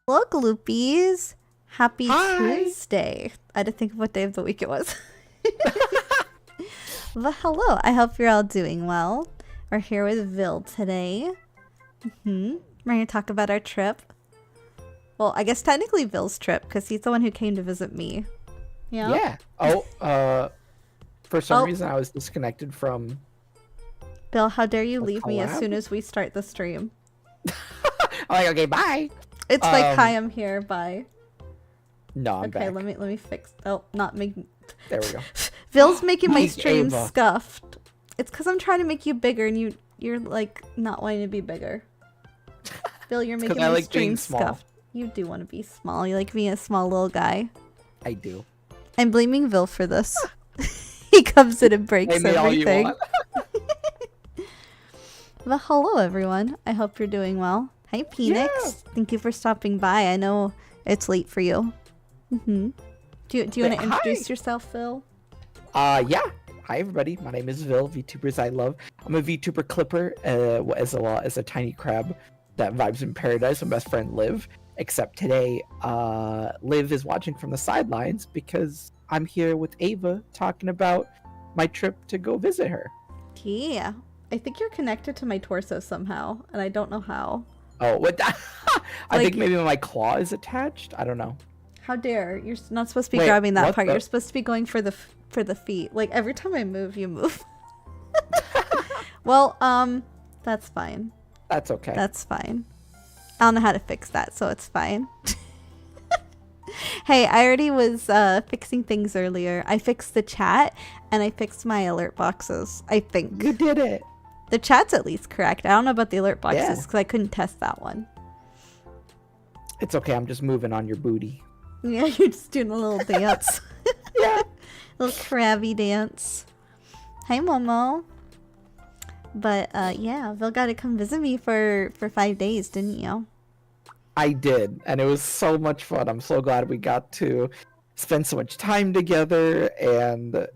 Hello, Gloopies. Happy Hi. Tuesday. I had to think of what day of the week it was. Well, hello. I hope you're all doing well. We're here with Vil today. We're going to talk about our trip. Well, I guess technically Vil's trip, because he's the one who came to visit me. Yeah. For some reason I was disconnected from Vil, how dare you a leave me as collab. soon as we start the stream? I'm like, okay, bye. It's like, hi, I'm here, bye. No, I'm Okay, back. let me fix. Oh, not make. There we go. Vil's making my Mike stream Ava. scuffed. It's because I'm trying to make you bigger, and you're like not wanting to be bigger. Vil, you're making 'cause I my like stream being small. scuffed. You do want to be small. You like being a small little guy. I do. I'm blaming Vil for this. He comes in and breaks Blame me all you everything. want. Well, hello everyone. I hope you're doing well. Hi, Phoenix. Yeah. Thank you for stopping by. I know it's late for you. Do you want to Hi. introduce yourself, Vil? Yeah. Hi everybody. My name is Vil, VTubers I love. I'm a VTuber clipper, as well as a tiny crab that vibes in paradise with my best friend Liv. Except today, Liv is watching from the sidelines because I'm here with Ava talking about my trip to go visit her. Yeah. I think you're connected to my torso somehow, and I don't know how. Oh, what? I think Like- maybe my claw is attached. I don't know. How dare you're not supposed to be Wait, grabbing that what part. the- You're supposed to be going for the feet. Like every time I move, you move. Well, that's fine. That's okay. That's fine. I don't know how to fix that, so it's fine. Hey, I already was fixing things earlier. I fixed the chat and I fixed my alert boxes. I think You did it. the chat's at least correct. I don't know about the alert boxes Yeah. because I couldn't test that one. It's okay. I'm just moving on your booty. Yeah, you're just doing a little dance. Yeah. Little crabby dance. Hi, Momo. But yeah, Vil got to come visit me for 5 days, didn't you? I did, and it was so much fun. I'm so glad we got to spend so much time together, and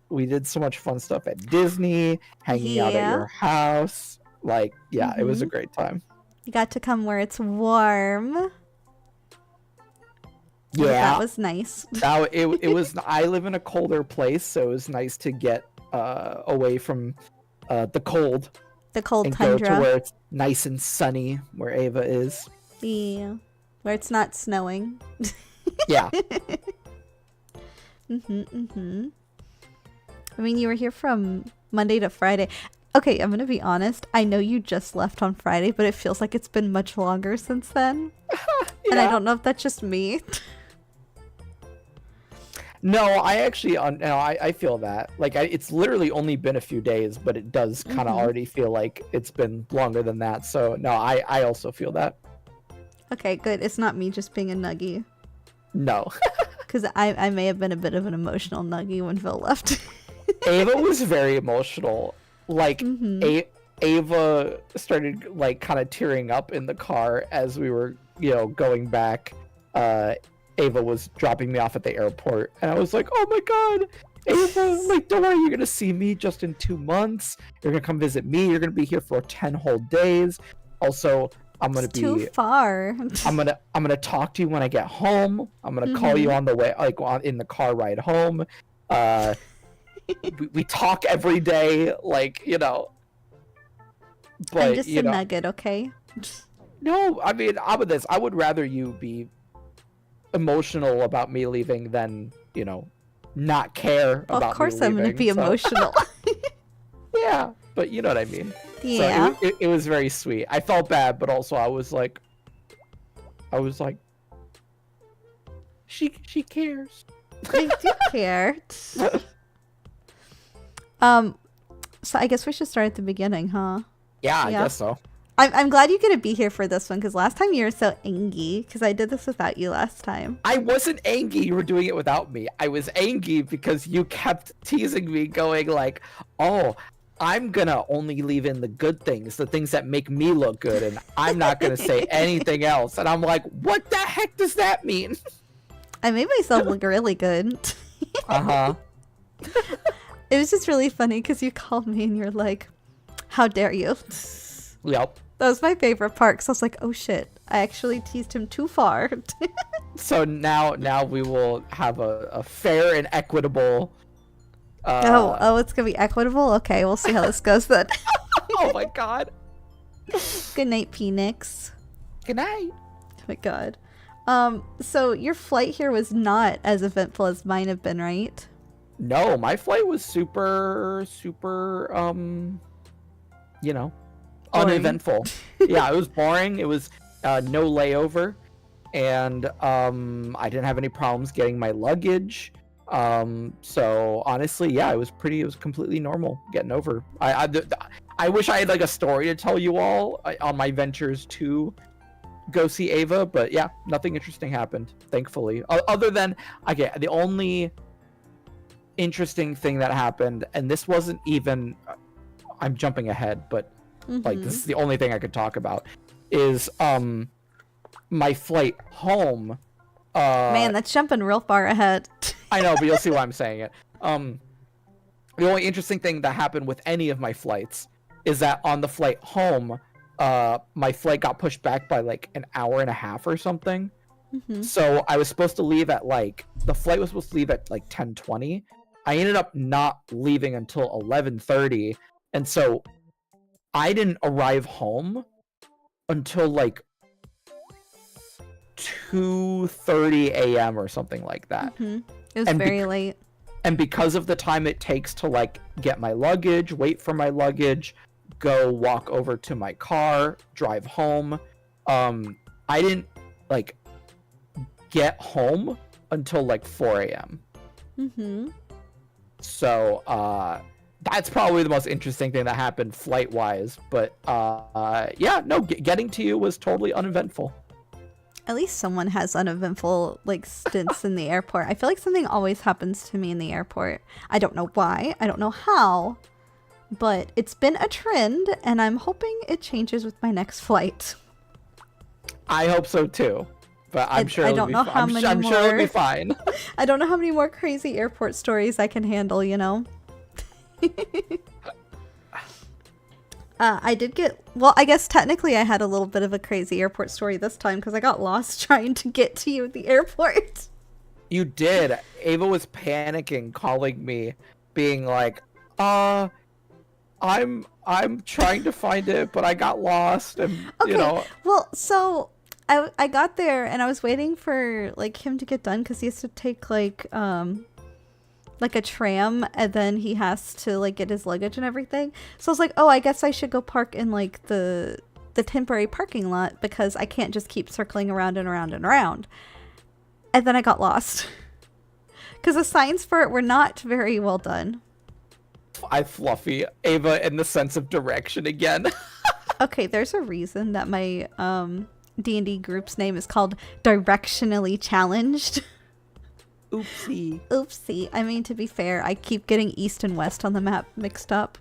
we did so much fun stuff at Disney, hanging out at Yeah. your house. Like, yeah, it was a Mhm. great time. You got to come where it's warm. Yeah, That was nice. it was. I live in a colder place, so it was nice to get away from the cold The cold and go to tundra. where it's nice and sunny, where Ava is. Yeah. Where it's not snowing. Yeah. I mean, you were here from Monday to Friday. Okay, I'm gonna be honest. I know you just left on Friday, but it feels like it's been much longer since then. And I Yeah. don't know if that's just me. No, I actually, I feel that. Like, it's literally only been a few days, but it does kind of Mhm. already feel like it's been longer than that. So, no, I also feel that. Okay, good. It's not me just being a nuggie. No. Because I may have been a bit of an emotional nuggie when Vil left. Ava was very emotional. Like, Mhm. Ava started, like, kind of tearing up in the car as we were, going back. Ava was dropping me off at the airport, and I was like, oh my god, Ava, like, don't worry, you're gonna see me just in 2 months. You're gonna come visit me. You're gonna be here for 10 whole days. Also, I'm gonna It's too be far. I'm gonna talk to you when I get home. I'm gonna call you on the way, like in the car ride home. We talk every day, like, But I'm just a nugget, okay? no, I mean, I'm with this. I would rather you be emotional about me leaving than not care Well, about of course me I'm gonna leaving, be so- emotional. Yeah, but you know what I mean. Yeah. So it was very sweet. I felt bad, but also I was like, she cares. I do care. So I guess we should start at the beginning, huh? Yeah, I Yeah. guess so. I'm glad you get to be here for this one because last time you were so angry because I did this without you last time. I wasn't angry you were doing it without me. I was angry because you kept teasing me, going like, oh, I'm gonna only leave in the good things, the things that make me look good, and I'm not gonna say anything else. And I'm like, what the heck does that mean? I made myself look really good. Uh-huh. It was just really funny because you called me and you're like, how dare you? Yep. That was my favorite part because I was like, oh shit, I actually teased him too far. So now we will have a fair and equitable. Oh, it's gonna be equitable. Okay, we'll see how this goes then. Oh my god. Good night, Phoenix. Good night. Oh my god. So your flight here was not as eventful as mine have been, right? No, my flight was super, Boring. uneventful. Yeah, it was boring. It was no layover, and I didn't have any problems getting my luggage. So honestly, yeah, it was completely normal getting over. I wish I had like a story to tell you all on my ventures to go see Ava, but yeah, nothing interesting happened, thankfully. Other than, okay, the only interesting thing that happened, and this wasn't even, I'm jumping ahead, but like this is the only thing I could talk about, is my flight home. Man, that's jumping real far ahead. I know, but you'll see why I'm saying it. The only interesting thing that happened with any of my flights is that on the flight home, my flight got pushed back by like an hour and a half or something. So I was supposed to leave at the flight was supposed to leave at like 10:20. I ended up not leaving until 11:30, and so I didn't arrive home until like 2:30 a.m. or something like that. It was very late. And because of the time it takes to like get my luggage, wait for my luggage, go walk over to my car, drive home, I didn't like get home until like 4 a.m. So that's probably the most interesting thing that happened flight wise, but yeah, no, getting to you was totally uneventful. At least someone has uneventful like stints in the airport. I feel like something always happens to me in the airport. I don't know why, I don't know how, but it's been a trend, and I'm hoping it changes with my next flight. I hope so too, but I'm sure I don't know how many more. I'm sure it'll be fine. I don't know how many more crazy airport stories I can handle, you know? I did get, well, I guess technically I had a little bit of a crazy airport story this time because I got lost trying to get to you at the airport. You did. Ava was panicking, calling me, being like, I'm trying to find it, but I got lost, and Okay, you know. well, so I got there and I was waiting for like him to get done because he has to take like a tram, and then he has to like get his luggage and everything. So I was like, oh, I guess I should go park in like the temporary parking lot because I can't just keep circling around and around and around. And then I got lost because the signs for it were not very well done. I fluffy Ava in the sense of direction again. Okay, there's a reason that my D&D group's name is called Directionally Challenged. Oopsie. I mean, to be fair, I keep getting east and west on the map mixed up.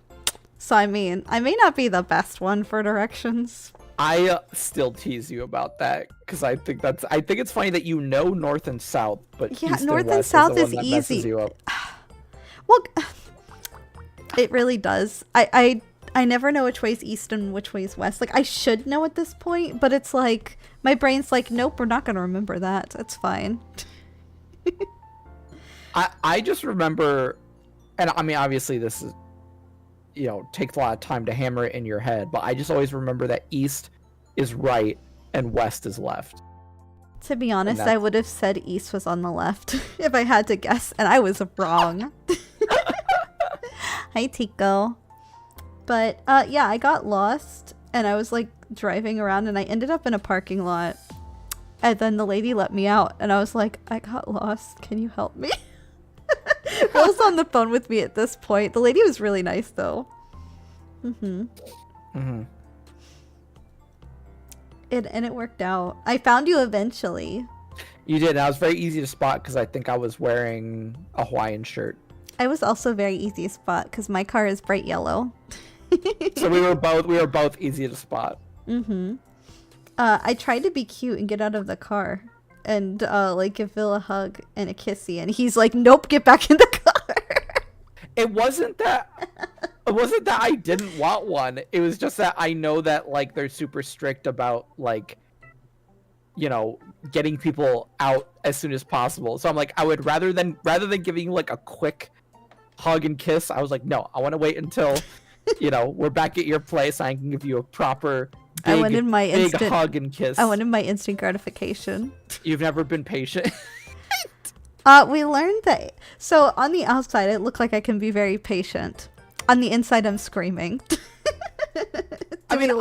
So I mean, I may not be the best one for directions. I still tease you about that because I think it's funny that you know north and south, but yeah, east north and and west south is is the one that easy. messes you up. Well, it really does. I never know which way's east and which way's west. Like, I should know at this point, but it's like my brain's like, nope, we're not gonna remember that. It's fine. I just remember, and I mean, obviously this is, you know, takes a lot of time to hammer it in your head, but I just always remember that east is right and west is left. To be honest, I would have said east was on the left if I had to guess, and I was wrong. Hi, Tico. But yeah, I got lost, and I was like driving around, and I ended up in a parking lot. And then the lady let me out, and I was like, I got lost. Can you help me? Will's on the phone with me at this point. The lady was really nice, though. And it worked out. I found you eventually. You did. And I was very easy to spot because I think I was wearing a Hawaiian shirt. I was also very easy to spot because my car is bright yellow. So we were both easy to spot. I tried to be cute and get out of the car and like give Phil a hug and a kissy, and he's like, nope, get back in the car. It wasn't that I didn't want one. It was just that I know that like they're super strict about like getting people out as soon as possible. So I'm like, I would rather than giving you like a quick hug and kiss, I was like, no, I want to wait until we're back at your place. I can give you a proper big hug and kiss. I wanted my instant gratification. You've never been patient. We learned that. So on the outside, it looked like I can be very patient. On the inside, I'm screaming. I mean,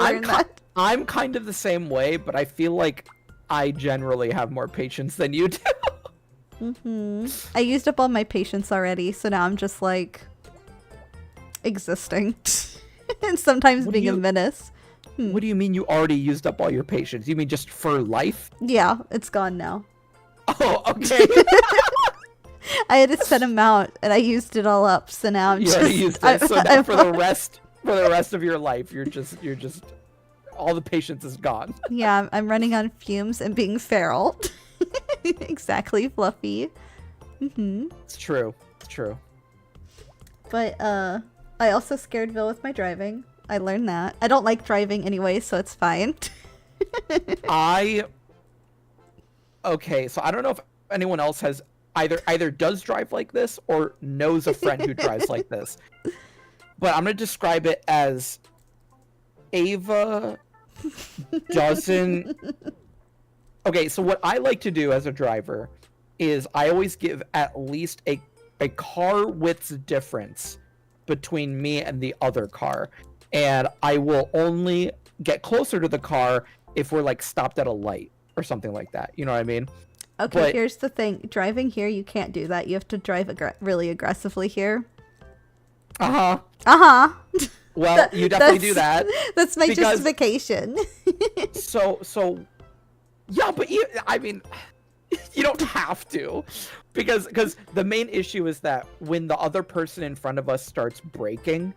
I'm kind of the same way, but I feel like I generally have more patience than you do. I used up all my patience already, so now I'm just like existing and sometimes being a menace. What do you mean you already used up all your patience? You mean just for life? Yeah, it's gone now. Oh, okay. I had a set amount and I used it all up, so now I'm just used it. So now for the rest of your life, you're just all the patience is gone. Yeah, I'm running on fumes and being feral. Exactly, Fluffy. It's true. But I also scared Vil with my driving. I learned that. I don't like driving anyway, so it's fine. Okay, so I don't know if anyone else has either does drive like this or knows a friend who drives like this. But I'm going to describe it as Ava doesn't... Okay, so what I like to do as a driver is I always give at least a car width's difference between me and the other car. And I will only get closer to the car if we're like stopped at a light or something like that. You know what I mean? Okay, but here's the thing. Driving here, you can't do that. You have to drive really aggressively here. Uh-huh. Well, you definitely do that. That's my justification. So, yeah, but I mean, you don't have to. Because the main issue is that when the other person in front of us starts braking,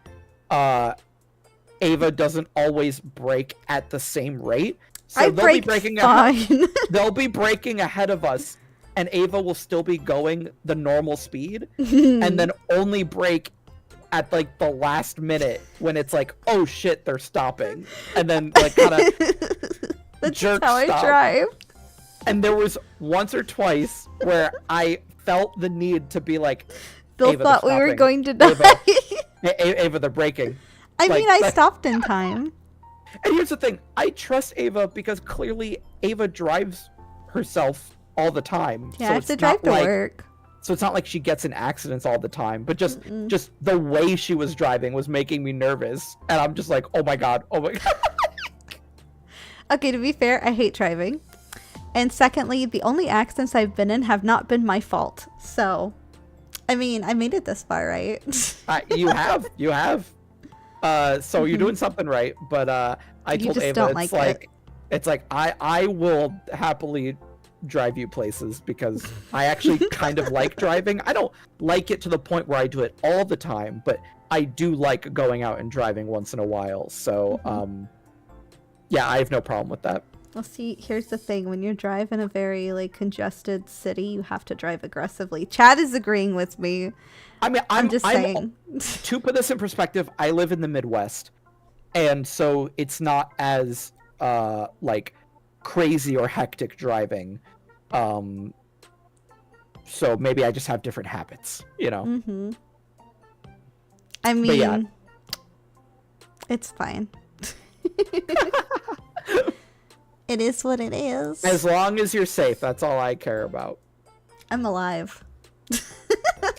Ava doesn't always brake at the same rate. So they'll be braking ahead of us, and Ava will still be going the normal speed, and then only brake at like the last minute when it's like, oh shit, they're stopping, and then like kind of jerk how stop. I drive. And there was once or twice where I felt the need to be like, Bill Ava, thought we were going to die. Ava, they're braking. I mean, I stopped in time. And here's the thing. I trust Ava because clearly Ava drives herself all the time. Yeah, I have to drive to work. So it's not like she gets in accidents all the time. But just the way she was driving was making me nervous. And I'm just like, oh my god. Okay, to be fair, I hate driving. And secondly, the only accidents I've been in have not been my fault. So, I mean, I made it this far, right? You have. So you're doing something right, but I told Ava it's like I will happily drive you places because I actually kind of like driving. I don't like it to the point where I do it all the time, but I do like going out and driving once in a while. So yeah, I have no problem with that. Well, see, here's the thing. When you drive in a very like congested city, you have to drive aggressively. Chad is agreeing with me. I mean, I'm just saying. To put this in perspective, I live in the Midwest, and so it's not as like crazy or hectic driving. So maybe I just have different habits, you know. I mean, yeah. It's fine. It is what it is. As long as you're safe, that's all I care about. I'm alive.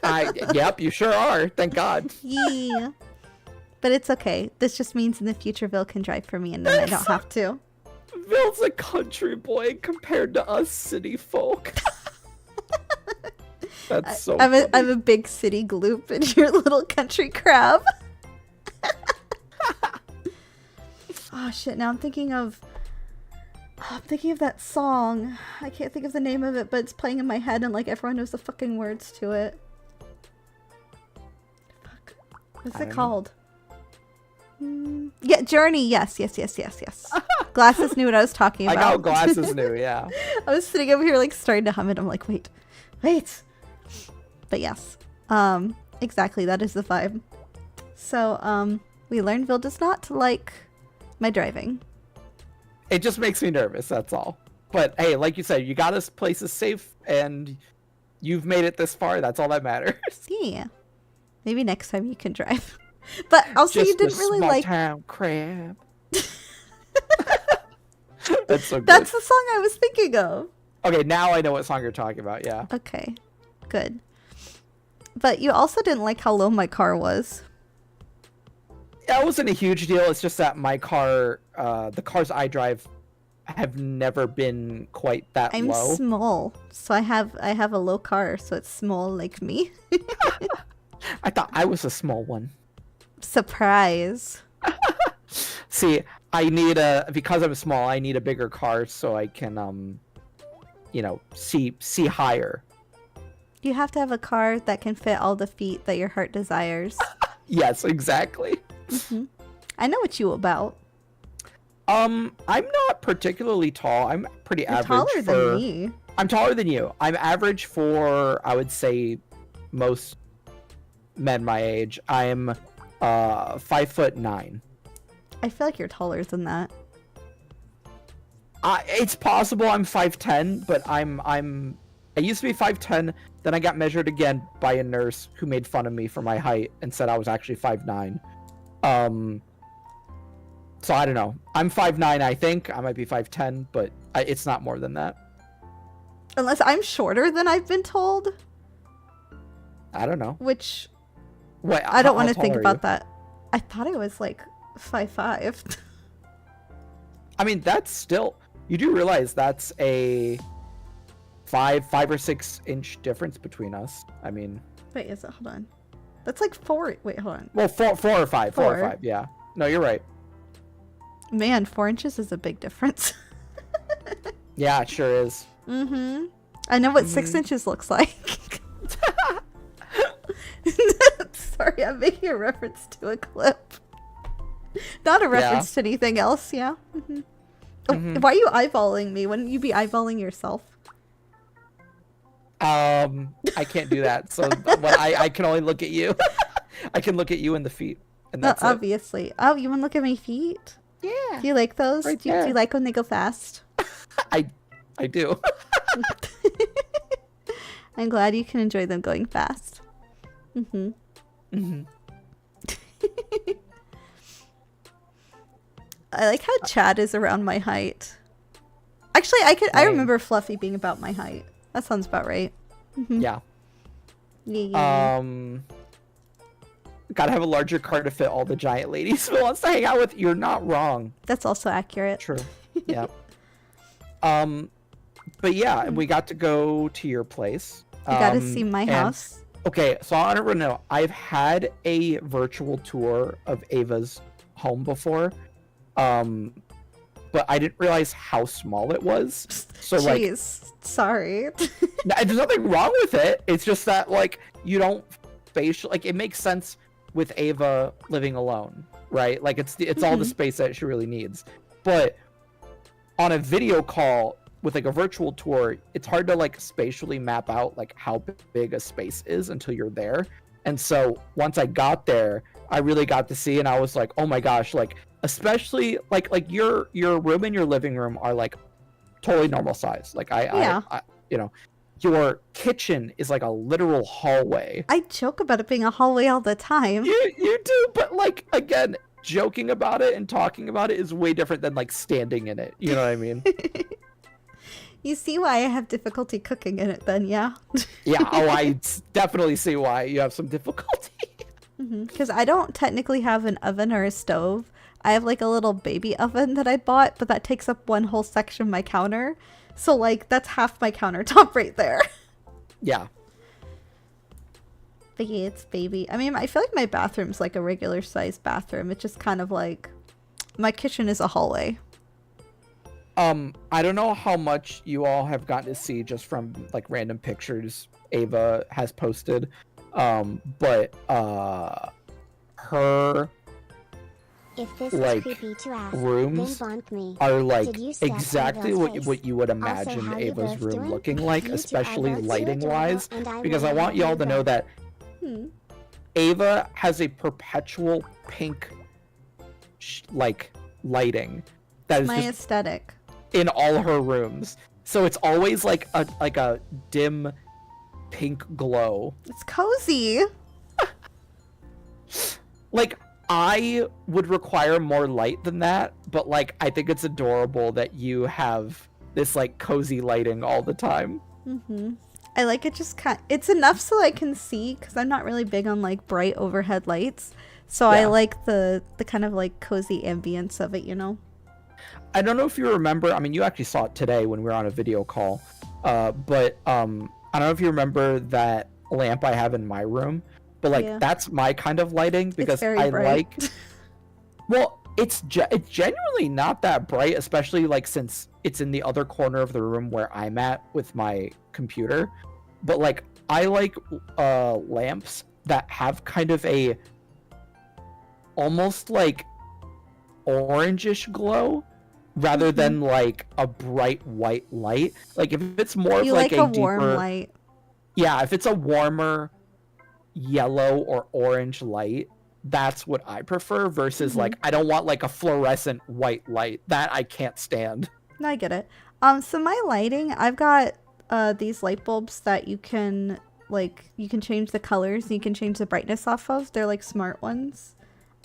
Yep, you sure are. Thank God. Yeah. But it's okay. This just means in the future Vil can drive for me and then I don't have to. Vil's a country boy compared to us city folk. That's so funny. I'm a big city gloop and you're a little country crab. Oh shit, now I'm thinking of that song. I can't think of the name of it, but it's playing in my head and like everyone knows the fucking words to it. Fuck. What's it called? Yeah, Journey. Yes. Glasses knew what I was talking about. I know Glasses knew, yeah. I was sitting over here like starting to hum it. I'm like, wait. But yes. Exactly, that is the vibe. So, we learned Vil does not like my driving. It just makes me nervous, that's all. But hey, like you said, you got us places safe, and you've made it this far. That's all that matters. Yeah. Maybe next time you can drive. But also, you Just a didn't really small like. town crab. That's so good. That's the song I was thinking of. Okay, now I know what song you're talking about. Yeah. Okay, good. But you also didn't like how low my car was. That wasn't a huge deal. It's just that my car, the cars I drive, have never been quite that I'm low. small, so I have a low car, so it's small like me. I thought I was a small one. Surprise. See, because I'm small, I need a bigger car so I can, see higher. You have to have a car that can fit all the feet that your heart desires. Yes, exactly. I know what you about. I'm not particularly tall. I'm pretty You're average. taller than me. I'm taller than you. I'm average for, I would say, most men my age. I'm 5'9". I feel like you're taller than that. It's possible I'm 5'10", but I used to be 5'10", then I got measured again by a nurse who made fun of me for my height and said I was actually 5'9". So I don't know. I'm 5'9", I think. I might be 5'10", but it's not more than that. Unless I'm shorter than I've been told. I don't know. Which Wait, I don't want to how think tall are about you? that. I thought I was like 5'5". I mean, that's still... You do realize that's a 5 or 6 inch difference between us. I mean... Wait, is it? Hold on. That's like 4. Wait, hold on. Well, 4 or 5. 4 or 4. 5, yeah. No, you're right. Man, 4 inches is a big difference. Yeah, it sure is. I know what 6 inches looks like. Sorry, I'm making a reference to a clip. Not a reference to anything else, yeah. Oh, why are you eyeballing me? Wouldn't you be eyeballing yourself? I can't do that. So I can only look at you. I can look at you in the feet, and that's it. Obviously. Oh, you want to look at my feet? Yeah. Do you like those? Right do you like when they go fast? I do. I'm glad you can enjoy them going fast. I like how Chad is around my height. Actually, I remember Fluffy being about my height. That sounds about right. Yeah. Yeah. Gotta have a larger car to fit all the giant ladies who wants to hang out with. You're not wrong. That's also accurate. True. Yeah. But yeah, we got to go to your place. You got to see my house. Okay, so I don't know. I've had a virtual tour of Ava's home before, but I didn't realize how small it was. So Jeez, sorry. there's nothing wrong with it. It's just that you don't it makes sense with Ava living alone, right? Like it's all the space that she really needs. But on a video call with a virtual tour, it's hard to spatially map out how big a space is until you're there. And so once I got there, I really got to see, and I was like, oh my gosh, especially your room and your living room are totally normal size. Your kitchen is like a literal hallway. I joke about it being a hallway all the time. You do, but again, joking about it and talking about it is way different than standing in it. You know what I mean? You see why I have difficulty cooking in it then, yeah? Yeah, I definitely see why you have some difficulty. Because I don't technically have an oven or a stove. I have a little baby oven that I bought, but that takes up one whole section of my counter. So that's half my countertop right there. Yeah. But yeah, it's baby. I mean, I feel like my bathroom's a regular sized bathroom. It's just kind of my kitchen is a hallway. I don't know how much you all have gotten to see just from random pictures Ava has posted. But her if this is creepy to ask, rooms me. are exactly what you would imagine also, Ava's room doing? looking like, You two especially are both lighting so wise, adorable, because I want y'all to know that Ava has a perpetual pink lighting that is My just aesthetic. in all her rooms. So it's always like a dim pink glow. It's cozy. Like, I would require more light than that, but like I think it's adorable that you have this like cozy lighting all the time. I like it just it's enough so I can see, because I'm not really big on like bright overhead lights. So I like the kind of like cozy ambience of it, you know? I don't know if you remember, I mean, you actually saw it today when we were on a video call, but I don't know if you remember that lamp I have in my room, but like that's my kind of lighting, because I like, well, it's genuinely not that bright, especially like since it's in the other corner of the room where I'm at with my computer. But like I like lamps that have kind of a almost like orangish glow rather than like a bright white light. Like if it's more of like a warm deeper light. Yeah, if it's a warmer yellow or orange light, that's what I prefer versus like I don't want like a fluorescent white light. That I can't stand. No, I get it. So my lighting, I've got these light bulbs that you can change the colors and you can change the brightness off of. They're like smart ones.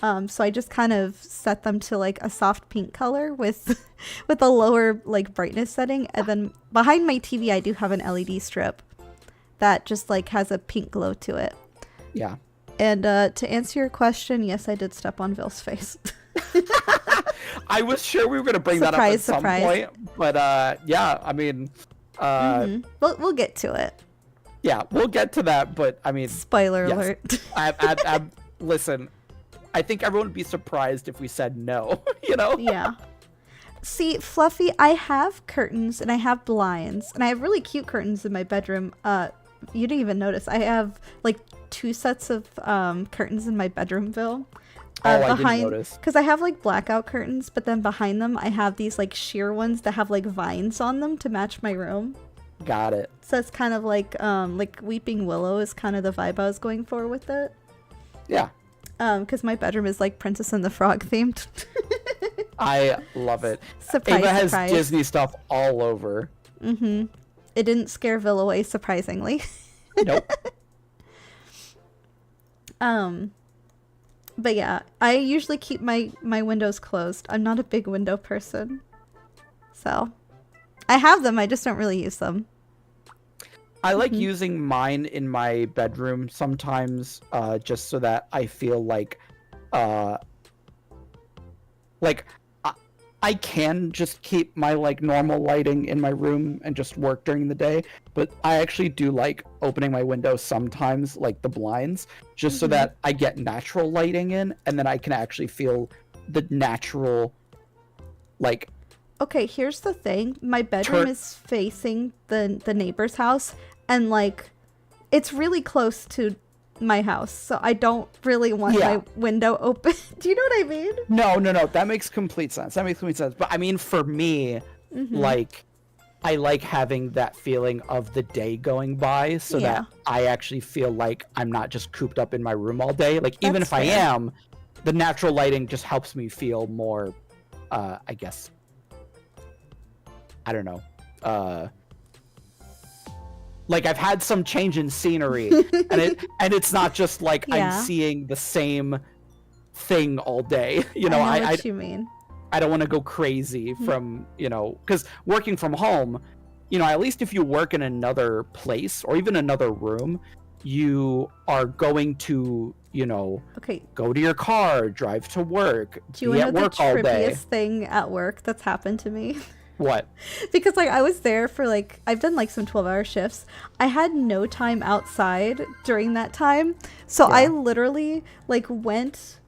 So I just kind of set them to like a soft pink color with with a lower like brightness setting, and then behind my TV I do have an LED strip that just like has a pink glow to it. Yeah. And to answer your question, yes, I did step on Ville's face. I was sure we were gonna bring that up at some point, but yeah, I mean, we'll get to it. Yeah, we'll get to that, but I mean, spoiler alert. Listen, I think everyone would be surprised if we said no, you know? Yeah. See, Fluffy, I have curtains and I have blinds, and I have really cute curtains in my bedroom. You didn't even notice. I have like 2 sets of curtains in my bedroom, Bill. I didn't notice. Because I have like blackout curtains, but then behind them I have these like sheer ones that have like vines on them to match my room. Got it. So it's kind of like Weeping Willow is kind of the vibe I was going for with it. Yeah. Because my bedroom is like Princess and the Frog themed. I love it. Surprise, Ava has surprise. Disney stuff all over. It didn't scare Vil away, surprisingly. Nope. But yeah, I usually keep my windows closed. I'm not a big window person. So, I have them, I just don't really use them. I like using mine in my bedroom sometimes, just so that I feel like I can just keep my like normal lighting in my room and just work during the day, but I actually do like opening my windows sometimes, like the blinds, just so that I get natural lighting in, and then I can actually feel the natural, like... Okay, here's the thing. My bedroom is facing the neighbor's house, and like it's really close to my house, so I don't really want my window open. Do you know what I mean? No, that makes complete sense. But I mean, for me, like, I like having that feeling of the day going by, so that I actually feel like I'm not just cooped up in my room all day. Like, even if I am, the natural lighting just helps me feel more, I guess, I don't know, like I've had some change in scenery, and it's not just like I'm seeing the same thing all day. You know, I know what you mean. I don't want to go crazy from, you know, because working from home, you know, at least if you work in another place or even another room, you are going to, you know, go to your car, drive to work, do you know the trippiest thing at work that's happened to me? What? Because like I was there for like, I've done like some 12-hour shifts. I had no time outside during that time. So I literally like went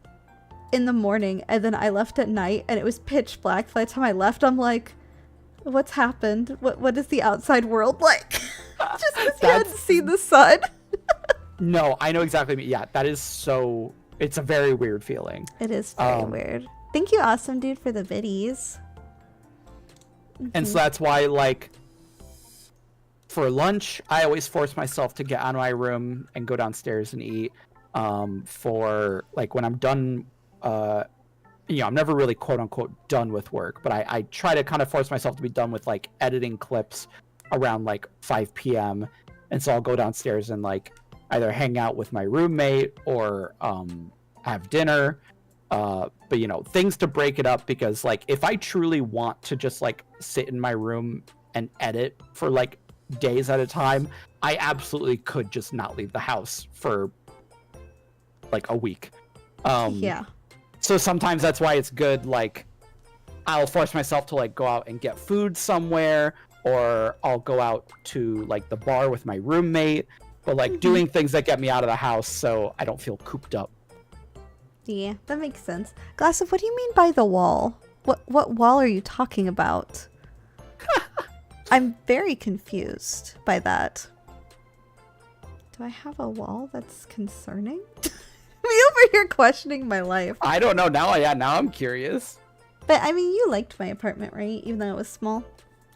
in the morning and then I left at night and it was pitch black. By the time I left, I'm like, what's happened? What is the outside world like? Just because you hadn't seen the sun. No, I know exactly. Yeah, that is so, it's a very weird feeling. It is very weird. Thank you, Awesome Dude, for the biddies. And so that's why, like, for lunch, I always force myself to get out of my room and go downstairs and eat. For, like, when I'm done I'm never really quote unquote done with work, but I try to kind of force myself to be done with like editing clips around like 5 p.m. And so I'll go downstairs and like either hang out with my roommate or have dinner. But things to break it up, because like if I truly want to just like sit in my room and edit for like days at a time, I absolutely could just not leave the house for like a week. Yeah. So sometimes that's why it's good, like I'll force myself to like go out and get food somewhere, or I'll go out to like the bar with my roommate, but like doing things that get me out of the house so I don't feel cooped up. Yeah, that makes sense. Glassive, what do you mean by the wall? What wall are you talking about? I'm very confused by that. Do I have a wall that's concerning? Me over here questioning my life. I don't know. Now I'm curious. But I mean, you liked my apartment, right? Even though it was small.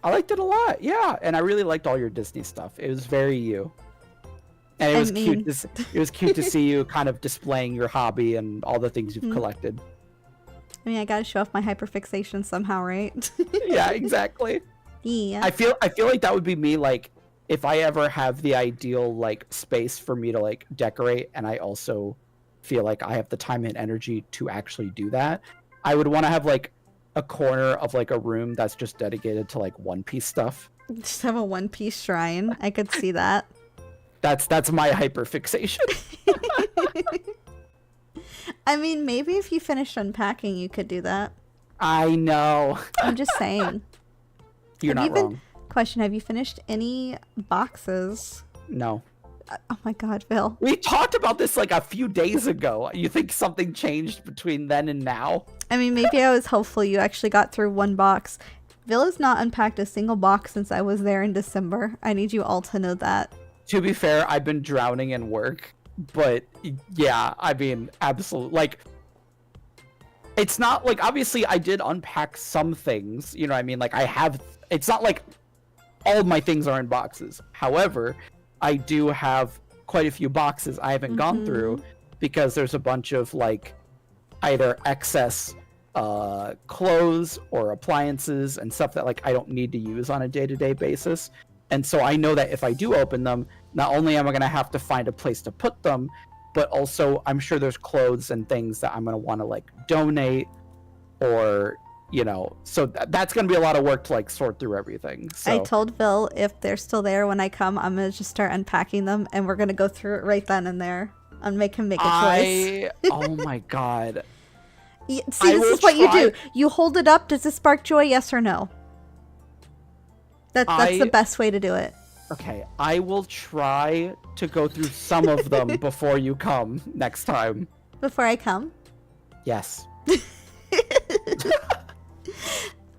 I liked it a lot, yeah. And I really liked all your Disney stuff. It was very you. And it was cute to see you kind of displaying your hobby and all the things you've collected. I mean, I gotta show off my hyperfixation somehow, right? Yeah, exactly. Yeah. I feel like that would be me, like, if I ever have the ideal, like, space for me to, like, decorate, and I also feel like I have the time and energy to actually do that, I would want to have, like, a corner of, like, a room that's just dedicated to, like, One Piece stuff. Just have a One Piece shrine. I could see that. That's my hyperfixation. I mean, maybe if you finished unpacking, you could do that. I know. I'm just saying. You're not wrong. Question, have you finished any boxes? No. Oh my god, Phil. We talked about this like a few days ago. You think something changed between then and now? I mean, maybe I was hopeful you actually got through one box. Phil has not unpacked a single box since I was there in December. I need you all to know that. To be fair, I've been drowning in work. But yeah, I mean, absolutely. Like, it's not like, obviously I did unpack some things, you know what I mean? Like, it's not like all of my things are in boxes. However, I do have quite a few boxes I haven't gone through because there's a bunch of like either excess clothes or appliances and stuff that like I don't need to use on a day-to-day basis. And so I know that if I do open them, not only am I going to have to find a place to put them, but also I'm sure there's clothes and things that I'm going to want to like donate or, you know, so that's going to be a lot of work to like sort through everything. So. I told Phil if they're still there when I come, I'm going to just start unpacking them and we're going to go through it right then and there and make him make a choice. Oh my God. See, this is what you do. You hold it up. Does this spark joy? Yes or no? That's the best way to do it. Okay, I will try to go through some of them before you come next time. Before I come? Yes.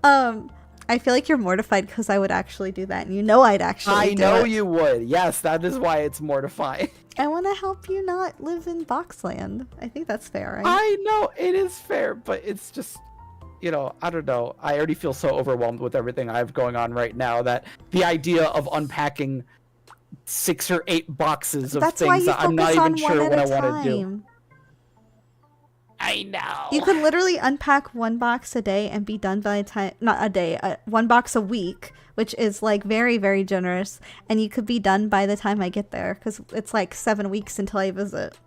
I feel like you're mortified because I would actually do that, and you know I'd actually do it. I know you would. Yes, that is why it's mortifying. I want to help you not live in Boxland. I think that's fair, right? I know, it is fair, but it's just, you know, I don't know. I already feel so overwhelmed with everything I have going on right now that the idea of unpacking 6 or 8 boxes of things that I'm not even sure what I want to do. I know. You could literally unpack 1 box a day and be done by the time, not a day, 1 box a week, which is like very, very generous. And you could be done by the time I get there because it's like 7 weeks until I visit.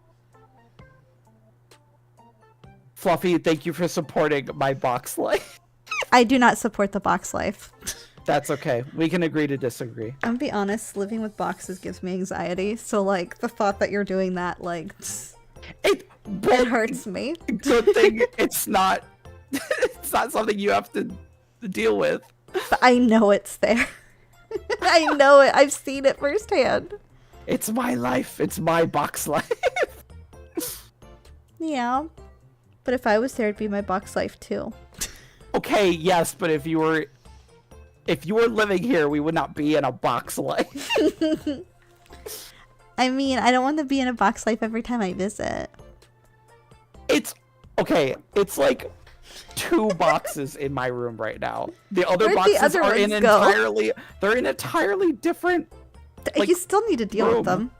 Fluffy, thank you for supporting my box life. I do not support the box life. That's okay. We can agree to disagree. I'm gonna be honest, living with boxes gives me anxiety. So like the thought that you're doing that, like it hurts me. Good thing it's not something you have to deal with. But I know it's there. I know it. I've seen it firsthand. It's my life. It's my box life. Yeah. But if I was there, it'd be my box life too. Okay, yes, but if you were living here, we would not be in a box life. I mean, I don't want to be in a box life every time I visit. It's okay. It's like 2 boxes in my room right now. The other boxes are in they're in entirely different. Like, you still need to deal with them.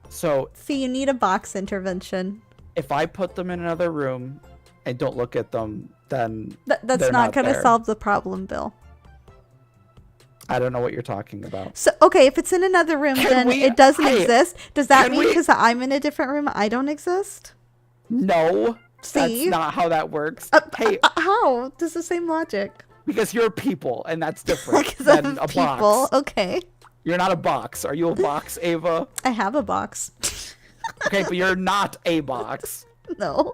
So see, you need a box intervention. if I put them in another room and don't look at them, then That's they're not going to there. solve the problem, Bill. I don't know what you're talking about. So, okay, if it's in another room, then it doesn't exist. Does that mean because I'm in a different room, I don't exist? No. See? That's not how that works. Hey, how? Does the same logic? because you're people, and that's different Because than I'm a people. box. Okay. You're not a box. Are you a box, Ava? I have a box. Okay, but you're not a box. No.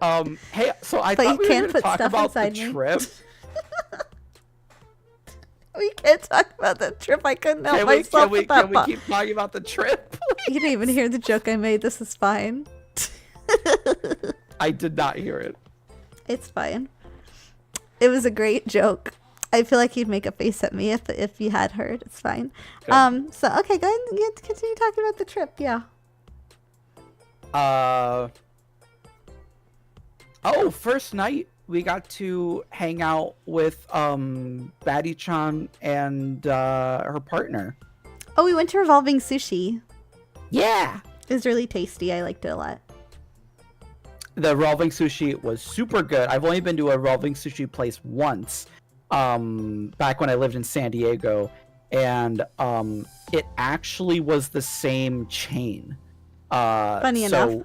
Hey, so I But thought you we were can't going to put talk stuff about the inside me. trip. We can't talk about the trip. I couldn't help myself with that. Can we keep talking about the trip? You didn't even hear the joke I made. This is fine. I did not hear it. It's fine. It was a great joke. I feel like you'd make a face at me if you had heard. It's fine. Good. So okay, go ahead and continue talking about the trip. Yeah. Oh, first night we got to hang out with Batty-chan and her partner. Oh, we went to Revolving Sushi. Yeah. It was really tasty. I liked it a lot. The Revolving Sushi was super good. I've only been to a Revolving Sushi place once, back when I lived in San Diego, and it actually was the same chain. Funny enough.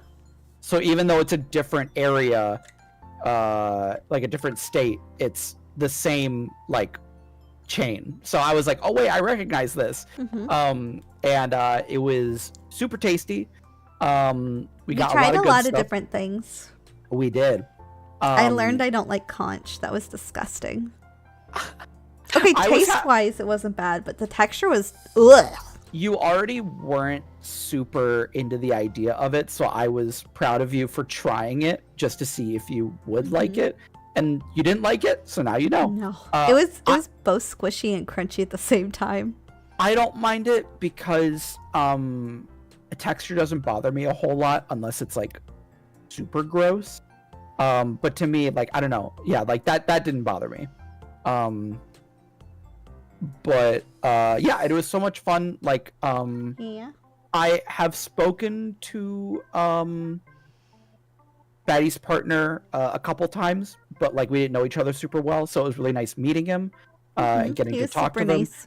So even though it's a different area, like a different state, it's the same like chain. So I was like, oh wait, I recognize this. Mm-hmm. And it was super tasty. We got tried a lot of of different things. We did. I learned I don't like conch. That was disgusting. Okay, taste-wise, it wasn't bad, but the texture was ugh. You already weren't super into the idea of it, so I was proud of you for trying it just to see if you would like it. And you didn't like it, so now you know. No, it was both squishy and crunchy at the same time. I don't mind it because the texture doesn't bother me a whole lot unless it's like super gross. But to me, like, I don't know, yeah, like that didn't bother me. But yeah, it was so much fun. Like, Yeah. I have spoken to Batty's partner a couple times, but like we didn't know each other super well, so it was really nice meeting him and getting to talk to them. Nice.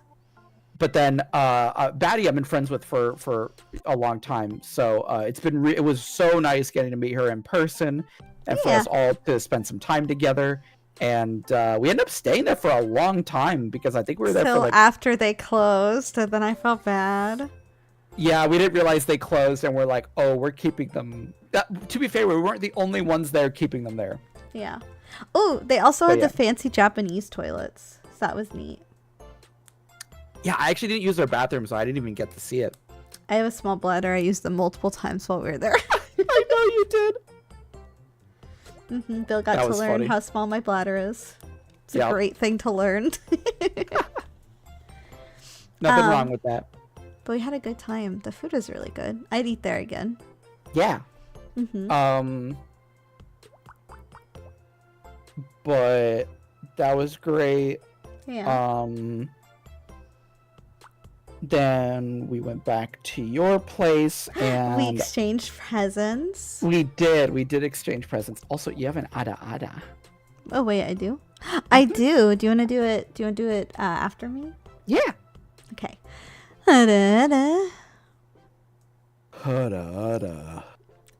But then Batty I've been friends with for a long time, so it was so nice getting to meet her in person and for us all to spend some time together. And we ended up staying there for a long time because I think we were there for like after they closed, and then I felt bad. Yeah, we didn't realize they closed, and we're like, oh, we're keeping them. To be fair, we weren't the only ones there keeping them there. Yeah. Oh, they also had the fancy Japanese toilets. So that was neat. Yeah, I actually didn't use their bathroom, so I didn't even get to see it. I have a small bladder. I used them multiple times while we were there. I know you did. Bill got to learn how small my bladder is. It's a great thing to learn. Nothing wrong with that. But we had a good time. The food was really good. I'd eat there again. Yeah. But that was great. Yeah. Then we went back to your place and we exchanged presents. We did exchange presents. Also, you have an ada. Oh wait, I do. I do. Do you want to do it? Do you want to do it after me? Yeah. Okay.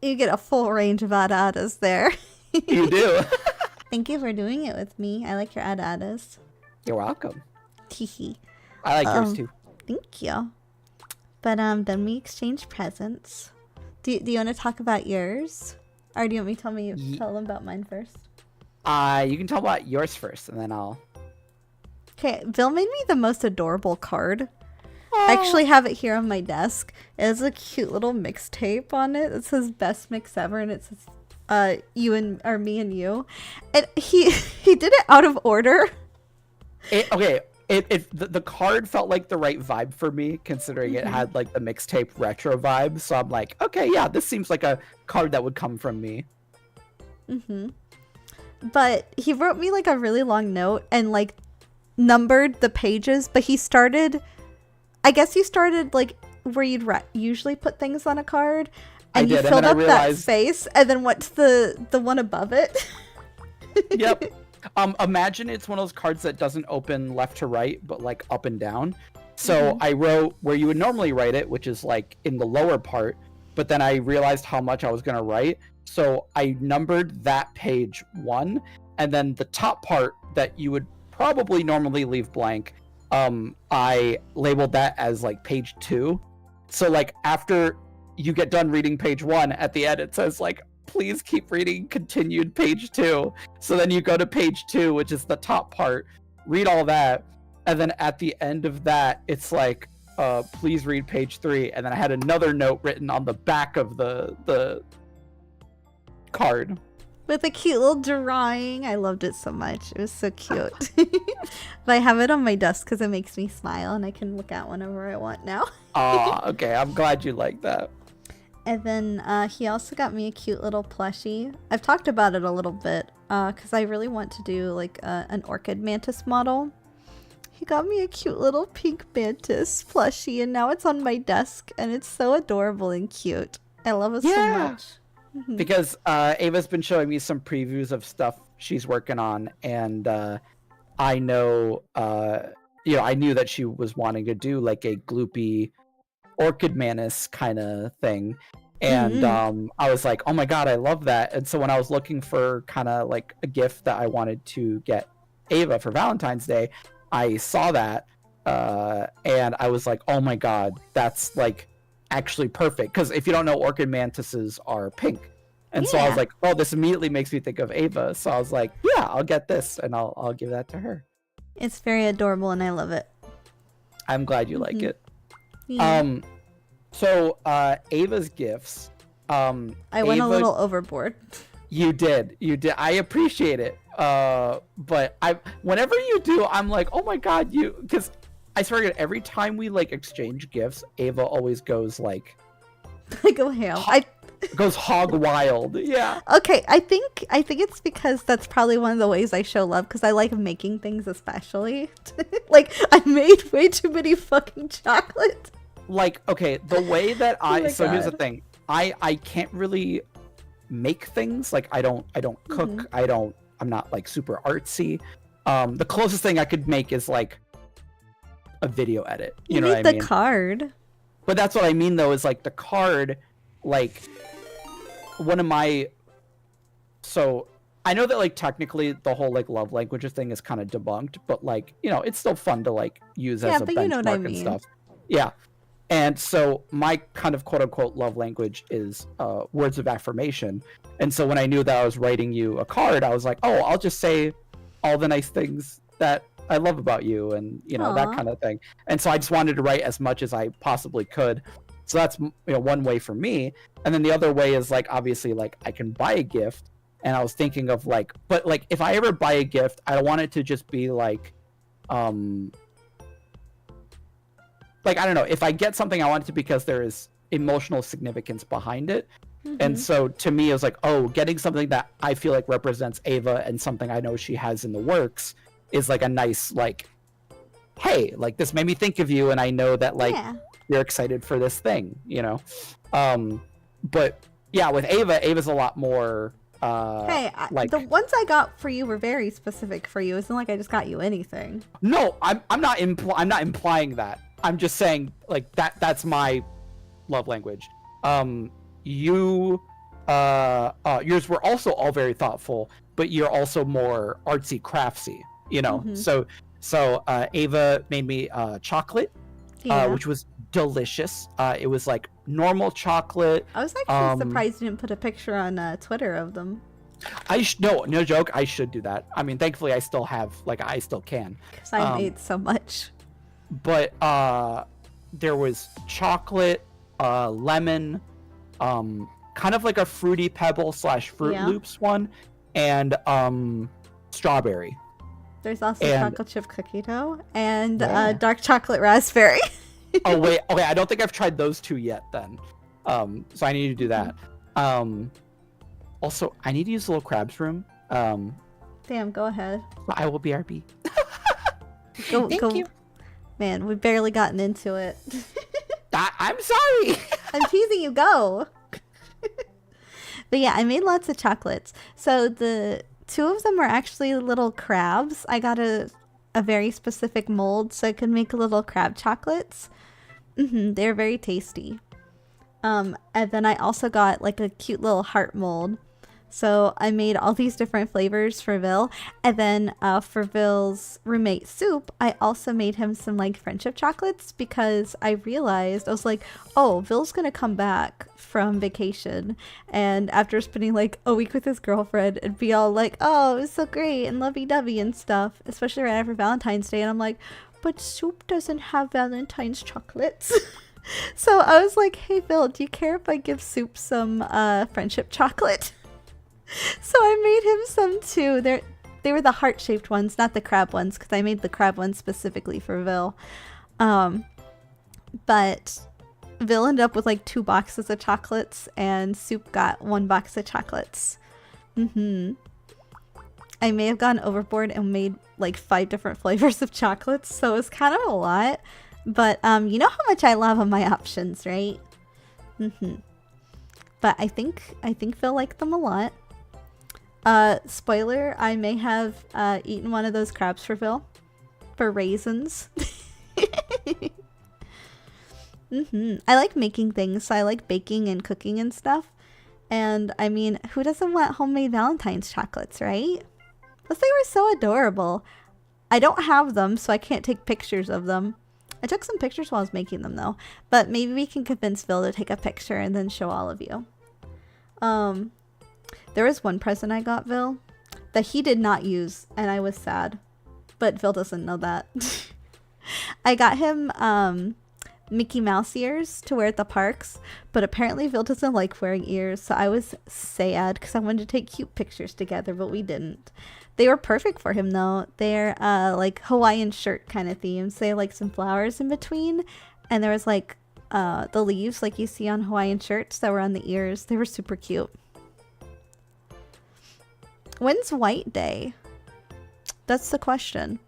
You get a full range of ada-adas there. You do. Thank you for doing it with me. I like your ada-adas. You're welcome. Teehee. I like yours too. Thank you. But then we exchanged presents. Do you want to talk about yours? Or do you want me to tell them about mine first? You can tell about yours first, and then I'll... Okay, Bill made me the most adorable card. I actually have it here on my desk. It has a cute little mixtape on it. It says best mix ever, and it says me and you. And he did it out of order. The card felt like the right vibe for me, considering it had like the mixtape retro vibe. So I'm like, okay, yeah, this seems like a card that would come from me. But he wrote me like a really long note and like numbered the pages. But he started like where you'd usually put things on a card, And you did, filled and then I up realized, that space and then went to the one above it. Yep. Imagine it's one of those cards that doesn't open left to right, but like up and down. So I wrote where you would normally write it, which is like in the lower part, but then I realized how much I was going to write. So I numbered that page 1, and then the top part that you would probably normally leave blank, I labeled that as like page 2. So like after you get done reading page 1, at the end it says like, please keep reading continued page 2. So then you go to page 2, which is the top part, read all that, and then at the end of that it's like, please read page 3. And then I had another note written on the back of the card With a cute little drawing. I loved it so much. It was so cute. But I have it on my desk because it makes me smile and I can look at whenever I want now. Okay, I'm glad you like that. And then he also got me a cute little plushie. I've talked about it a little bit because I really want to do like an orchid mantis model. He got me a cute little pink mantis plushie and now it's on my desk and it's so adorable and cute. I love it so much. Because Ava's been showing me some previews of stuff she's working on, and I know, I knew that she was wanting to do like a gloopy orchid mantis kind of thing, and I was like, oh my god, I love that. And so when I was looking for kind of like a gift that I wanted to get Ava for Valentine's Day, I saw that, and I was like, oh my god, that's like actually perfect, because if you don't know, orchid mantises are pink, and so I was like, oh, this immediately makes me think of Ava. So I was like, yeah, I'll get this and I'll give that to her. It's very adorable and I love it. I'm glad you like it. Yeah. So Ava's gifts, I went a little overboard. You did I appreciate it, but whenever you do, I'm like, oh my god, because I swear, every time we like exchange gifts, Ava always goes like, I go ham. Goes hog wild. Yeah. Okay, I think it's because that's probably one of the ways I show love, because I like making things especially. Like, I made way too many fucking chocolate. Like, okay, the way that Here's the thing. I can't really make things. Like, I don't cook. I'm not like super artsy. The closest thing I could make is like a video edit. You know what I mean? The card. But that's what I mean, though, is like the card, like one of my. So I know that like technically the whole like love languages thing is kind of debunked, but like, it's still fun to like use as a benchmark and stuff. Yeah. And so my kind of quote unquote love language is words of affirmation. And so when I knew that I was writing you a card, I was like, oh, I'll just say all the nice things that I love about you, and that kind of thing. And so I just wanted to write as much as I possibly could. So that's one way for me. And then the other way is like, obviously, like I can buy a gift, and I was thinking of like, but like if I ever buy a gift, I don't want it to just be like I don't know, if I get something, I want it to because there is emotional significance behind it. And so to me, it was like, oh, getting something that I feel like represents Ava and something I know she has in the works is like a nice, like, hey, like this made me think of you, and I know that like you're excited for this thing, but yeah, with Ava's a lot more like the ones I got for you were very specific for you. It's not like I just got you anything. No, I'm not implying that. I'm just saying like that's my love language. Yours were also all very thoughtful, but you're also more artsy craftsy, So Ava made me chocolate, which was delicious. It was like normal chocolate. I was actually surprised you didn't put a picture on Twitter of them. No joke, I should do that. I mean, thankfully I still can. Because I made so much. But there was chocolate, lemon, kind of like a Fruity Pebble / Fruit Loops one, and strawberry. There's also chocolate chip cookie dough and dark chocolate raspberry. Oh wait, okay, I don't think I've tried those two yet then. So I need to do that. Also, I need to use the little crab's room. Damn, go ahead. I will BRB. Thank you. Man, we've barely gotten into it. I'm sorry. I'm teasing you. Go. But yeah, I made lots of chocolates. So the two of them are actually little crabs. I got a very specific mold so I could make little crab chocolates. They're very tasty. And then I also got like a cute little heart mold. So I made all these different flavors for Vil. And then for Vil's roommate Soup, I also made him some like friendship chocolates because I realized, I was like, oh, Vil's gonna come back from vacation. And after spending like a week with his girlfriend and be all like, oh, it was so great and lovey-dovey and stuff, especially right after Valentine's Day. And I'm like, but Soup doesn't have Valentine's chocolates. So I was like, hey, Vil, do you care if I give Soup some friendship chocolate? So I made him some too. They were the heart-shaped ones, not the crab ones, because I made the crab ones specifically for Vil. But Vil ended up with like 2 boxes of chocolates, and Soup got 1 box of chocolates. I may have gone overboard and made like 5 different flavors of chocolates, so it's kind of a lot. But you know how much I love my options, right? But I think Vil liked them a lot. Spoiler, I may have eaten one of those crabs for Vil for raisins. I like making things, so I like baking and cooking and stuff. And I mean, who doesn't want homemade Valentine's chocolates, right? Plus they were so adorable. I don't have them, so I can't take pictures of them. I took some pictures while I was making them though, but maybe we can convince Vil to take a picture and then show all of you. There was one present I got Vil that he did not use, and I was sad. But Vil doesn't know that. I got him Mickey Mouse ears to wear at the parks, but apparently Vil doesn't like wearing ears, so I was sad because I wanted to take cute pictures together, but we didn't. They were perfect for him though. They're like Hawaiian shirt kind of themes. They have like some flowers in between, and there was like the leaves like you see on Hawaiian shirts that were on the ears. They were super cute. When's White Day? That's the question.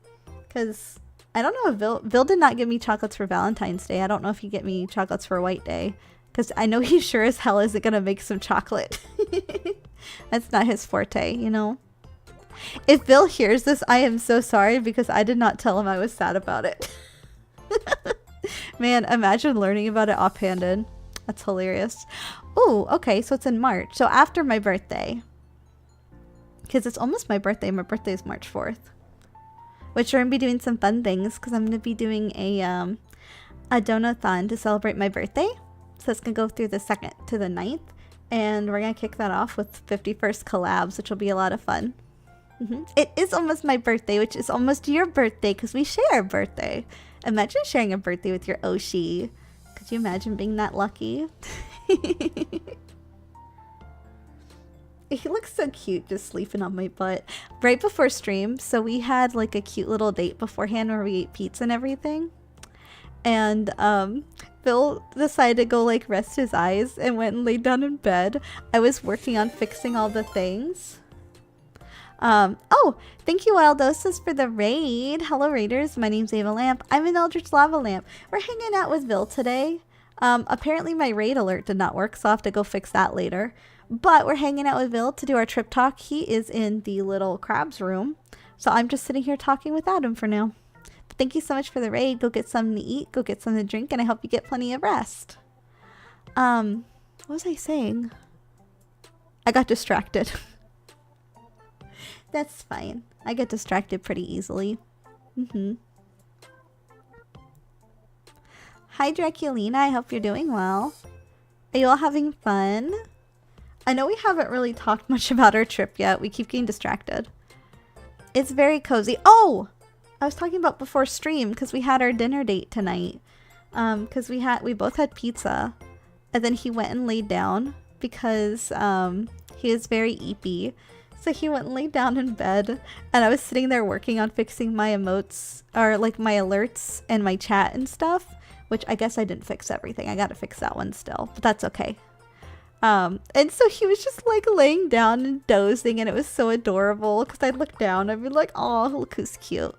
Because I don't know if Vil did not give me chocolates for Valentine's Day. I don't know if he get me chocolates for White Day. Because I know he sure as hell isn't going to make some chocolate. That's not his forte, you know? If Vil hears this, I am so sorry because I did not tell him I was sad about it. Man, imagine learning about it offhanded. That's hilarious. Oh, okay, so it's in March. So after my birthday. Because it's almost my birthday. My birthday is March 4th. Which we're going to be doing some fun things. Because I'm going to be doing a donathon to celebrate my birthday. So it's going to go through the 2nd to the 9th. And we're going to kick that off with 51st collabs. Which will be a lot of fun. It is almost my birthday. Which is almost your birthday. Because we share a birthday. Imagine sharing a birthday with your Oshi. Could you imagine being that lucky? He looks so cute just sleeping on my butt. Right before stream, so we had like a cute little date beforehand where we ate pizza and everything. And Vil decided to go like rest his eyes and went and laid down in bed. I was working on fixing all the things. Oh, thank you Wild Doses for the raid. Hello Raiders, my name's Ava Lamp. I'm an Eldritch Lava Lamp. We're hanging out with Vil today. Apparently my raid alert did not work, so I'll have to go fix that later. But we're hanging out with Vil to do our trip talk. He is in the little crabs room. So I'm just sitting here talking with Adam for now. But thank you so much for the raid. Go get something to eat. Go get something to drink. And I hope you get plenty of rest. What was I saying? I got distracted. That's fine. I get distracted pretty easily. Hi Draculina. I hope you're doing well. Are you all having fun? I know we haven't really talked much about our trip yet. We keep getting distracted. It's very cozy. Oh! I was talking about before stream because we had our dinner date tonight. Because we both had pizza. And then he went and laid down because he is very eepy. So he went and laid down in bed. And I was sitting there working on fixing my emotes, or like my alerts and my chat and stuff. Which I guess I didn't fix everything. I gotta fix that one still. But that's okay. And so he was just like laying down and dozing, and it was so adorable because I'd look down, I'd be like, oh, look who's cute.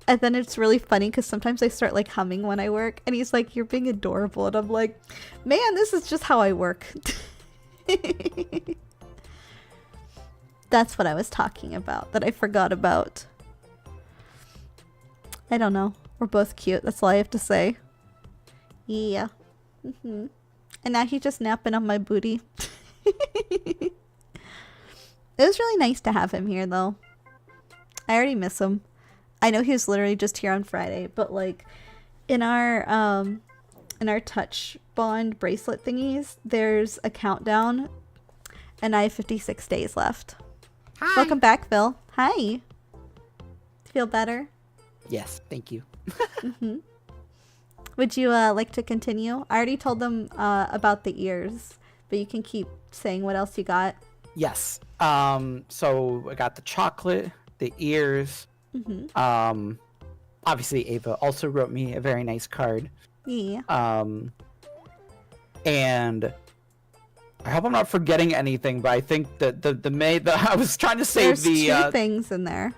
And then it's really funny because sometimes I start like humming when I work, and he's like, you're being adorable. And I'm like, man, this is just how I work. That's what I was talking about, that I forgot about. I don't know. We're both cute. That's all I have to say. Yeah. And now he's just napping on my booty. It was really nice to have him here, though. I already miss him. I know he was literally just here on Friday, but like in our touch bond bracelet thingies, there's a countdown, and I have 56 days left. Hi. Welcome back, Phil. Hi. Feel better? Yes, thank you. Would you like to continue? I already told them about the ears, but you can keep saying what else you got. Yes. So I got the chocolate, the ears. Obviously Ava also wrote me a very nice card. Yeah. And I hope I'm not forgetting anything, but I think that I was trying to say there's two things in there.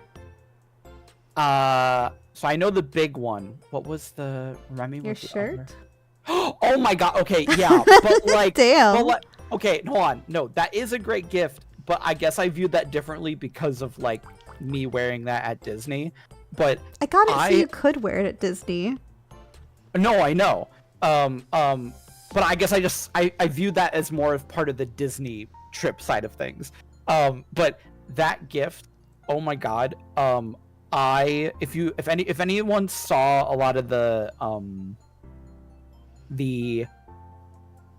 So I know the big one. What was the? Remind me. Your shirt. Oh my god. Okay. Yeah. But like. Damn. But like, okay. Hold on. No, that is a great gift. But I guess I viewed that differently because of like me wearing that at Disney. But I got it so you could wear it at Disney. No, I know. But I guess I viewed that as more of part of the Disney trip side of things. But that gift, oh my god. If anyone saw a lot of the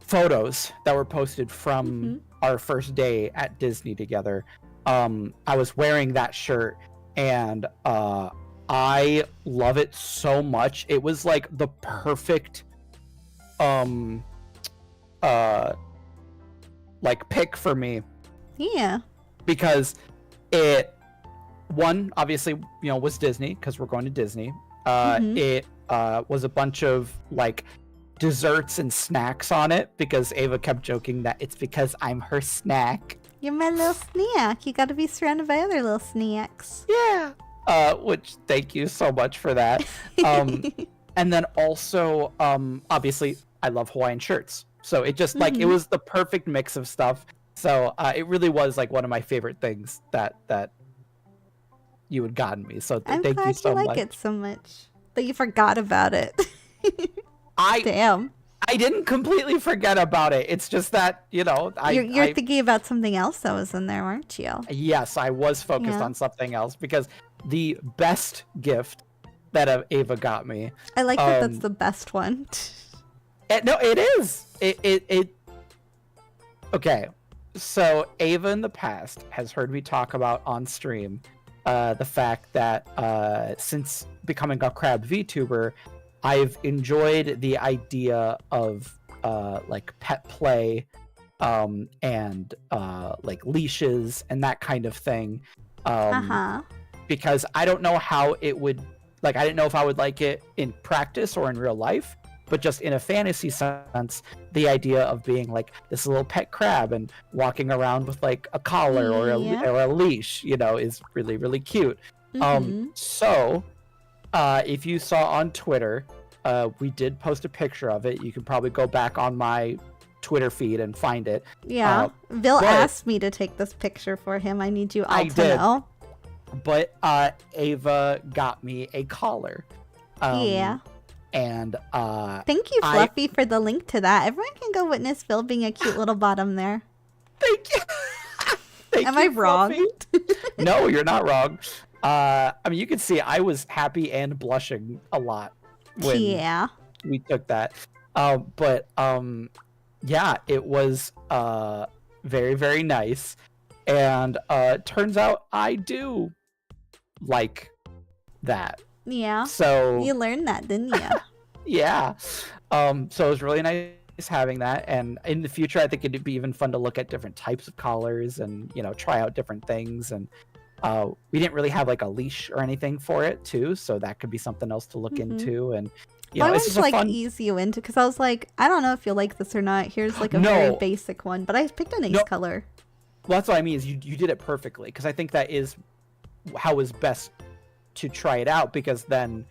photos that were posted from our first day at Disney together, I was wearing that shirt, and I love it so much. It was like the perfect like pick for me. Yeah. Because one, obviously, was Disney, because we're going to Disney. It was a bunch of like desserts and snacks on it, because Ava kept joking that it's because I'm her snack. You're my little snack. You gotta be surrounded by other little snacks. Yeah. Which, thank you so much for that. And then also, obviously, I love Hawaiian shirts. So it just like, it was the perfect mix of stuff. So it really was like one of my favorite things that you had gotten me. So thank you so much. I'm glad you like it so much that you forgot about it. Damn. I didn't completely forget about it. It's just that, you're thinking about something else that was in there, weren't you? Yes, I was focused on something else, because the best gift that Ava got me. I like that that's the best one. No, it is. Okay. So Ava in the past has heard me talk about on stream the fact that since becoming a crab VTuber, I've enjoyed the idea of like pet play and like leashes and that kind of thing. Because I don't know how it would, like, I didn't know if I would like it in practice or in real life, but just in a fantasy sense, the idea of being like this little pet crab and walking around with like a collar or a leash, is really, really cute. So if you saw on Twitter, we did post a picture of it. You can probably go back on my Twitter feed and find it. Yeah. Bill asked me to take this picture for him. I need you all to know. But Ava got me a collar. Yeah. And thank you, Fluffy, for the link to that. Everyone can go witness Phil being a cute little bottom there. Thank you. Am I wrong? No, you're not wrong. I mean, you can see I was happy and blushing a lot when we took that. But yeah, it was very, very nice. And turns out I do like that. Yeah. So you learned that, didn't you? Yeah. So it was really nice having that, and in the future I think it'd be even fun to look at different types of collars and try out different things. And we didn't really have like a leash or anything for it too, so that could be something else to look into. And I wanted to like ease you into, because I was like, I don't know if you'll like this or not. Here's like a very basic one, but I picked a nice color. Well, that's what I mean, is you did it perfectly, because I think that is how is best to try it out, because then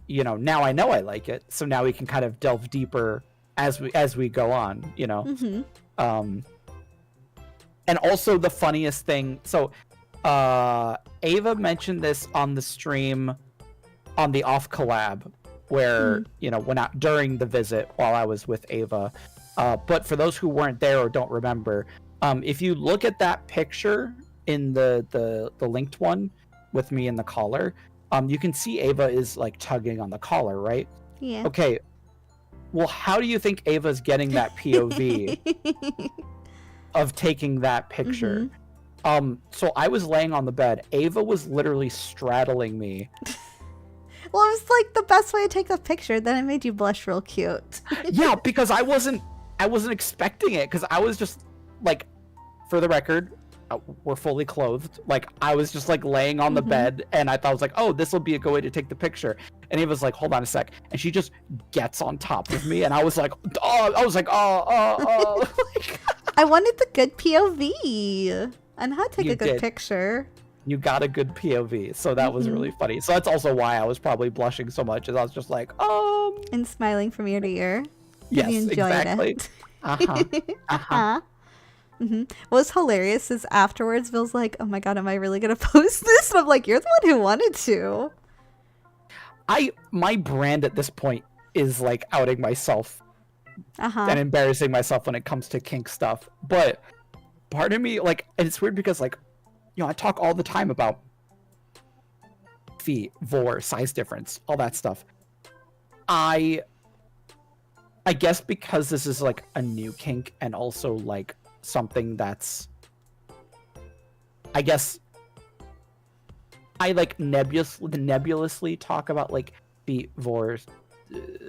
now I know I like it, so now we can kind of delve deeper as we go on. And also the funniest thing, so Ava mentioned this on the stream on the off collab where, went out during the visit while I was with Ava. But for those who weren't there or don't remember, if you look at that picture in the linked one with me in the collar, you can see Ava is like tugging on the collar, right? Yeah. Okay. Well, how do you think Ava's getting that POV of taking that picture? So I was laying on the bed. Ava was literally straddling me. Well, it was like the best way to take a picture. Then it made you blush real cute. Yeah, because I wasn't expecting it, because I was just like, for the record, we're fully clothed. Like, I was just like laying on the bed, and I was like, oh, this will be a good way to take the picture. And Ava's like, hold on a sec, and she just gets on top of me, and I was like, oh. Like, I wanted the good POV and how to take a good picture. You got a good POV, so that was really funny. So that's also why I was probably blushing so much, as I was just like, and smiling from ear to ear. Yes, you enjoyed exactly. it. What was hilarious is afterwards, Bill's like, oh my god, am I really gonna post this? And I'm like, you're the one who wanted to. My brand at this point is like outing myself and embarrassing myself when it comes to kink stuff. But part of me, like, and it's weird because, like, I talk all the time about feet, vor, size difference, all that stuff. I guess because this is like a new kink, and also like something that's, I guess I like nebulously talk about like feet, vor,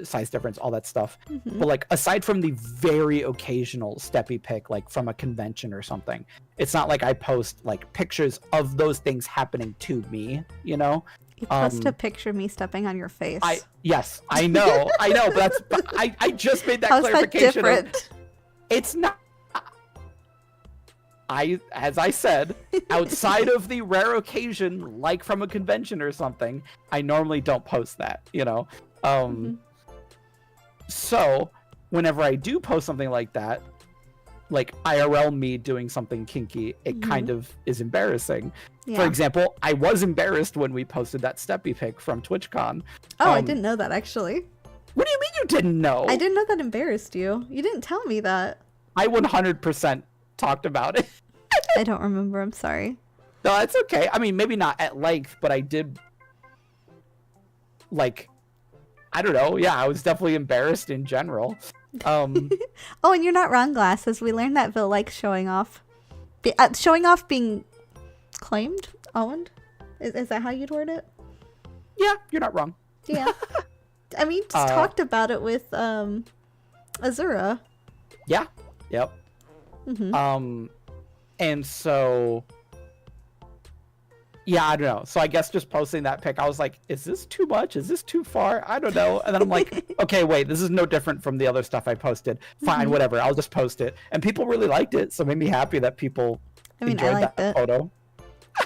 size difference, all that stuff. But like, aside from the very occasional steppy pic, like from a convention or something, it's not like I post like pictures of those things happening to me, You post a picture of me stepping on your face. Yes, I know, but I just made that clarification. How's that different? It's not. As I said, outside of the rare occasion, like from a convention or something, I normally don't post that, So whenever I do post something like that, like IRL me doing something kinky, it kind of is embarrassing. Yeah. For example, I was embarrassed when we posted that steppy pic from TwitchCon. Oh, I didn't know that, actually. What do you mean you didn't know? I didn't know that embarrassed you. You didn't tell me that. I 100% talked about it. I don't remember. I'm sorry. No, that's okay. I mean, maybe not at length, but I did, like, I don't know. Yeah, I was definitely embarrassed in general. Oh, and you're not wrong, Glasses. We learned that Vil likes showing off. Showing off being claimed? Owned? Is that how you'd word it? Yeah, you're not wrong. Yeah. I mean, just talked about it with Azura. Yeah. Yep. And so, yeah, I don't know. So I guess just posting that pic, I was like, is this too much? Is this too far? I don't know. And then I'm like, okay, wait, this is no different from the other stuff I posted. Fine, whatever. I'll just post it. And people really liked it, so it made me happy that people enjoyed that photo.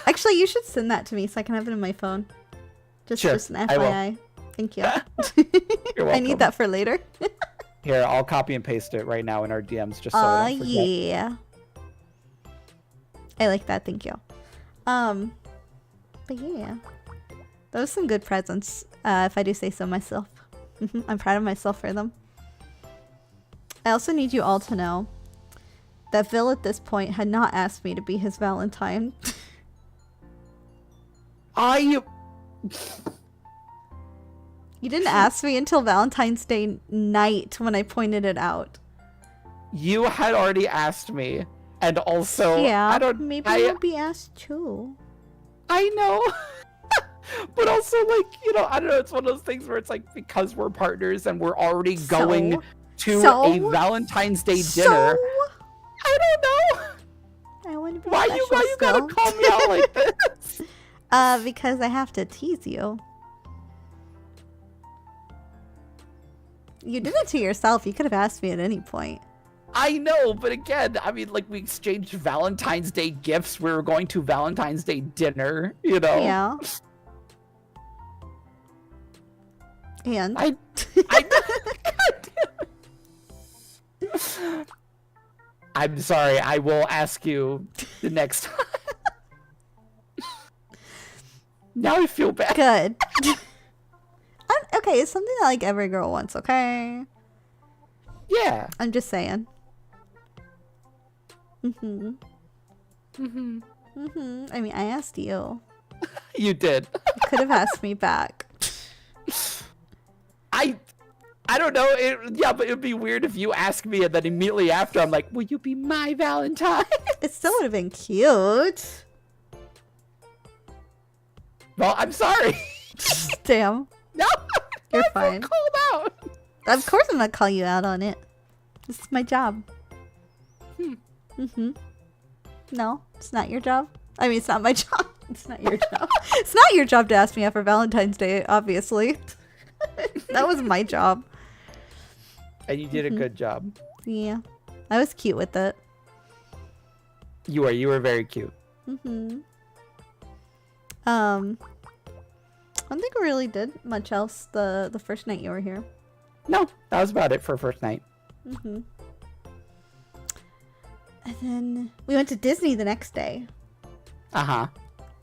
Actually, you should send that to me so I can have it in my phone. Just an FYI. Thank you. You're welcome. I need that for later. Here, I'll copy and paste it right now in our DMs just so I don't forget. Yeah. I like that, thank you. But yeah. Those are some good presents, if I do say so myself. I'm proud of myself for them. I also need you all to know that Vil at this point had not asked me to be his Valentine. You didn't ask me until Valentine's Day night when I pointed it out. You had already asked me. And also, yeah, maybe you'll be asked too. I know. But also, like, I don't know, it's one of those things where it's like, because we're partners and we're already going to a Valentine's Day dinner. I don't know. I want to be why you gotta call me out like this? Because I have to tease you. You did it to yourself. You could have asked me at any point. I know, but again, I mean, like, we exchanged Valentine's Day gifts. We were going to Valentine's Day dinner, Yeah. And? I'm sorry. I will ask you the next time. Now I feel bad. Good. Okay, it's something that like every girl wants, okay? Yeah. I'm just saying. I mean, I asked you. You did. You could have asked me back. I don't know. But it'd be weird if you ask me and then immediately after I'm like, will you be my Valentine? It still would have been cute. Well, I'm sorry. Damn. No. You're I feel fine. called out. Of course I'm gonna call you out on it. This is my job. No, it's not your job. I mean, it's not my job. It's not your job. It's not your job to ask me out for Valentine's Day, obviously. That was my job. And you did a good job. Yeah. I was cute with it. You were very cute. I don't think we really did much else the first night you were here. No, that was about it for first night. And then we went to Disney the next day.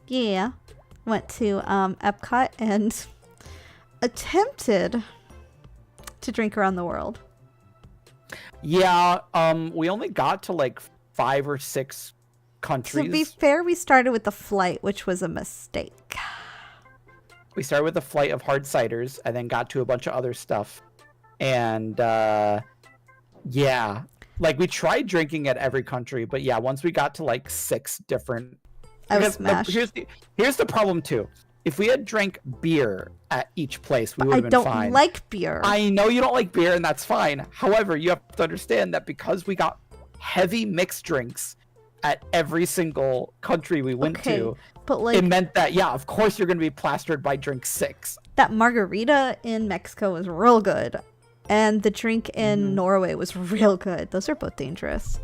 Yeah. Went to Epcot and attempted to drink around the world. Yeah, we only got to like 5 or 6 countries. To be fair, we started with the flight, which was a mistake. We started with a flight of hard ciders and then got to a bunch of other stuff. And yeah, like we tried drinking at every country, but yeah, once we got to like 6 different, I was smashed. Here's the problem too. If we had drank beer at each place, we would have been fine. I don't like beer. I know you don't like beer, and that's fine. However, you have to understand that because we got heavy mixed drinks at every single country we went to, but like, it meant that, yeah, of course you're going to be plastered by drink 6. That margarita in Mexico was real good. And the drink in Norway was real good. Those are both dangerous.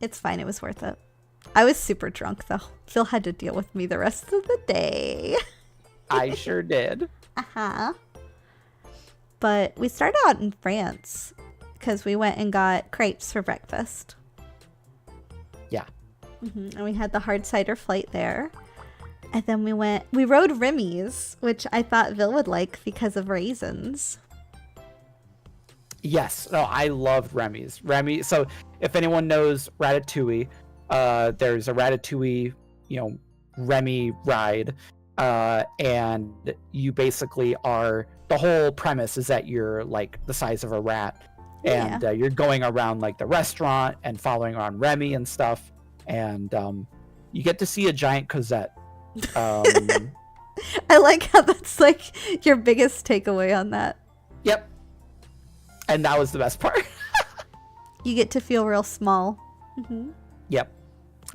It's fine. It was worth it. I was super drunk, though. Phil had to deal with me the rest of the day. I sure did. But we started out in France because we went and got crepes for breakfast. Yeah. And we had the hard cider flight there. And then we rode Remy's, which I thought Vil would like because of raisins. Yes. No, I loved Remy's. So if anyone knows Ratatouille, there's a Ratatouille, Remy ride. And you basically the whole premise is that you're like the size of a rat. And you're going around like the restaurant and following around Remy and stuff. And you get to see a giant Cosette. I like how that's like your biggest takeaway on that. Yep. And that was the best part. You get to feel real small. Yep.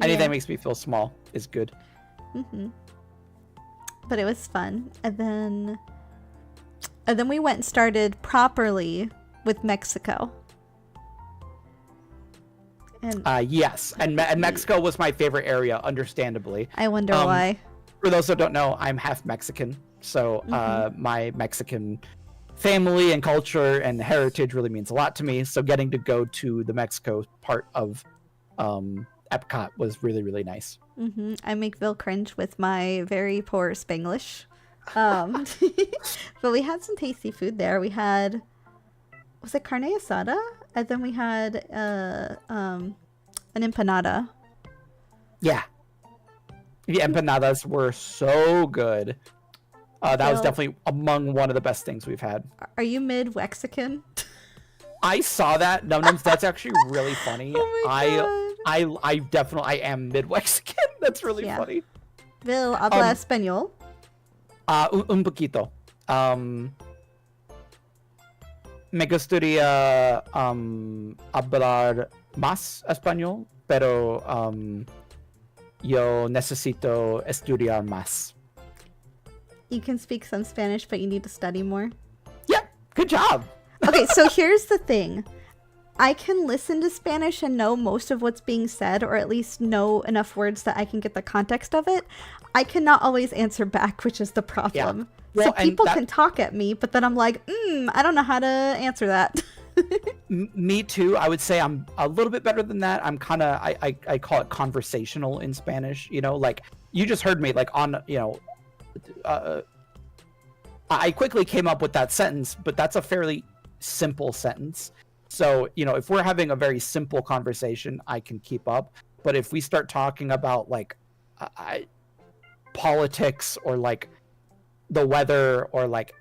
Anything that makes me feel small is good. But it was fun. And then we went and started properly with Mexico. And yes, and Mexico was my favorite area, understandably. I wonder why. For those who don't know, I'm half Mexican, so my Mexican family and culture and heritage really means a lot to me. So getting to go to the Mexico part of Epcot was really, really nice. I make Vil cringe with my very poor Spanglish. But we had some tasty food there. We had, was it carne asada? And then we had an empanada. Yeah. The empanadas were so good. That was definitely among one of the best things we've had. Are you mid-Wexican? I saw that. Nums, that's actually really funny. Oh my God. I definitely am mid-Wexican. That's really funny. Vil habla español? Un poquito. Me gustaría hablar más español, pero yo necesito estudiar más. You can speak some Spanish, but you need to study more. Yeah, good job. Okay, so here's the thing. I can listen to Spanish and know most of what's being said, or at least know enough words that I can get the context of it. I cannot always answer back, which is the problem. Yeah. Well, so people can talk at me, but then I'm like, I don't know how to answer that. Me too. I would say I'm a little bit better than that. I'm kind of I call it conversational in Spanish. You know, like you just heard me like on I quickly came up with that sentence, but that's a fairly simple sentence. So if we're having a very simple conversation, I can keep up. But if we start talking about like politics or like the weather or like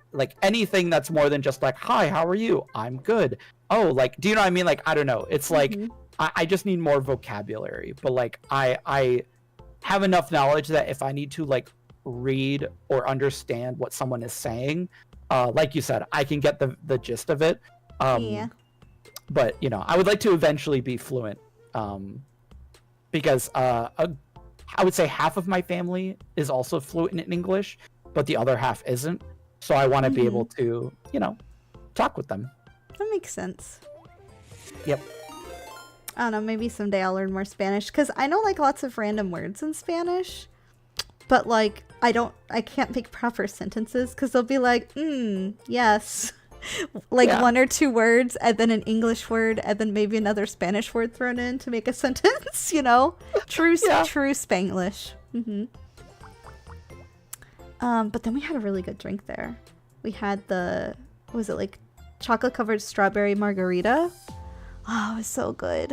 anything that's more than just like, hi, how are you? I'm good. Oh, like, do you know what I mean? Like, I don't know. It's like, I just need more vocabulary, but like, I have enough knowledge that if I need to like read or understand what someone is saying, like you said, I can get the gist of it. Yeah. But I would like to eventually be fluent, because I would say half of my family is also fluent in English, but the other half isn't. So I want to be able to, talk with them. That makes sense. Yep. I don't know, maybe someday I'll learn more Spanish, because I know like lots of random words in Spanish, but like I can't make proper sentences, because they'll be like, yes. Like one or two words, and then an English word, and then maybe another Spanish word thrown in to make a sentence, True Spanglish. But then we had a really good drink there. We had what was it, like chocolate covered strawberry margarita? Oh, it was so good.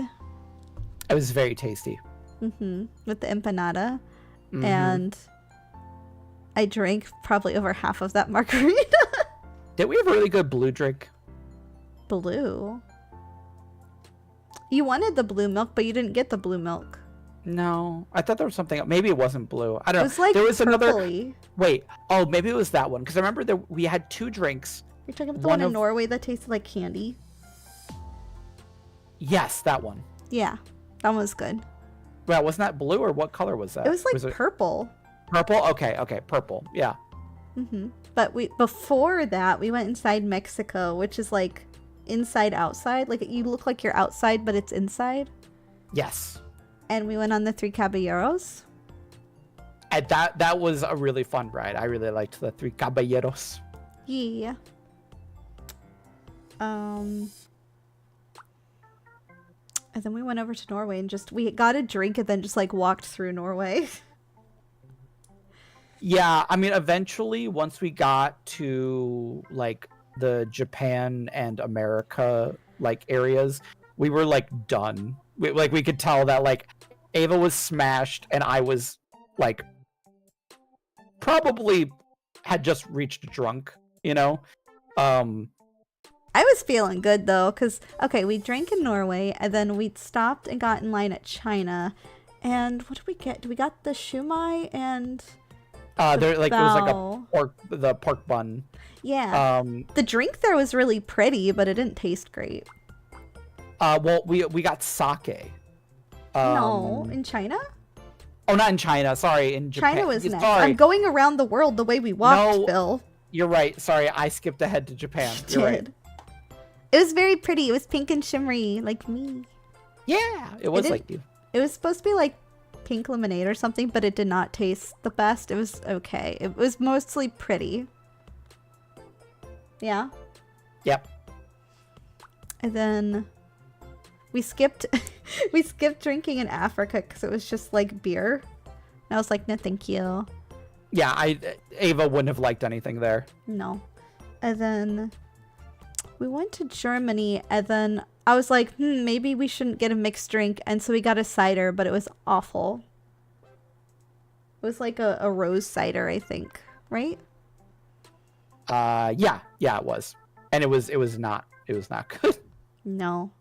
It was very tasty. With the empanada. And I drank probably over half of that margarita. Did we have a really good blue drink? Blue? You wanted the blue milk, but you didn't get the blue milk. No, I thought there was something else. Maybe it wasn't blue. I don't know. It was like there was purpley. Another. Wait. Oh, maybe it was that one. Because I remember that we had two drinks. You're talking about the one in Norway that tasted like candy? Yes, that one. Yeah, that one was good. Well, wasn't that blue, or what color was that? It was like purple. Purple? Okay, purple. Yeah. But before that, we went inside Mexico, which is like inside outside. Like you look like you're outside, but it's inside. Yes. And we went on the Three Caballeros. And that was a really fun ride. I really liked the Three Caballeros. Yeah. And then we went over to Norway and we got a drink and then just like walked through Norway. Yeah, I mean, eventually, once we got to like the Japan and America like areas, we were like done. We could tell that like Ava was smashed and I was like probably had just reached drunk, I was feeling good though, because we drank in Norway and then we stopped and got in line at China. And what did we get? We got the shumai and there was like the pork bun. Yeah. The drink there was really pretty, but it didn't taste great. Well, we got sake. No, in China? Oh, not in China. Sorry, in Japan. China was next. Sorry. I'm going around the world the way we walked, Bill. You're right. Sorry, I skipped ahead to Japan. You're right. It was very pretty. It was pink and shimmery, like me. Yeah, it was like you. It was supposed to be like pink lemonade or something, but it did not taste the best. It was okay. It was mostly pretty. Yeah. Yep. And then we skipped drinking in Africa because it was just like beer. And I was like, no, thank you. Yeah, Ava wouldn't have liked anything there. No. And then we went to Germany, and then I was like, maybe we shouldn't get a mixed drink. And so we got a cider, but it was awful. It was like a rose cider, I think. Right? Yeah, it was. And it was not good. No.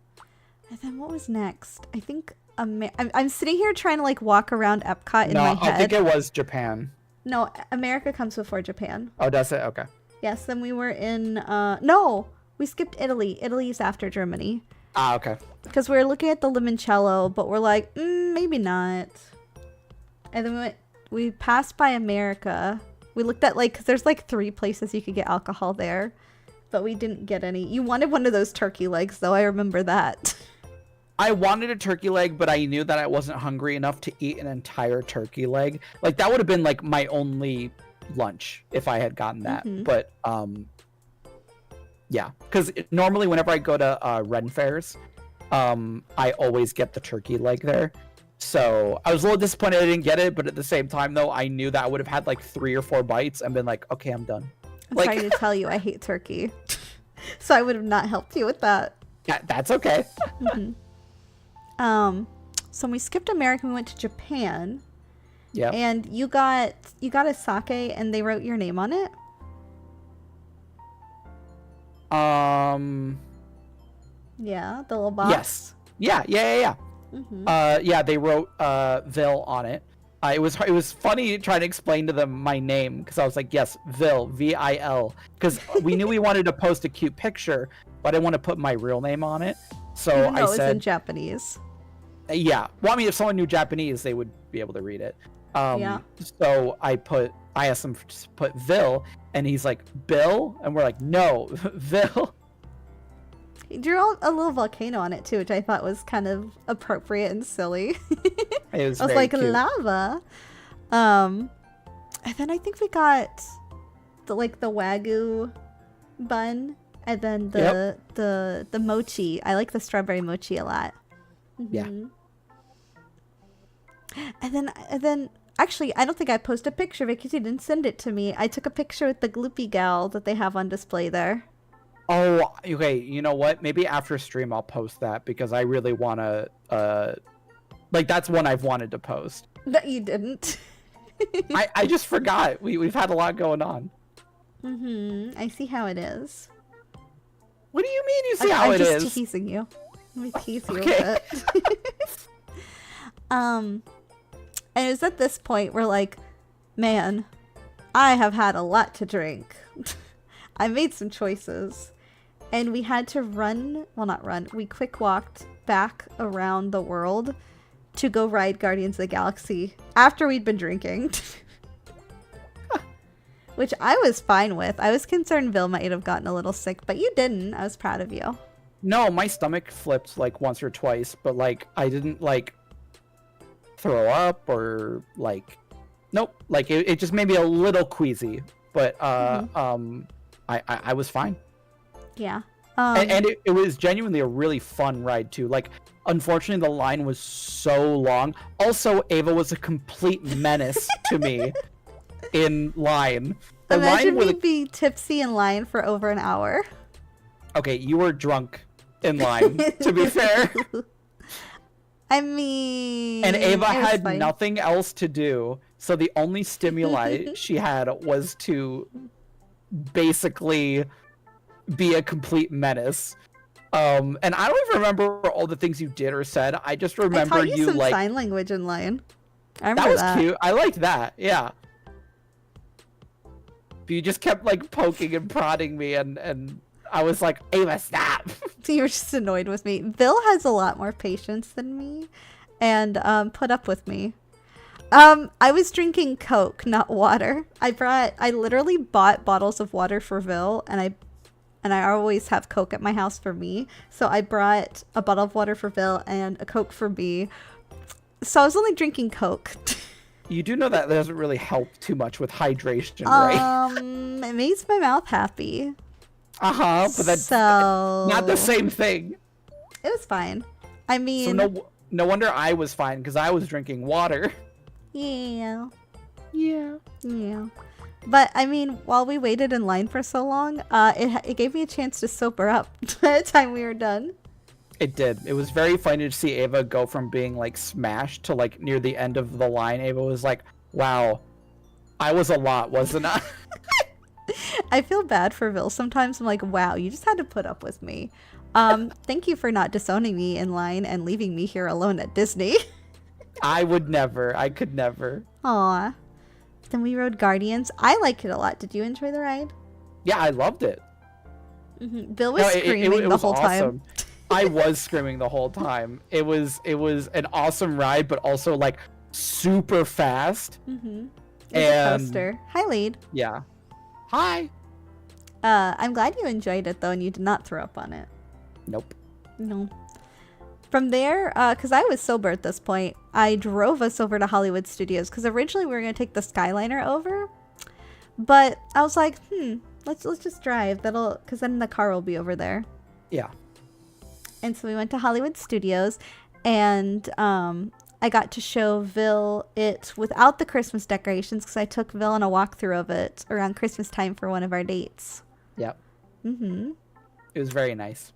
And then what was next? I think I'm sitting here trying to like walk around Epcot in my head. I think it was Japan. No, America comes before Japan. Oh, does it? Okay. Yes, then we were in no, we skipped Italy. Italy is after Germany. Ah, okay. Because we were looking at the limoncello, but we're like, maybe not. And then we passed by America. We looked at cause there's 3 places you could get alcohol there, but we didn't get any. You wanted one of those turkey legs, though. I remember that. I wanted a turkey leg, but I knew that I wasn't hungry enough to eat an entire turkey leg. That would have been my only lunch if I had gotten that. But Yeah, because normally whenever I go to Ren fairs, I always get the turkey leg there. So I was a little disappointed I didn't get it, but at the same time, though, I knew that I would have had like 3 or 4 bites and been like, okay, I'm done. I'm trying to tell you I hate turkey. So I would have not helped you with that. Yeah, that's okay. So when we skipped America, we went to Japan. Yeah. And you got a sake and they wrote your name on it? Yeah, the little box. Yes. Yeah. Yeah, they wrote Vil on it. It was funny trying to explain to them my name because I was like, yes, Vil, V-I-L, because we knew we wanted to post a cute picture, but I didn't want to put my real name on it. So Even though I it was said, in Japanese. Yeah. Well, I mean, if someone knew Japanese, they would be able to read it. Yeah. So I asked him to put Vil, and he's like, Bill, and we're like, no, Vil. He drew a little volcano on it too, which I thought was kind of appropriate and silly. It was I was very like, cute. lava. And then I think we got the Wagyu bun, and then the mochi. I like the strawberry mochi a lot. Yeah. And then actually, I don't think I posted a picture because you didn't send it to me. I took a picture with the Gloopy gal that they have on display there. Oh, okay. You know what? Maybe after stream I'll post that because I really want to. That's one I've wanted to post. That you didn't. I just forgot. We've had a lot going on. I see how it is. What do you mean you see how it is? I'm just teasing you. Let me tease you Okay. a bit. And it was at this point where, like, man, I have had a lot to drink. I made some choices. And we had to we quick walked back around the world to go ride Guardians of the Galaxy after we'd been drinking. Which I was fine with. I was concerned Bill might have gotten a little sick, but you didn't. I was proud of you. No, my stomach flipped like once or twice, but like I didn't like throw up or like nope. Like it just made me a little queasy. But I was fine. Yeah. And it was genuinely a really fun ride too. Like, unfortunately, the line was so long. Also, Ava was a complete menace to me in line. The Imagine line me be tipsy in line for over an hour. Okay, you were drunk in line, to be fair. I mean... And Ava it was had fine. nothing else to do, so the only stimuli she had was to basically be a complete menace. And I don't even remember all the things you did or said. I just remember I taught you some like sign language in line. I that remember was cute. I liked that. Yeah. But you just kept like poking and prodding me, and I was like, Ava, stop. You were just annoyed with me. Bill has a lot more patience than me, and put up with me. I was drinking Coke, not water. I literally bought bottles of water for Vil, and I always have Coke at my house for me. So I brought a bottle of water for Vil and a Coke for me. So I was only drinking Coke. You do know that doesn't really help too much with hydration, right? It makes my mouth happy. But that's so not the same thing. It was fine. I mean, So no wonder I was fine because I was drinking water. yeah. Yeah. But I mean, while we waited in line for so long, it gave me a chance to sober up by the time we were done. It did. It was very funny to see Ava go from being like smashed to like near the end of the line. Ava was like, "Wow, I was a lot, wasn't I?" I feel bad for Vil. Sometimes I'm like, wow, you just had to put up with me. Thank you for not disowning me in line and leaving me here alone at Disney. I would never. I could never. Aw. Then we rode Guardians. I like it a lot. Did you enjoy the ride? Yeah, I loved it. Bill was screaming the whole time. I was screaming the whole time. It was an awesome ride, but also like super fast. It was a coaster. Hi, Lead. Yeah. Hi. I'm glad you enjoyed it though, and you did not throw up on it. Nope. No. From there, because I was sober at this point, I drove us over to Hollywood Studios because originally we were going to take the Skyliner over. But I was like, let's just drive. Because then the car will be over there. Yeah. And so we went to Hollywood Studios, and I got to show Vil it without the Christmas decorations because I took Vil on a walkthrough of it around Christmas time for one of our dates. Yep. Mm-hmm. It was very nice.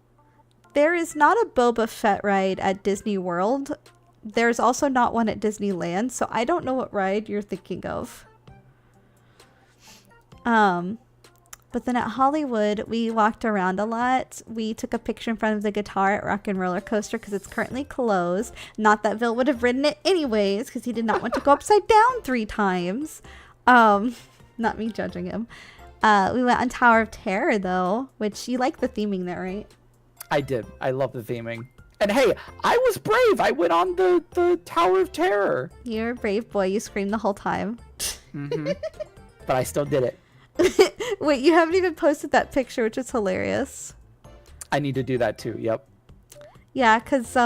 There is not a Boba Fett ride at Disney World. There's also not one at Disneyland, so I don't know what ride you're thinking of. But then at Hollywood, we walked around a lot. We took a picture in front of the guitar at Rock and Roller Coaster because it's currently closed. Not that Vil would have ridden it anyways because he did not want to go upside down 3 times. Not me judging him. We went on Tower of Terror, though, which you like the theming there, right? I did. I love the theming. And hey, I was brave. I went on the Tower of Terror. You're a brave boy. You screamed the whole time. Mm-hmm. But I still did it. Wait, you haven't even posted that picture, which is hilarious. I need to do that too. Yep. Yeah, because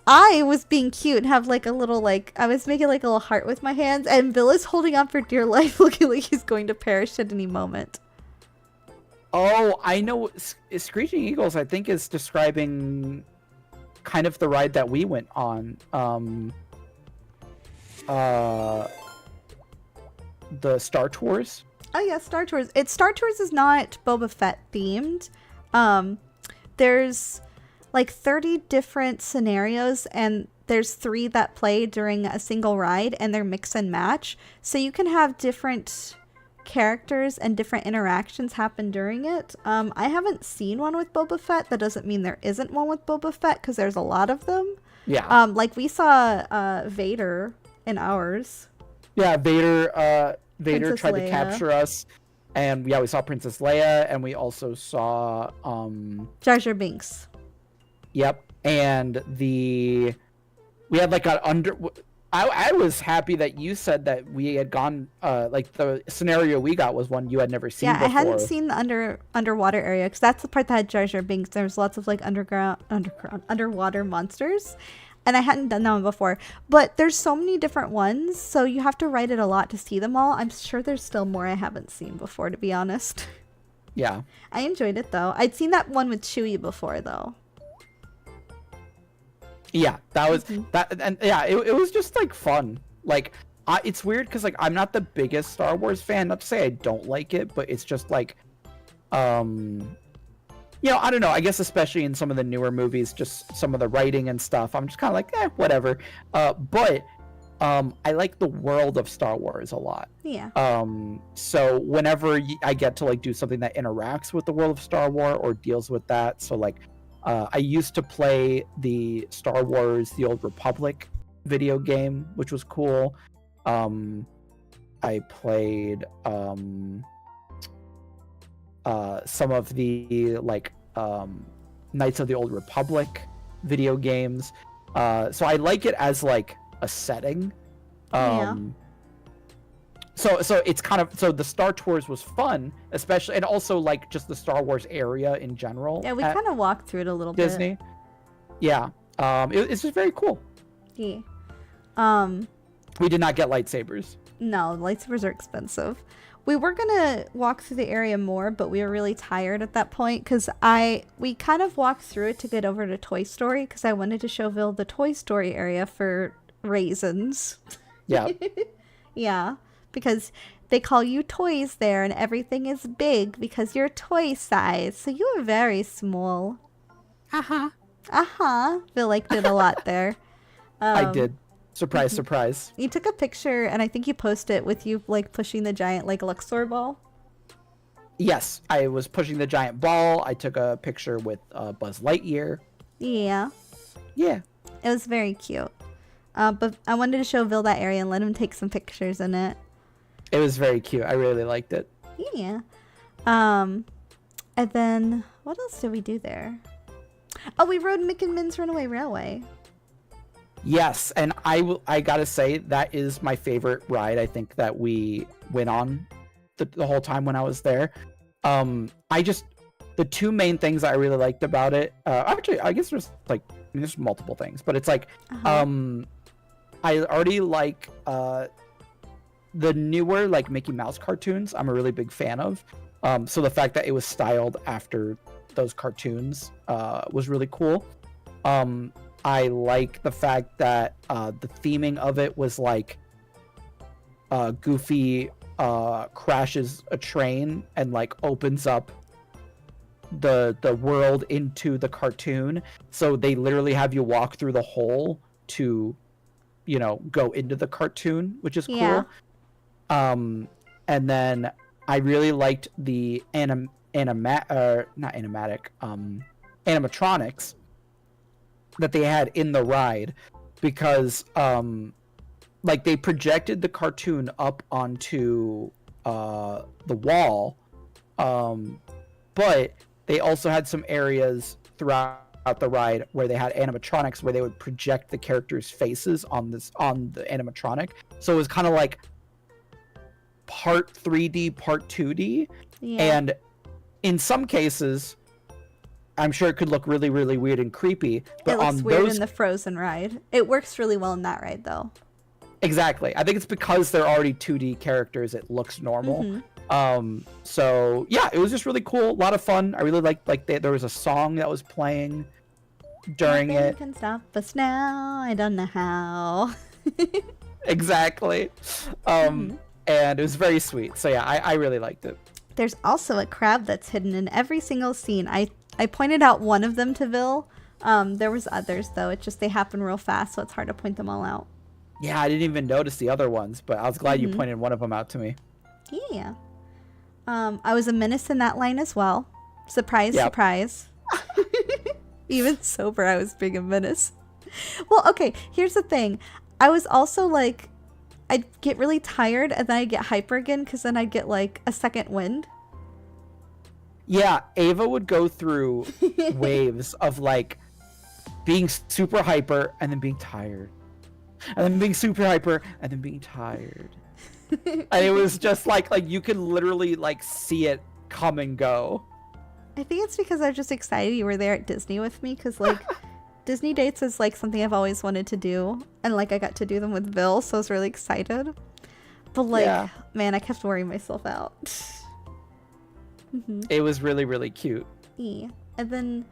I was being cute and have like a little I was making like a little heart with my hands, and Vil is holding on for dear life, looking like he's going to perish at any moment. Oh, I know. Screeching Eagles, I think, is describing kind of the ride that we went on. The Star Tours. Oh yeah, Star Tours. Star Tours is not Boba Fett themed. There's like 30 different scenarios, and there's 3 that play during a single ride, and they're mix and match. So you can have different characters and different interactions happen during it. I haven't seen one with Boba Fett. That doesn't mean there isn't one with Boba Fett because there's a lot of them. Yeah. Like we saw Vader in ours. Yeah, Vader Princess tried Leia. to capture us, and yeah, we saw Princess Leia, and we also saw Jar Jar Binks. Yep, and we had like I was happy that you said that we had gone like the scenario we got was one you had never seen before. I hadn't seen the underwater area because that's the part that had Jar Jar Binks. There's lots of like underwater monsters, and I hadn't done that one before. But there's so many different ones, so you have to ride it a lot to see them all. I'm sure there's still more I haven't seen before, to be honest. Yeah. I enjoyed it though. I'd seen that one with Chewie before though. Yeah, that was that, and yeah, it was just like fun. Like, it's weird because like I'm not the biggest Star Wars fan. Not to say I don't like it, but it's just like, you know, I don't know. I guess especially in some of the newer movies, just some of the writing and stuff, I'm just kind of like, whatever. But I like the world of Star Wars a lot. Yeah. So whenever I get to like do something that interacts with the world of Star Wars or deals with that, so like, I used to play the Star Wars: The Old Republic video game, which was cool. I played some of the like Knights of the Old Republic video games. So I like it as like a setting. So it's kind of, so the Star Tours was fun, especially, and also like just the Star Wars area in general. Yeah, we kind of walked through it a little Disney. bit. Yeah. It's just very cool. Yeah. We did not get lightsabers. No, lightsabers are expensive. We were gonna walk through the area more, but we were really tired at that point because we kind of walked through it to get over to Toy Story because I wanted to show Vil the Toy Story area for raisins. Yeah. Yeah, because they call you toys there and everything is big because you're toy size, so you are very small. Vil liked it a lot there. I did. Surprise, surprise. You took a picture and I think you posted it with you like pushing the giant like Luxor ball. Yes, I was pushing the giant ball. I took a picture with Buzz Lightyear. Yeah. Yeah. It was very cute. But I wanted to show Vil that area and let him take some pictures in it. It was very cute. I really liked it. Yeah. And then what else did we do there? Oh, we rode Mick and Min's Runaway Railway. Yes, and I gotta say that is my favorite ride. I think that we went on the whole time when I was there. The two main things I really liked about it. Actually, I guess there's multiple things, but it's like I already like the newer like Mickey Mouse cartoons, I'm a really big fan of. So the fact that it was styled after those cartoons was really cool. I like the fact that the theming of it was like Goofy crashes a train and like opens up the world into the cartoon, so they literally have you walk through the hole to, you know, go into the cartoon, which is Yeah. cool. And then I really liked the animatronics that they had in the ride, because like they projected the cartoon up onto the wall, but they also had some areas throughout the ride where they had animatronics where they would project the characters' faces on the animatronic. So it was kind of like part 3D, part 2D. Yeah. And in some cases, I'm sure it could look really, really weird and creepy. But it looks on weird those, in the Frozen ride. It works really well in that ride, though. exactly. I think it's because they're already 2D characters, it looks normal. Mhm. So yeah, it was just really cool. A lot of fun. I really liked there was a song that was playing during Nothing it. can stop us now. I don't know how. Exactly. And it was very sweet. So yeah, I really liked it. There's also a crab that's hidden in every single scene. I pointed out one of them to Vil. There was others, though. It's just they happen real fast, so it's hard to point them all out. Yeah, I didn't even notice the other ones, but I was glad you pointed one of them out to me. Yeah. I was a menace in that line as well. Surprise, Yep. surprise. Even sober, I was being a menace. Well, okay, here's the thing. I was also like, I'd get really tired and then I'd get hyper again because then I'd get like a second wind. Yeah, Ava would go through waves of like being super hyper and then being tired. And then being super hyper and then being tired. And it was just like you could literally like see it come and go. I think it's because I'm just excited you were there at Disney with me because like Disney dates is like something I've always wanted to do, and like I got to do them with Vil, so I was really excited. But like, Yeah. man, I kept wearing myself out. It was really, really cute. Yeah. And then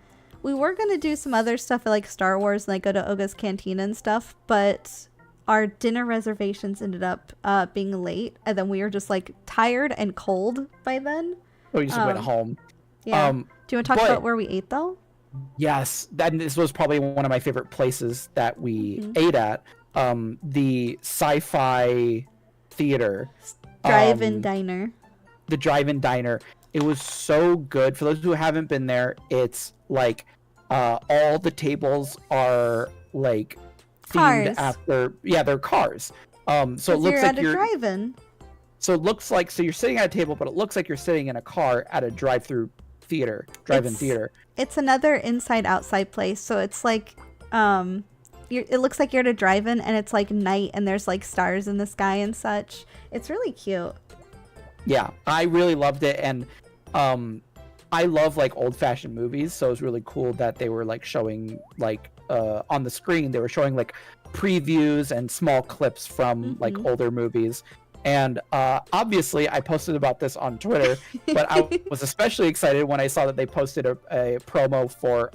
we were gonna do some other stuff like Star Wars and like go to Oga's Cantina and stuff, but our dinner reservations ended up being late, and then we were just like tired and cold by then. Oh, you just went home. Yeah. Do you want to talk but- about where we ate though? Yes, this was probably one of my favorite places that we ate at. The Sci-Fi Theater. Drive-in diner. The drive-in diner. It was so good. For those who haven't been there, it's like all the tables are like themed Cars. after, yeah, they're cars. So it 'Cause looks you're like at a drive-in. so it looks like you're sitting at a table, but it looks like you're sitting in a car at a drive-in theater. It's another inside-outside place, so it's like it looks like you're at a drive-in and it's like night and there's like stars in the sky and such. It's really cute. Yeah, I really loved it, and I love like old-fashioned movies, so it was really cool that they were like showing like on the screen they were showing like previews and small clips from like older movies. And obviously I posted about this on Twitter, but I was especially excited when I saw that they posted a promo for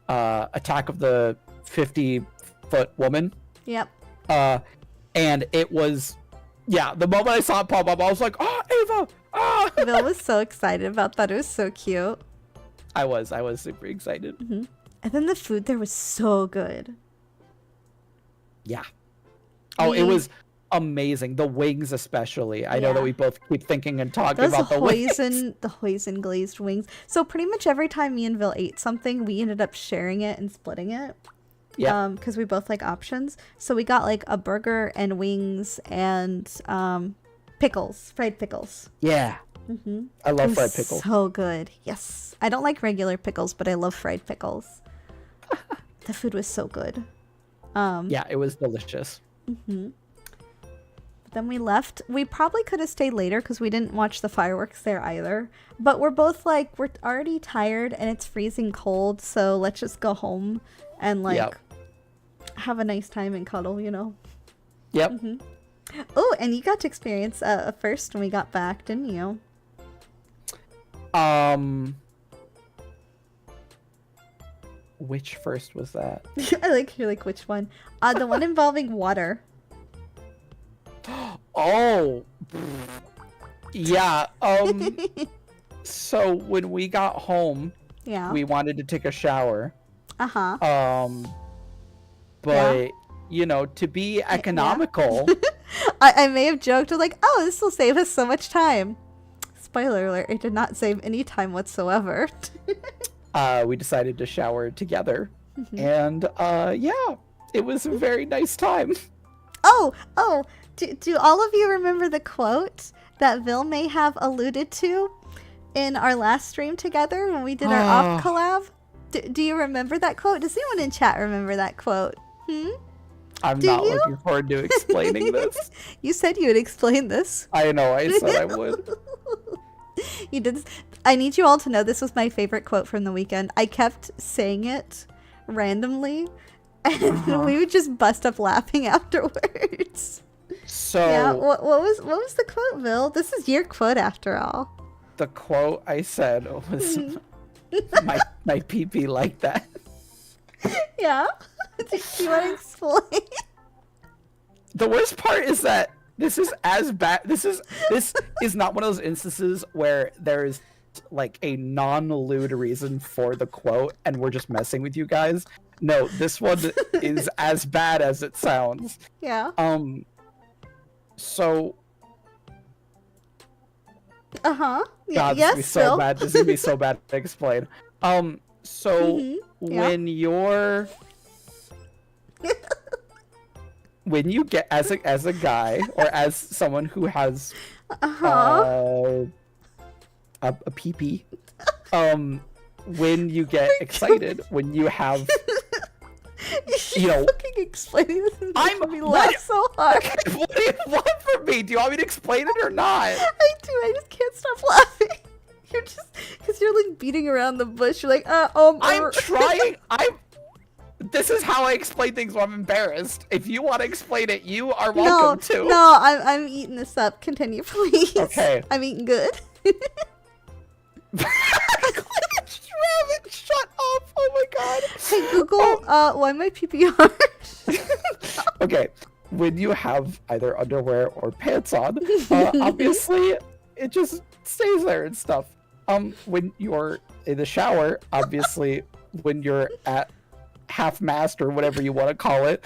Attack of the 50-Foot Woman. Yep. And it was, yeah, the moment I saw it pop up, I was like, oh, Ava! Ah! Vil was so excited about that. It was so cute. I was super excited. And then the food there was so good. Yeah. Oh, it was amazing. The wings especially. I know that Yeah. we both keep thinking and talking Those about the wings. hoisin glazed wings. So pretty much every time me and Vil ate something, we ended up sharing it and splitting it. Yeah. Because we both like options. So we got like a burger and wings and pickles, fried pickles. Yeah. I It love was fried pickles. so good. Yes. I don't like regular pickles, but I love fried pickles. The food was so good. Yeah, it was delicious. Then we left. We probably could have stayed later because we didn't watch the fireworks there either. But we're both like, we're already tired and it's freezing cold. So let's just go home and like Yep. have a nice time and cuddle, you know? Yep. Oh, and you got to experience a first when we got back, didn't you? Which first was that? You're like, which one? The one involving water. Oh, yeah. So when we got home, Yeah. we wanted to take a shower. Uh-huh. But you know, to be economical. I may have joked like, oh, this will save us so much time. Spoiler alert, it did not save any time whatsoever. We decided to shower together. And yeah, it was a very nice time. Oh, do all of you remember the quote that Vil may have alluded to in our last stream together when we did our off collab? Do you remember that quote? Does anyone in chat remember that quote? I'm not looking forward to explaining this. You said you would explain this. I know, I said I would. You did. I need you all to know this was my favorite quote from the weekend. I kept saying it randomly, and we would just bust up laughing afterwards. So yeah, what was the quote, Vil? This is your quote after all. The quote I said was, "My pee like that." Yeah. Do you want to explain? The worst part is that this is as bad. This is not one of those instances where there is like a non-lewd reason for the quote, and we're just messing with you guys. No, this one is as bad as it sounds. Yeah. So. God, this is gonna be so bad. This is gonna be so bad to explain. So when you're when you get as a guy or as someone who has a pee-pee, when you get excited, when you have you know, fucking explaining this is making me what? laugh so hard. What do you want from me? Do you want me to explain it or not? I do. I just can't stop laughing. You're just because you're like beating around the bush. You're like, I'm trying. This is how I explain things when I'm embarrassed. If you want to explain it, you are welcome to. No, I'm eating this up. Continue, please. Okay. I'm eating good. Shut up! Oh my god. Hey Google, why my PPR? Okay, when you have either underwear or pants on, obviously it just stays there and stuff. When you're in the shower, obviously when you're at half mast or whatever you want to call it,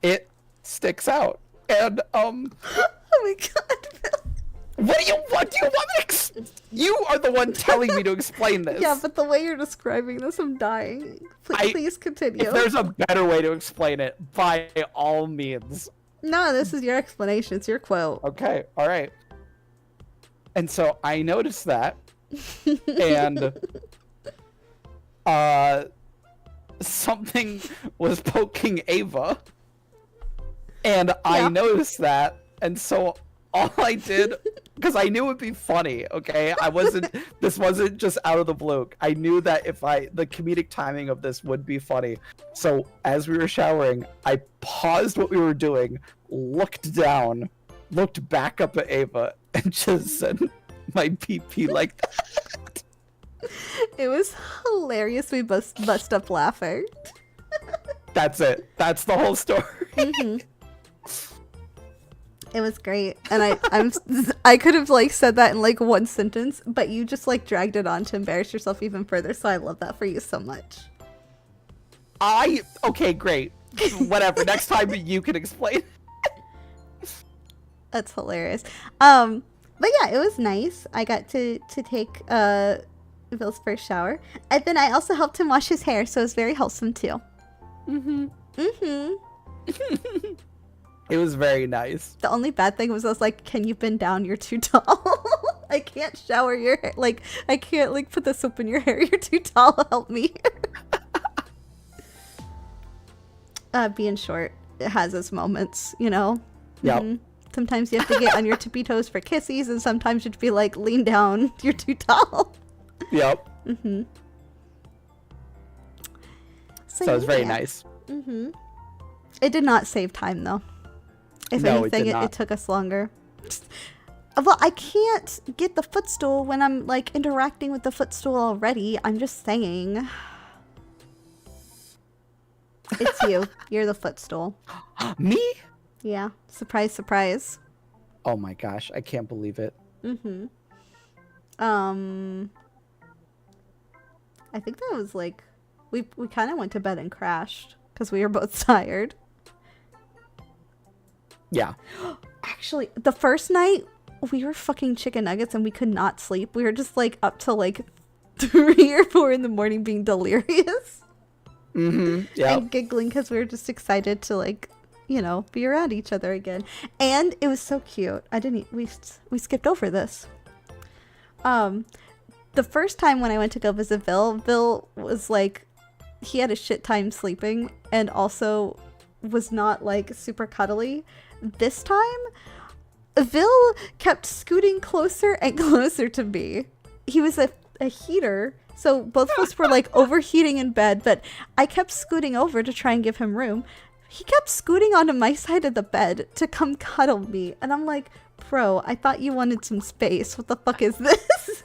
it sticks out. And oh my god. What do you want? Do you want me you are the one telling me to explain this. Yeah, but the way you're describing this, I'm dying. Please continue. If there's a better way to explain it, by all means. No, this is your explanation. It's your quote. Okay, all right. And so I noticed that, and something was poking Ava, and I noticed that, and so all I did, because I knew it'd be funny, okay? This wasn't just out of the blue. I knew that the comedic timing of this would be funny. So as we were showering, I paused what we were doing, looked down, looked back up at Ava, and just said, my PP like that. It was hilarious. We bust up laughing. That's it. That's the whole story. It was great, and I could have like said that in like one sentence, but you just like dragged it on to embarrass yourself even further. So I love that for you so much. Okay, great. Whatever. Next time you can explain. That's hilarious. But yeah, it was nice. I got to take Vil's first shower, and then I also helped him wash his hair, so it was very wholesome too. It was very nice. The only bad thing was I was like, can you bend down? You're too tall. I can't shower your hair. Like, I can't like put the soap in your hair. You're too tall. Help me. Being short, it has its moments, you know? Yep. Sometimes you have to get on your tippy toes for kissies, and sometimes you have to be like, lean down. You're too tall. Yep. So it was very nice. It did not save time though. If No, it anything, did not. it took us longer. Well, I can't get the footstool when I'm like interacting with the footstool already. I'm just saying. It's you. You're the footstool. Me? Yeah. Surprise, surprise. Oh my gosh, I can't believe it. Mm-hmm. I think that was like we kind of went to bed and crashed because we were both tired. Yeah. Actually, the first night we were fucking chicken nuggets and we could not sleep. We were just like up till like 3 or 4 in the morning being delirious. Mm-hmm. Yeah. And giggling because we were just excited to like, you know, be around each other again. And it was so cute. We skipped over this. The first time when I went to go visit Bill was like, he had a shit time sleeping and also was not like super cuddly. This time, Bill kept scooting closer and closer to me. He was a heater, so both of us were like overheating in bed, but I kept scooting over to try and give him room. He kept scooting onto my side of the bed to come cuddle me, and I'm like, bro, I thought you wanted some space. What the fuck is this?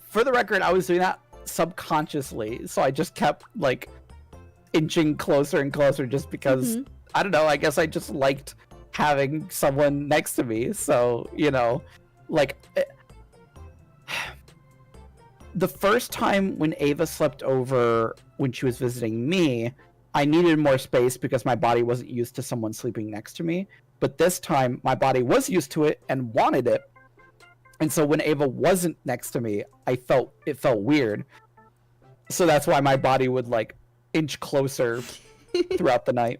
For the record, I was doing that subconsciously, so I just kept like inching closer and closer just because, I don't know, I guess I just liked having someone next to me. So, you know, like the first time when Ava slept over when she was visiting me, I needed more space because my body wasn't used to someone sleeping next to me. But this time my body was used to it and wanted it. And so when Ava wasn't next to me, it felt weird. So that's why my body would like inch closer throughout the night.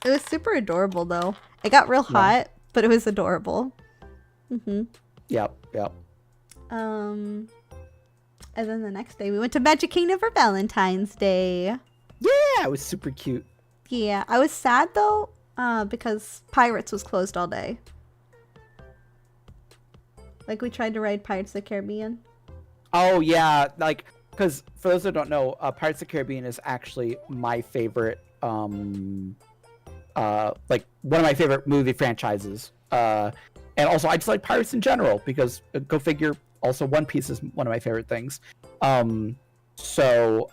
It was super adorable though. It got real hot, but it was adorable. Yep. And then the next day we went to Magic Kingdom for Valentine's Day. Yeah, it was super cute. Yeah, I was sad though, because Pirates was closed all day. Like we tried to ride Pirates of the Caribbean. Oh yeah, like because for those that don't know, Pirates of the Caribbean is actually my favorite, like one of my favorite movie franchises. And also I just like pirates in general because go figure. Also, One Piece is one of my favorite things. So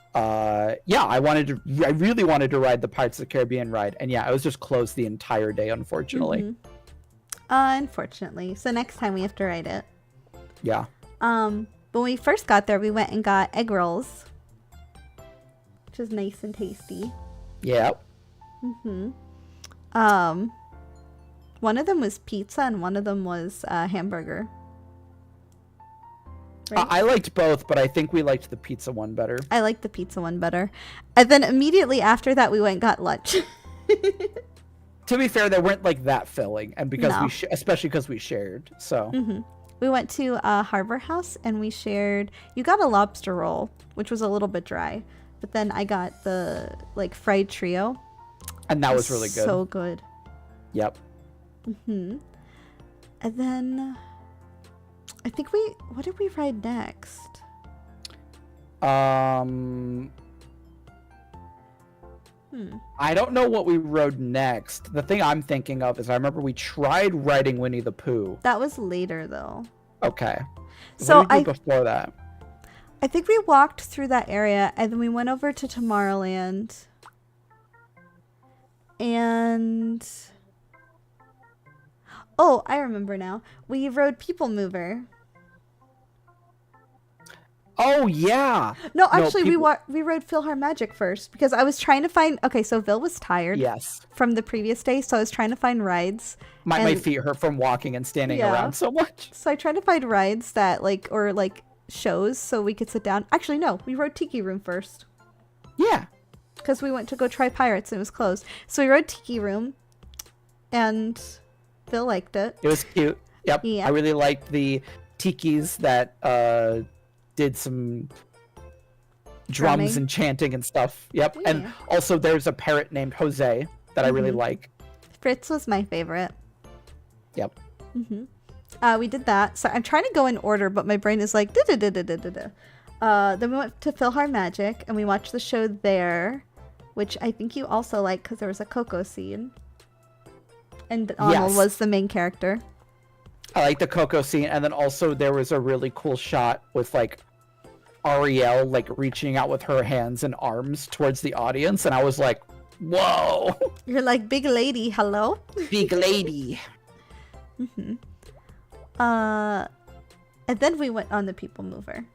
yeah, I really wanted to ride the Pirates of the Caribbean ride, and yeah, it was just closed the entire day, unfortunately. Unfortunately. So next time we have to ride it. Yeah. When we first got there, we went and got egg rolls, which is nice and tasty. Yeah. One of them was pizza and one of them was hamburger. Right? I liked both, but I think we liked the pizza one better. I liked the pizza one better. And then immediately after that, we went and got lunch. To be fair, they weren't like that filling, and because No. especially because we shared. So We went to Harbor House and we shared. You got a lobster roll, which was a little bit dry, but then I got the like fried trio. and that was really good. So good. Yep. And then I think what did we ride next? I don't know what we rode next. The thing I'm thinking of is I remember we tried riding Winnie the Pooh. That was later though. Okay. So what did we do before that? I think we walked through that area and then we went over to Tomorrowland. And oh, I remember now. We rode People Mover. Oh yeah. No, actually, we rode PhilharMagic first because I was trying to find. Okay, so Bill was tired. Yes. From the previous day, so I was trying to find rides. My feet hurt from walking and standing around so much. So I tried to find rides that or shows so we could sit down. Actually, no, we rode Tiki Room first. Yeah. Because we went to go try Pirates and it was closed. So we rode Tiki Room, and Bill liked it. It was cute. Yep. Yeah. I really liked the tikis that did some drums and chanting and stuff. Yep. Yeah. And also there's a parrot named Jose that I really like. Fritz was my favorite. Yep. We did that. So I'm trying to go in order, but my brain is like da-da-da-da-da-da. Then we went to PhilharMagic and we watched the show there, which I think you also like because there was a Coco scene. And Donald Yes. was the main character. I like the Coco scene, and then also there was a really cool shot with like Ariel like reaching out with her hands and arms towards the audience, and I was like, "Whoa, You're like, big lady, hello? big lady!" And then we went on the People Mover.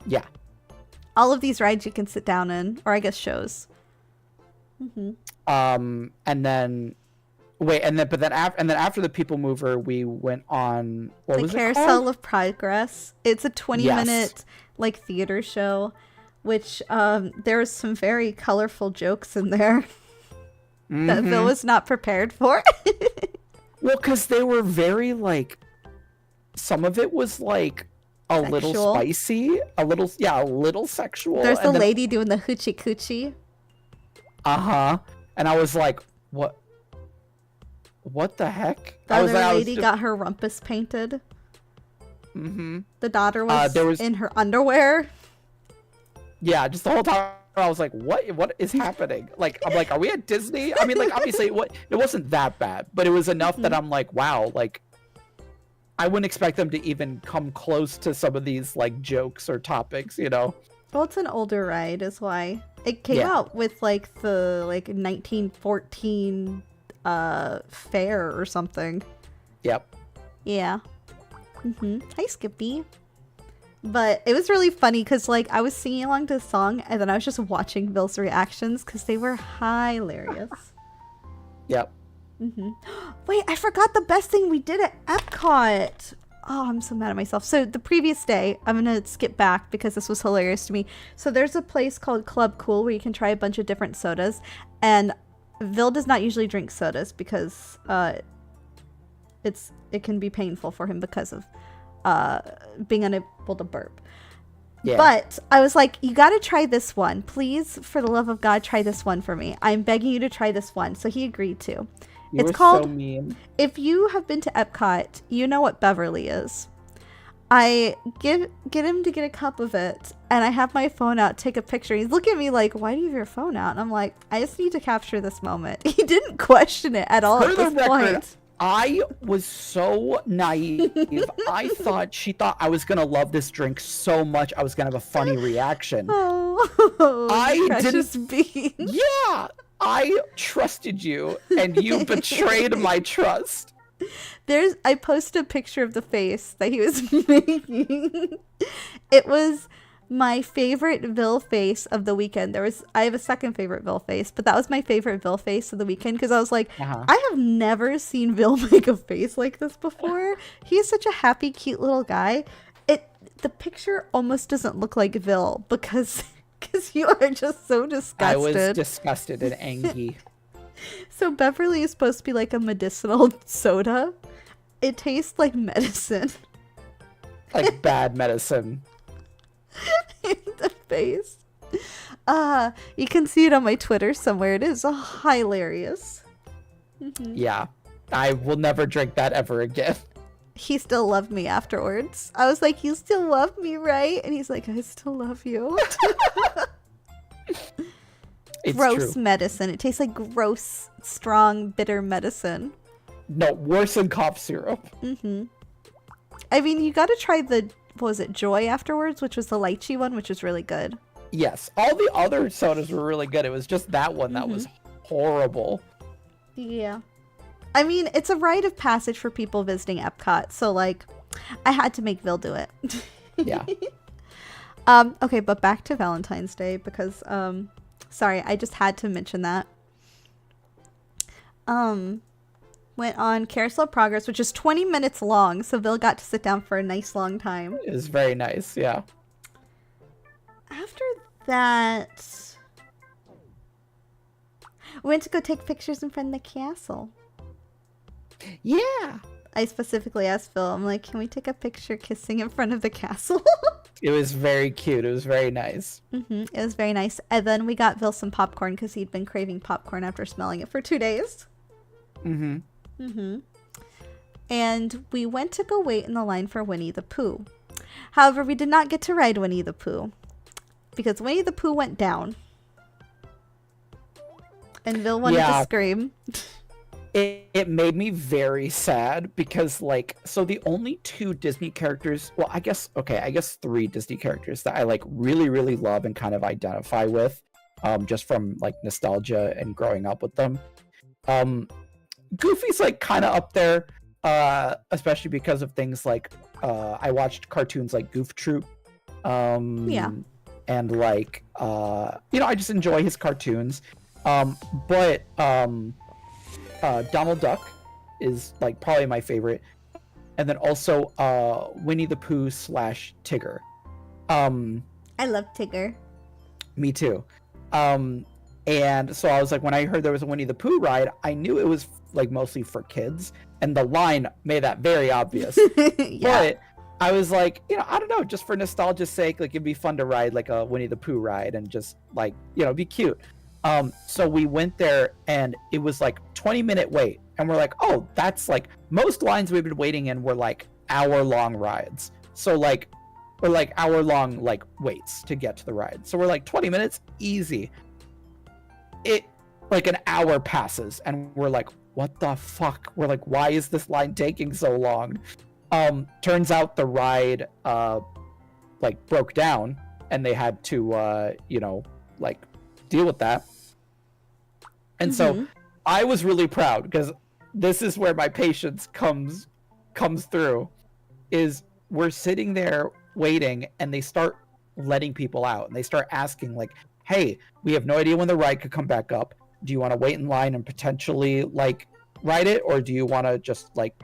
Yeah. All of these rides you can sit down in, or I guess shows. And then after the People Mover, we went on what The was it Carousel called? of Progress. It's a 20-minute like theater show, which there was some very colorful jokes in there that Phil was not prepared for. Well, because they were very like, some of it was like a little Sexual. spicy, a little sexual. There's the and then- lady doing the hoochie coochie. And I was like, what the heck? The I was other like, lady got her rumpus painted. Mm-hmm. The daughter was, there was- in her underwear. Yeah, just the whole time I was like, what is happening? Like, I'm like, are we at Disney? I mean, like, obviously it wasn't that bad, but it was enough that I'm like, wow, like, I wouldn't expect them to even come close to some of these like jokes or topics, you know? Well, it's an older ride, is why. It came Yeah. out with like the 1914 fair or something. Yep. Yeah. Hi, Skippy. But it was really funny because like I was singing along to the song and then I was just watching Bill's reactions because they were hilarious. Yep. Wait, I forgot the best thing we did at Epcot. Oh, I'm so mad at myself. So the previous day, I'm going to skip back because this was hilarious to me. So there's a place called Club Cool where you can try a bunch of different sodas. And Vil does not usually drink sodas because it can be painful for him because of being unable to burp. Yeah. But I was like, you got to try this one. Please, for the love of God, try this one for me. I'm begging you to try this one. So he agreed to. You It's were called, so mean. if you have been to Epcot, you know what Beverly is. I get him to get a cup of it, and I have my phone out, take a picture. He's looking at me like, why do you have your phone out? And I'm like, I just need to capture this moment. He didn't question it at all For at the this record, point. I was so naive. She thought I was gonna love this drink so much I was gonna have a funny reaction. Oh, I precious bean. Yeah, I trusted you, and you betrayed my trust. I posted a picture of the face that he was making. It was my favorite Vil face of the weekend. I have a second favorite Vil face, but that was my favorite Vil face of the weekend because I was like, I have never seen Vil make a face like this before. He is such a happy, cute little guy. The picture almost doesn't look like Vil because you are just so disgusted. I was disgusted and angry. So Beverly is supposed to be like a medicinal soda. It tastes like medicine. Like bad medicine. In the face. You can see it on my Twitter somewhere. It is hilarious. Yeah. I will never drink that ever again. He still loved me afterwards. I was like, you still love me, right? And he's like, I still love you. It's Gross true. medicine. It tastes like gross, strong, bitter medicine. No, worse than cough syrup. I mean, you got to try what was it, Joy afterwards, which was the lychee one, which was really good. Yes, all the other sodas were really good. It was just that one that was horrible. Yeah. I mean, it's a rite of passage for people visiting Epcot, so like, I had to make Vil do it. Yeah. Okay, but back to Valentine's Day because, sorry, I just had to mention that. Went on Carousel of Progress, which is 20 minutes long, so Vil got to sit down for a nice long time. It was very nice, yeah. After that, we went to go take pictures in front of the castle. Yeah. I specifically asked Phil, I'm like, can we take a picture kissing in front of the castle? It was very cute. It was very nice. It was very nice. And then we got Vil some popcorn because he'd been craving popcorn after smelling it for 2 days. And we went to go wait in the line for Winnie the Pooh. However, we did not get to ride Winnie the Pooh because Winnie the Pooh went down. And Vil wanted to scream. it made me very sad because like, so the only two Disney characters, well, I guess three Disney characters that I like really, really love and kind of identify with, just from like nostalgia and growing up with them. Goofy's like kind of up there, especially because of things like I watched cartoons like Goof Troop, Yeah. and like I just enjoy his cartoons, but Donald Duck is like probably my favorite, and then also Winnie the Pooh / Tigger. I love Tigger. Me too. And so I was like, when I heard there was a Winnie the Pooh ride, I knew it was like mostly for kids, and the line made that very obvious. Yeah. But I was like, I don't know, just for nostalgia's sake, like it'd be fun to ride like a Winnie the Pooh ride and just like, be cute. So we went there and it was like 20-minute wait, and we're like, oh, that's like, most lines we've been waiting in were like hour-long rides. So like, or like hour-long like waits to get to the ride. So we're like 20 minutes, easy. It like an hour passes and we're like, what the fuck? We're like, why is this line taking so long? Turns out the ride like broke down and they had to like deal with that. And so I was really proud because this is where my patience comes through, is we're sitting there waiting and they start letting people out and they start asking like, hey, we have no idea when the ride could come back up. Do you want to wait in line and potentially like ride it, or do you want to just like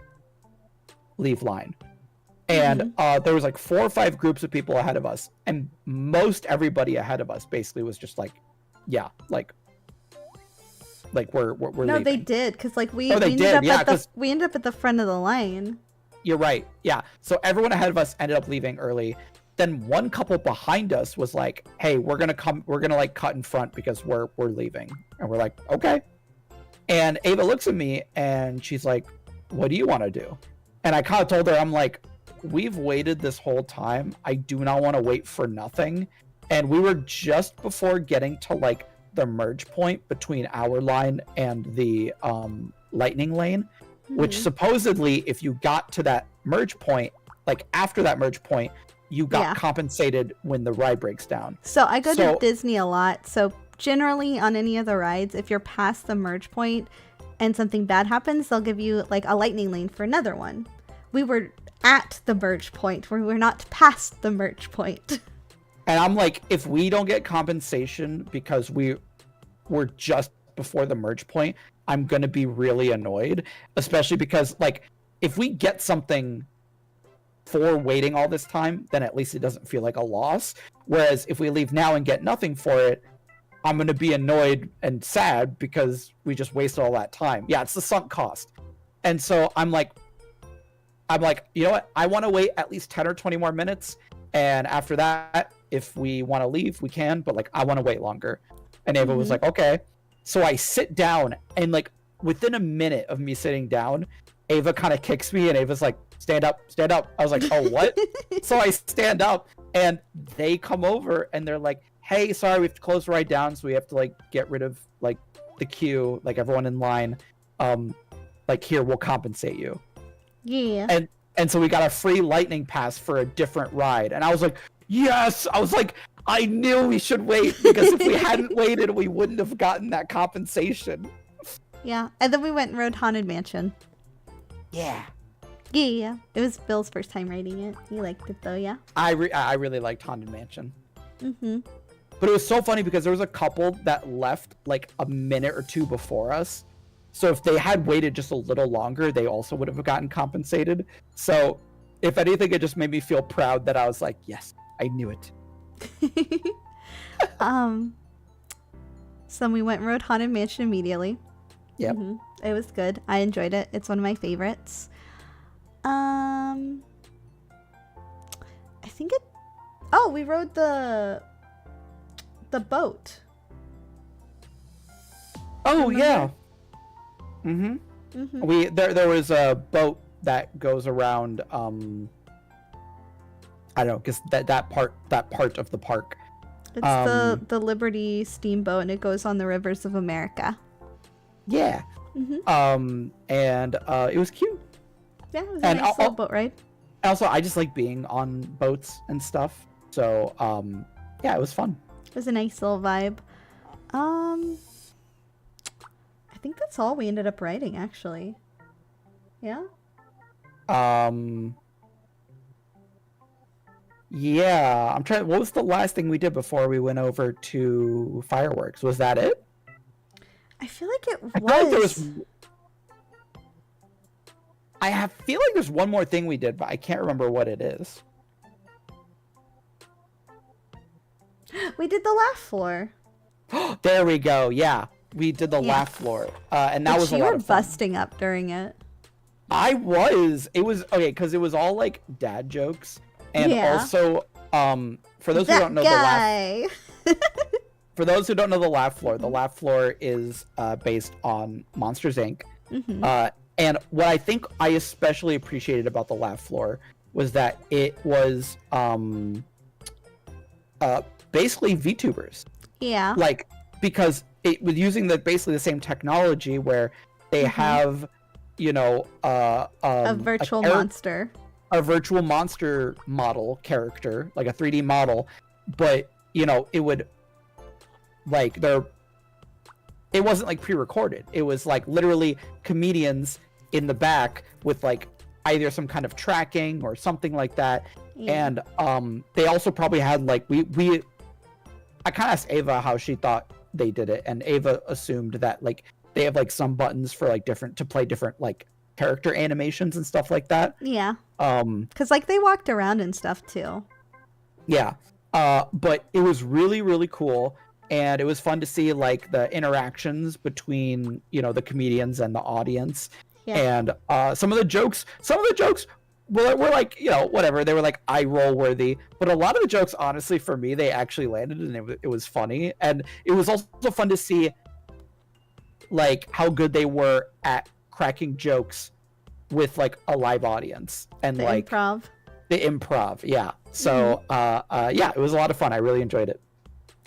leave line? And there was like 4 or 5 groups of people ahead of us, and most everybody ahead of us basically was just like, yeah, like we're No, leaving. they did, because like we ended up at the front of the line. You're right. Yeah. So everyone ahead of us ended up leaving early. Then one couple behind us was like, hey, we're gonna like cut in front because we're leaving. And we're like, okay. And Ava looks at me and she's like, what do you want to do? And I kind of told her, I'm like, we've waited this whole time. I do not want to wait for nothing. And we were just before getting to like the merge point between our line and the lightning lane, which supposedly if you got to that merge point, like after that merge point, you got compensated when the ride breaks down. So I go to Disney a lot. So generally on any of the rides, if you're past the merge point and something bad happens, they'll give you like a lightning lane for another one. We were at the merge point. We were not past the merge point. And I'm like, if we don't get compensation because we were just before the merge point, I'm going to be really annoyed, especially because like if we get something for waiting all this time, then at least it doesn't feel like a loss. Whereas if we leave now and get nothing for it, I'm going to be annoyed and sad because we just wasted all that time. Yeah, it's the sunk cost. And so I'm like, you know what? I want to wait at least 10 or 20 more minutes. And after that, if we want to leave, we can. But like, I want to wait longer. And Ava was like, okay. So I sit down, and like within a minute of me sitting down, Ava kind of kicks me and Ava's like, stand up, stand up. I was like, oh, what? So I stand up and they come over and they're like, hey, sorry, we have to close the ride down. So we have to like get rid of like the queue, like everyone in line. Like here, we'll compensate you. Yeah. And so we got a free lightning pass for a different ride. And I was like, yes. I was like, I knew we should wait, because if we hadn't waited, we wouldn't have gotten that compensation. Yeah. And then we went and rode Haunted Mansion. Yeah. Yeah. It was Bill's first time riding it. He liked it though, yeah. I really liked Haunted Mansion. Mm-hmm. But it was so funny because there was a couple that left like a minute or two before us. So if they had waited just a little longer, they also would have gotten compensated. So if anything, it just made me feel proud that I was like, yes, I knew it. So we went and rode Haunted Mansion immediately. Yep. It was good. I enjoyed it. It's one of my favorites. I think it... Oh, we rode the boat. Oh, Remember? yeah. Mm-hmm. There was a boat that goes around, I don't know, because that part of the park. It's the Liberty Steamboat, and it goes on the rivers of America. Yeah. And it was cute. Yeah, it was a nice little boat ride. Also, I just like being on boats and stuff. So, yeah, it was fun. It was a nice little vibe. I think that's all we ended up riding, actually. Yeah? Yeah, I'm trying. What was the last thing we did before we went over to fireworks? Was that it? I feel like it was. I feel like there was. Feel like there's one more thing we did, but I can't remember what it is. We did the laugh floor. There we go. Yeah, we did the laugh floor, and that was a lot of fun. You were busting up during it. I was. It was okay because it was all like dad jokes, and also for those who don't know for those who don't know the laugh floor is based on Monsters Inc. And what I think I especially appreciated about the laugh floor was that it was basically VTubers. Yeah. Like, because it was using basically the same technology where they have, you know, a virtual monster. A virtual monster model character, like a 3D model, but, you know, it would, like, it wasn't like pre-recorded. It was like literally comedians in the back with like either some kind of tracking or something like that. Yeah. And they also probably had like I kind of asked Ava how she thought they did it, and Ava assumed that like they have like some buttons for like to play different like character animations and stuff like that. Yeah. Because like they walked around and stuff too. Yeah. But it was really, really cool. And it was fun to see like the interactions between, you know, the comedians and the audience. Yeah. And some of the jokes were like, you know, whatever. They were like eye roll worthy. But a lot of the jokes, honestly, for me, they actually landed, and it was funny. And it was also fun to see like how good they were at cracking jokes with like a live audience and the improv. Yeah. So yeah, it was a lot of fun. I really enjoyed it.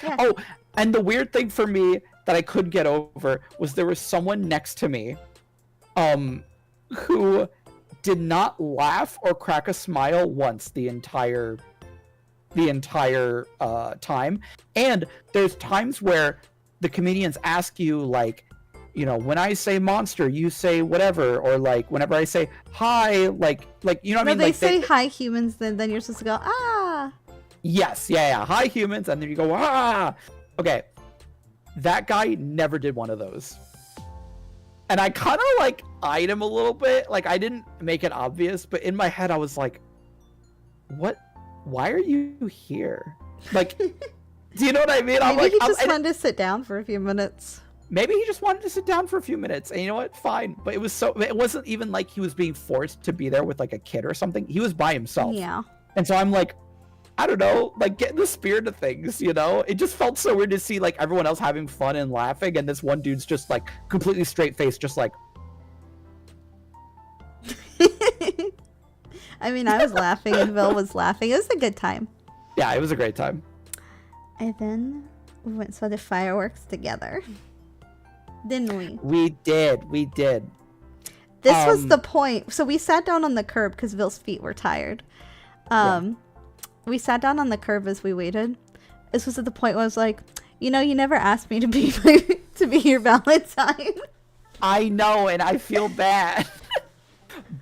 Yeah. Oh, and the weird thing for me that I couldn't get over was there was someone next to me who did not laugh or crack a smile once the entire time. And there's times where the comedians ask you like, you know, when I say monster, you say whatever, or like whenever I say hi, like you know what I mean? They like say hi humans, then you're supposed to go ah. Yes, yeah, hi humans, and then you go ah. Okay, that guy never did one of those. And I kind of like eyed him a little bit. Like I didn't make it obvious, but in my head I was like, what? Why are you here? Like, do you know what I mean? Maybe he just wanted to sit down for a few minutes. Maybe he just wanted to sit down for a few minutes. And you know what? Fine. But it wasn't even like he was being forced to be there with like a kid or something. He was by himself. Yeah. And so I'm like, I don't know, like get in the spirit of things, you know? It just felt so weird to see like everyone else having fun and laughing, and this one dude's just like completely straight faced, just like. I mean, I was laughing and Bill was laughing. It was a good time. Yeah, it was a great time. And then we went and saw the fireworks together. Didn't we? We did. This was the point. So we sat down on the curb because Bill's feet were tired. We sat down on the curb as we waited. This was at the point where I was like, you know, you never asked me to be your Valentine. I know, and I feel bad.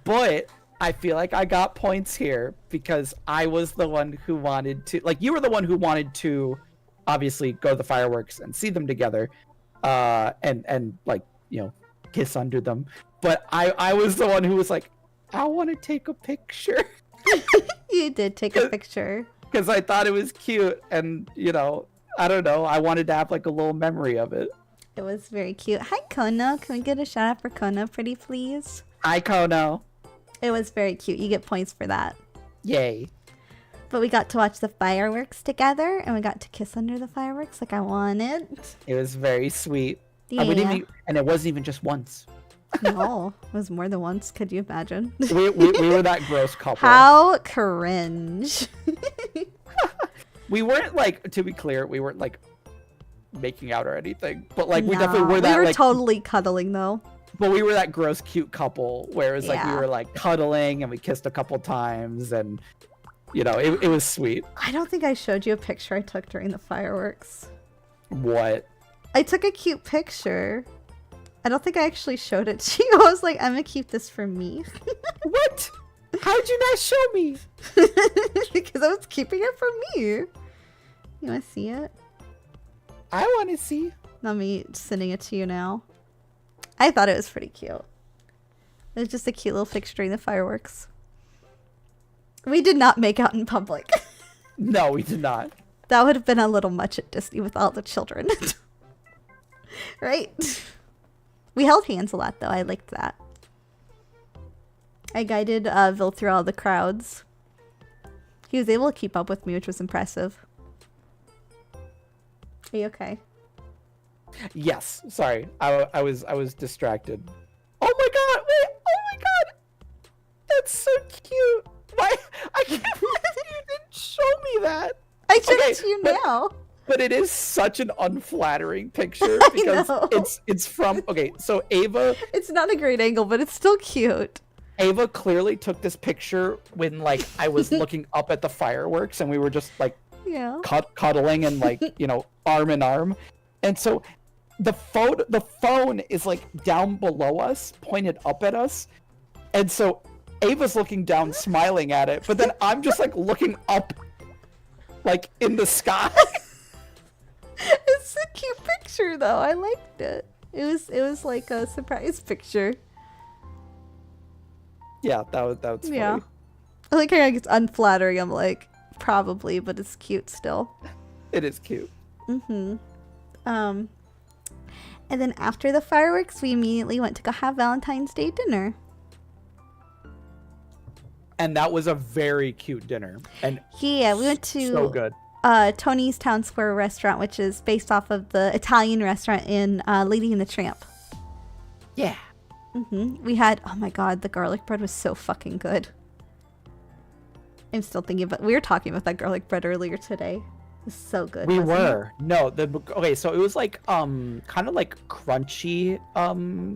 But I feel like I got points here because I was the one who wanted to, like, you were the one who wanted to obviously go to the fireworks and see them together, and like, you know, kiss under them. But I was the one who was like, I want to take a picture. You did take a picture. Because I thought it was cute, and, you know, I don't know, I wanted to have like a little memory of it. It was very cute. Hi, Kono. Can we get a shout out for Kono, pretty please? Hi, Kono. It was very cute. You get points for that. Yay. But we got to watch the fireworks together, and we got to kiss under the fireworks like I wanted. It was very sweet. Yeah. And it wasn't even just once. No, it was more than once. Could you imagine? We were that gross couple. How cringe. We weren't like, to be clear, we weren't like making out or anything. But like we definitely were that. We were like, totally cuddling though. But we were that gross cute couple where it's like we Yeah. were like cuddling and we kissed a couple times, and you know, it was sweet. I don't think I showed you a picture I took during the fireworks. What? I took a cute picture. I don't think I actually showed it to you. I was like, I'm gonna keep this for me. What? How'd you not show me? Because I was keeping it for me. You wanna see it? I want to see. Let me sending it to you now. I thought it was pretty cute. It was just a cute little picture during the fireworks. We did not make out in public. No, we did not. That would have been a little much at Disney with all the children. Right? We held hands a lot, though. I liked that. I guided Vil through all the crowds. He was able to keep up with me, which was impressive. Are you okay? Yes. Sorry, I was distracted. Oh my god! Wait! Oh my god! That's so cute. Why? I can't believe you didn't show me that. I showed Okay, it to you but- now. But it is such an unflattering picture I because know. it's from so Ava It's not a great angle, but it's still cute. Ava clearly took this picture when like I was looking up at the fireworks and we were just like Yeah. cuddling and like, you know, arm in arm. And so the phone is like down below us, pointed up at us. And so Ava's looking down smiling at it, but then I'm just like looking up like in the sky. It's a cute picture, though. I liked it. It was like a surprise picture. Yeah, that was funny. Yeah. I like how it's unflattering. I'm like, probably, but it's cute still. It is cute. Mm-hmm. And then after the fireworks, we immediately went to go have Valentine's Day dinner. And that was a very cute dinner. And Yeah, we went to so good. Tony's Town Square restaurant, which is based off of the Italian restaurant in Lady and the Tramp. Yeah. We had, oh my god, the garlic bread was so fucking good. I'm still thinking about, we were talking about that garlic bread earlier today. It was so good. We wasn't it? were. No, okay, so it was like kind of like crunchy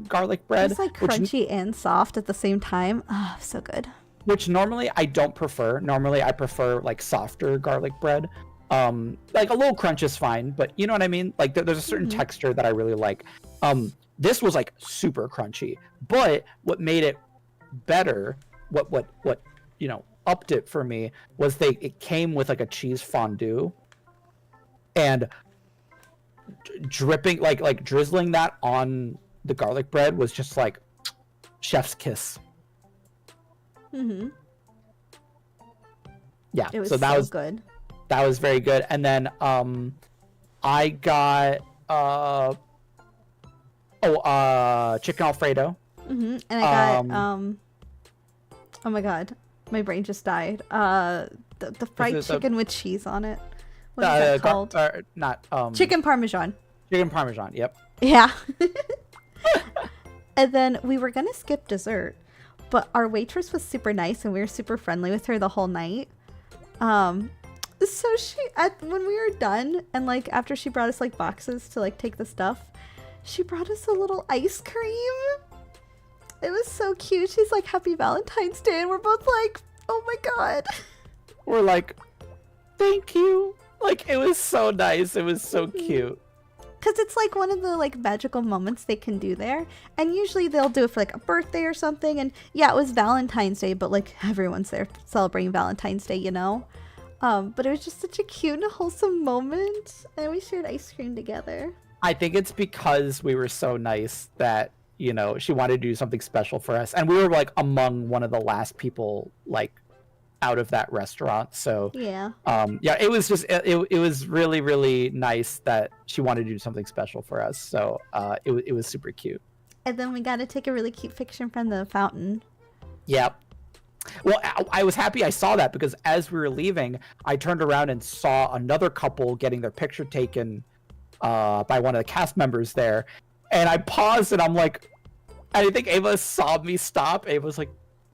garlic It bread. was like crunchy and soft at the same time. Oh, so good. Which normally I don't prefer. Normally I prefer like softer garlic bread. Like a little crunch is fine, but you know what I mean? Like there's a certain texture that I really like. This was like super crunchy, but what made it better, what you know, upped it for me was it came with like a cheese fondue and dripping like drizzling that on the garlic bread was just like chef's kiss. Yeah, It was so that was good. that was very good. And then I got chicken Alfredo. And I got oh my god, my brain just died. The fried chicken with cheese on it. What is that called? Not Chicken Parmesan. Chicken Parmesan. Yep. Yeah. And then we were gonna skip dessert, but our waitress was super nice and we were super friendly with her the whole night. So when we were done and like after she brought us like boxes to like take the stuff, she brought us a little ice cream. It was so cute. She's like, "Happy Valentine's Day," and we're both like, "Oh my god." We're like, thank you. Like it was so nice. It was so cute. Because it's like one of the like magical moments they can do there. And usually they'll do it for like a birthday or something. And yeah, it was Valentine's Day, but like everyone's there celebrating Valentine's Day, you know? But it was just such a cute and wholesome moment. And we shared ice cream together. I think it's because we were so nice that, you know, she wanted to do something special for us. And we were like among one of the last people like out of that restaurant. So Yeah. yeah, it was just it was really, really nice that she wanted to do something special for us. So it was super cute. And then we got to take a really cute picture in front of the fountain. Yep. Well, I was happy I saw that because as we were leaving, I turned around and saw another couple getting their picture taken by one of the cast members there. And I paused and I'm like, I think Ava saw me stop. Ava was like,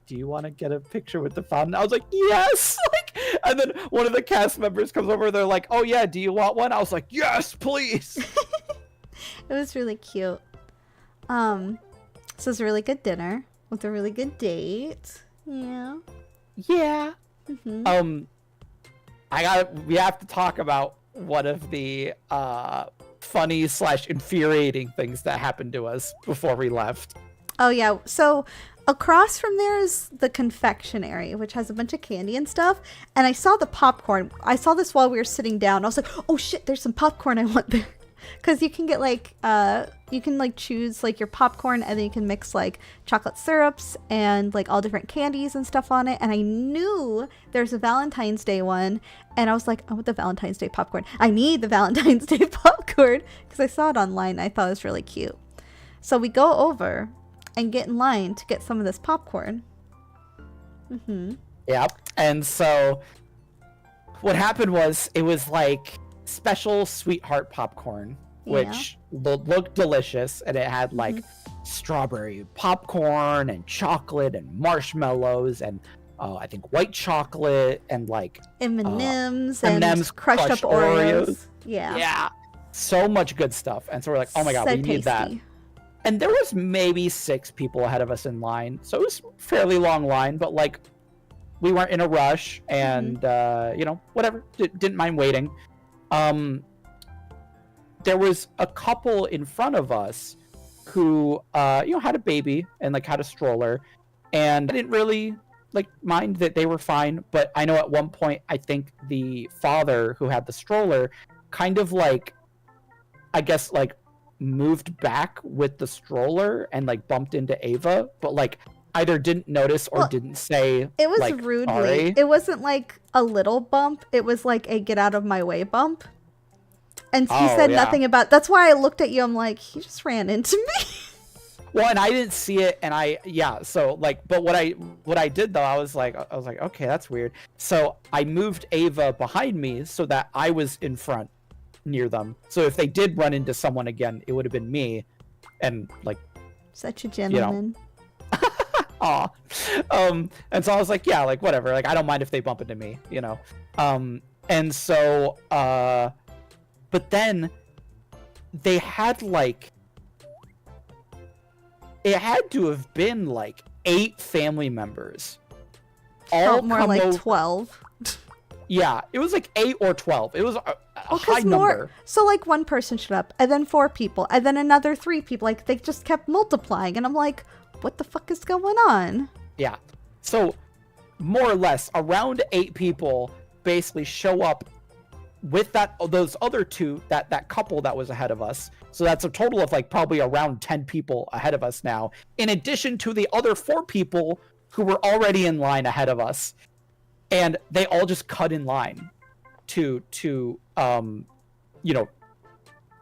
"Do you want to get a picture with the fountain?" I was like, "Yes!" Like, and then one of the cast members comes over. They're like, "Oh yeah, do you want one?" I was like, "Yes, please." It was really cute. This was a really good dinner with a really good date. Yeah. Yeah. Mm-hmm. We have to talk about one of the funny / infuriating things that happened to us before we left. Oh, yeah. So across from there is the confectionery, which has a bunch of candy and stuff. And I saw the popcorn. I saw this while we were sitting down. I was like, oh shit, there's some popcorn I want there. Because you can get like, you can like choose like your popcorn, and then you can mix like chocolate syrups and like all different candies and stuff on it. And I knew there's a Valentine's Day one. And I was like, I want the Valentine's Day popcorn. I need the Valentine's Day popcorn. Because I saw it online. I thought it was really cute. So we go over and get in line to get some of this popcorn. Yep. And so what happened was, it was like special sweetheart popcorn, which looked delicious, and it had like strawberry popcorn and chocolate and marshmallows and I think white chocolate and like M&Ms and crushed up Oreos. Yeah. So much good stuff. And so we're like, oh my God, So we need that. tasty. And there was maybe 6 people ahead of us in line. So it was a fairly long line, but like we weren't in a rush, and whatever. Didn't mind waiting. There was a couple in front of us who had a baby and like had a stroller, and I didn't really like mind that they were fine. But I know at one point, I think the father who had the stroller kind of like, I guess like moved back with the stroller and like bumped into Ava, but like either didn't notice or didn't say. It was like, rudely. sorry. It wasn't like a little bump. It was like a get out of my way bump. And he said nothing about. That's why I looked at you. I'm like, he just ran into me. Well, and I didn't see it, and so like, but what I did though, I was like, okay, that's weird. So I moved Ava behind me so that I was in front near them. So if they did run into someone again, it would have been me, and like, such a gentleman. Aw. And so I was like, yeah, like whatever, like I don't mind if they bump into me, and so but then they had like, it had to have been like 8 family members. All more like 12. Yeah, it was like 8 or 12. It was a high number. So like one person showed up, and then 4 people, and then another 3 people. Like they just kept multiplying, and I'm like, what the fuck is going on? Yeah. So more or less around 8 people basically show up with those other 2, that couple that was ahead of us. So that's a total of like probably around 10 people ahead of us now, in addition to the other 4 people who were already in line ahead of us. And they all just cut in line to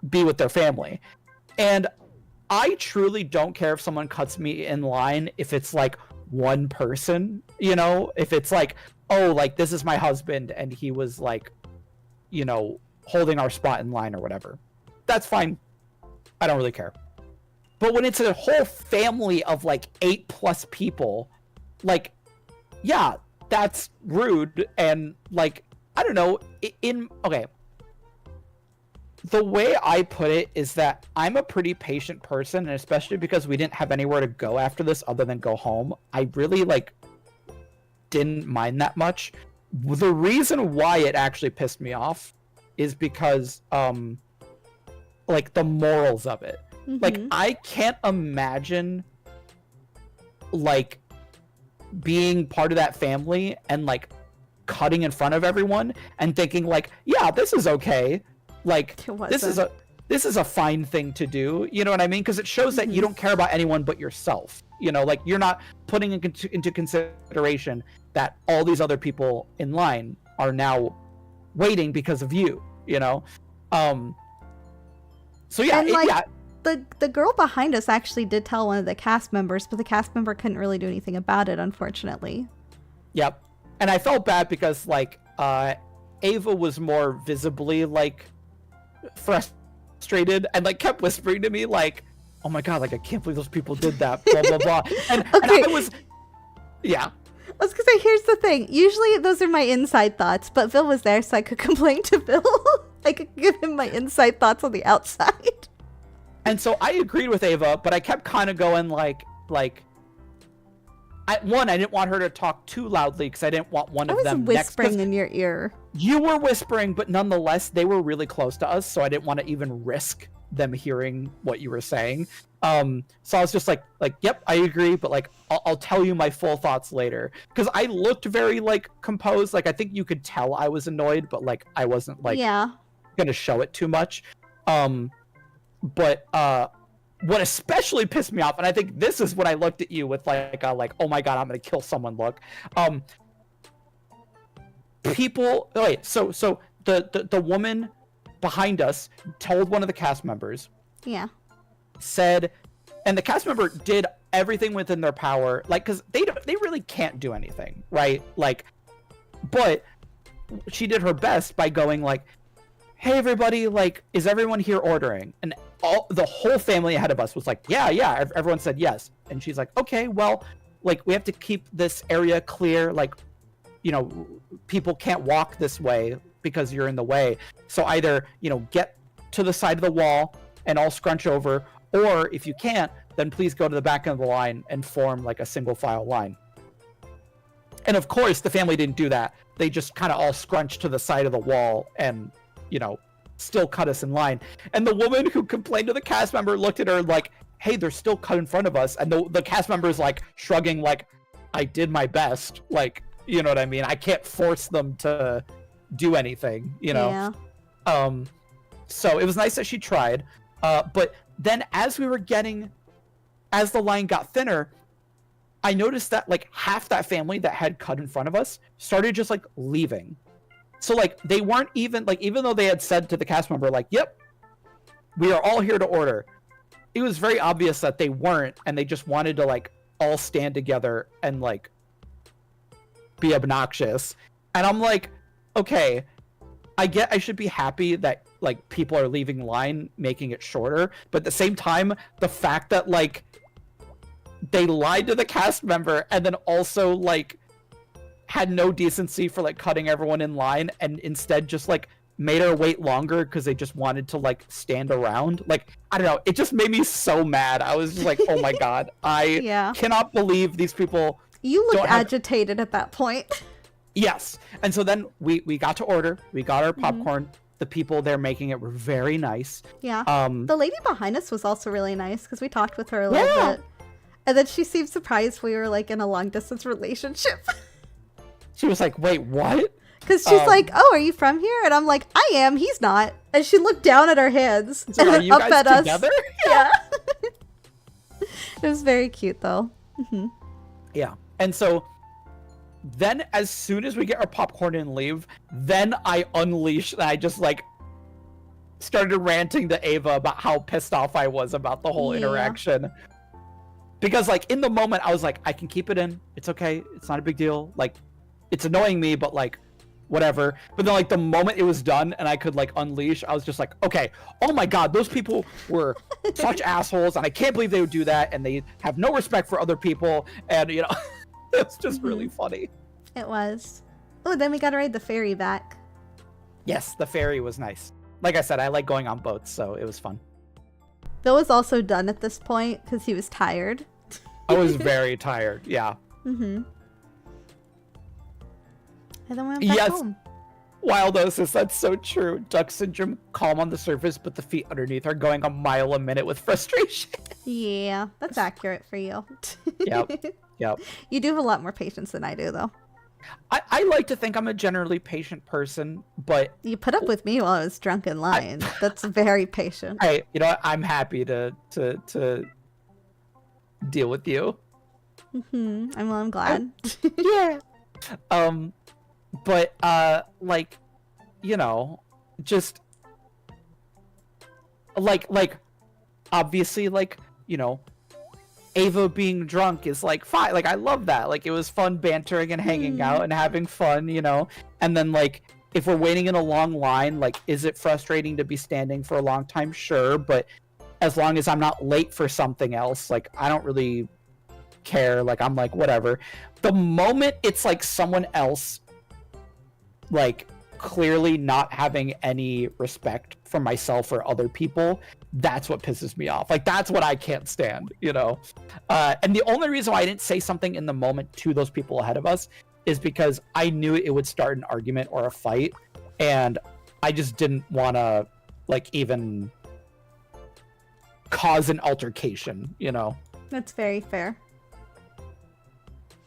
be with their family. And I truly don't care if someone cuts me in line if it's like one person, if it's like, oh, like this is my husband and he was like, holding our spot in line or whatever. That's fine. I don't really care. But when it's a whole family of like 8+ people, like, yeah, that's rude. And like, I don't know, okay. The way I put it is that I'm a pretty patient person, and especially because we didn't have anywhere to go after this other than go home, I really like didn't mind that much. The reason why it actually pissed me off is because like the morals of it. Like I can't imagine like being part of that family and like cutting in front of everyone and thinking like, yeah, this is okay. Like this is a fine thing to do. You know what I mean? Because it shows that you don't care about anyone but yourself. Like you're not putting into consideration that all these other people in line are now waiting because of you. So yeah, and the girl behind us actually did tell one of the cast members, but the cast member couldn't really do anything about it, unfortunately. Yep. And I felt bad because like Ava was more visibly like frustrated and like kept whispering to me like, oh my god, like I can't believe those people did that, blah blah blah. And I was, yeah. I was gonna say, here's the thing. Usually those are my inside thoughts, but Bill was there, so I could complain to Bill. I could give him my inside thoughts on the outside. And so I agreed with Ava, but I kept kind of going like, like, I didn't want her to talk too loudly because I didn't want one I of was them whispering in your ear. You were whispering, but nonetheless, they were really close to us, so I didn't want to even risk them hearing what you were saying. So I was just like, yep, I agree, but like, I'll tell you my full thoughts later. Because I looked very like composed. Like, I think you could tell I was annoyed, but like, I wasn't like gonna show it too much. But what especially pissed me off, and I think this is when I looked at you with like oh my god, I'm gonna kill someone look. People. Oh, wait, so the woman behind us told one of the cast members. Yeah. Said, and the cast member did everything within their power, like, because they really can't do anything, right? Like, but she did her best by going like, hey everybody, like, is everyone here ordering? And the whole family ahead of us was like, yeah, everyone said yes. And she's like, okay, well, like, we have to keep this area clear, like, you know, people can't walk this way because you're in the way, so either, you know, get to the side of the wall and all scrunch over, or if you can't, then please go to the back of the line and form like a single file line. And of course, the family didn't do that. They just kind of all scrunched to the side of the wall and, you know, still cut us in line. And the woman who complained to the cast member looked at her like, hey, they're still cut in front of us. And the cast member's like shrugging like, I did my best. Like, you know what I mean? I can't force them to do anything, you know? Yeah. So it was nice that she tried. But then as the line got thinner, I noticed that like half that family that had cut in front of us started just like leaving. So like they weren't even like, even though they had said to the cast member like, yep, we are all here to order, it was very obvious that they weren't, and they just wanted to like all stand together and like be obnoxious. And I'm like, okay, I should be happy that like people are leaving line, making it shorter, but at the same time, the fact that like they lied to the cast member and then also like had no decency for like cutting everyone in line and instead just like made her wait longer because they just wanted to like stand around. Like, I don't know, it just made me so mad. I was just like, oh my god, I cannot believe these people. You looked agitated at that point. Yes. And so then we got to order. We got our popcorn. Mm-hmm. The people there making it were very nice. Yeah. The lady behind us was also really nice because we talked with her a little bit. And then she seemed surprised we were like in a long distance relationship. She was like, wait, what? Because she's like, oh, are you from here? And I'm like, I am. He's not. And she looked down at our hands and then up at together? us. Yeah. It was very cute though. Mm-hmm. Yeah. And so then as soon as we get our popcorn and leave, then I unleashed, and I just like started ranting to Ava about how pissed off I was about the whole interaction. Because like in the moment I was like, I can keep it in. It's okay. It's not a big deal. Like, it's annoying me, but like whatever. But then like the moment it was done and I could like unleash, I was just like, okay, oh my god, those people were such assholes, and I can't believe they would do that, and they have no respect for other people, and you know. It's just really funny. It was. Oh, then we got to ride the ferry back. Yes, the ferry was nice. Like I said, I like going on boats, so it was fun. Bill was also done at this point because he was tired. I was very tired, yeah. Mm-hmm. And then we went back home. Wildosis, that's so true. Duck syndrome, calm on the surface, but the feet underneath are going a mile a minute with frustration. Yeah, that's accurate for you. Yep. You do have a lot more patience than I do, though. I like to think I'm a generally patient person, but... You put up with me while I was drunk and lying. That's very patient. You know what? I'm happy to deal with you. Mm-hmm. I'm glad. Yeah. But, like, you know, just... Like, obviously, like, you know... Ava being drunk is like fine. Like, I love that. Like, it was fun bantering and hanging out and having fun, you know. And then like if we're waiting in a long line, like, is it frustrating to be standing for a long time? Sure, but as long as I'm not late for something else, like, I don't really care. Like, I'm like, whatever. The moment it's like someone else like clearly not having any respect for myself or other people, that's what pisses me off. Like, that's what I can't stand, you know? And the only reason why I didn't say something in the moment to those people ahead of us is because I knew it would start an argument or a fight, and I just didn't want to, like, even cause an altercation, you know? That's very fair.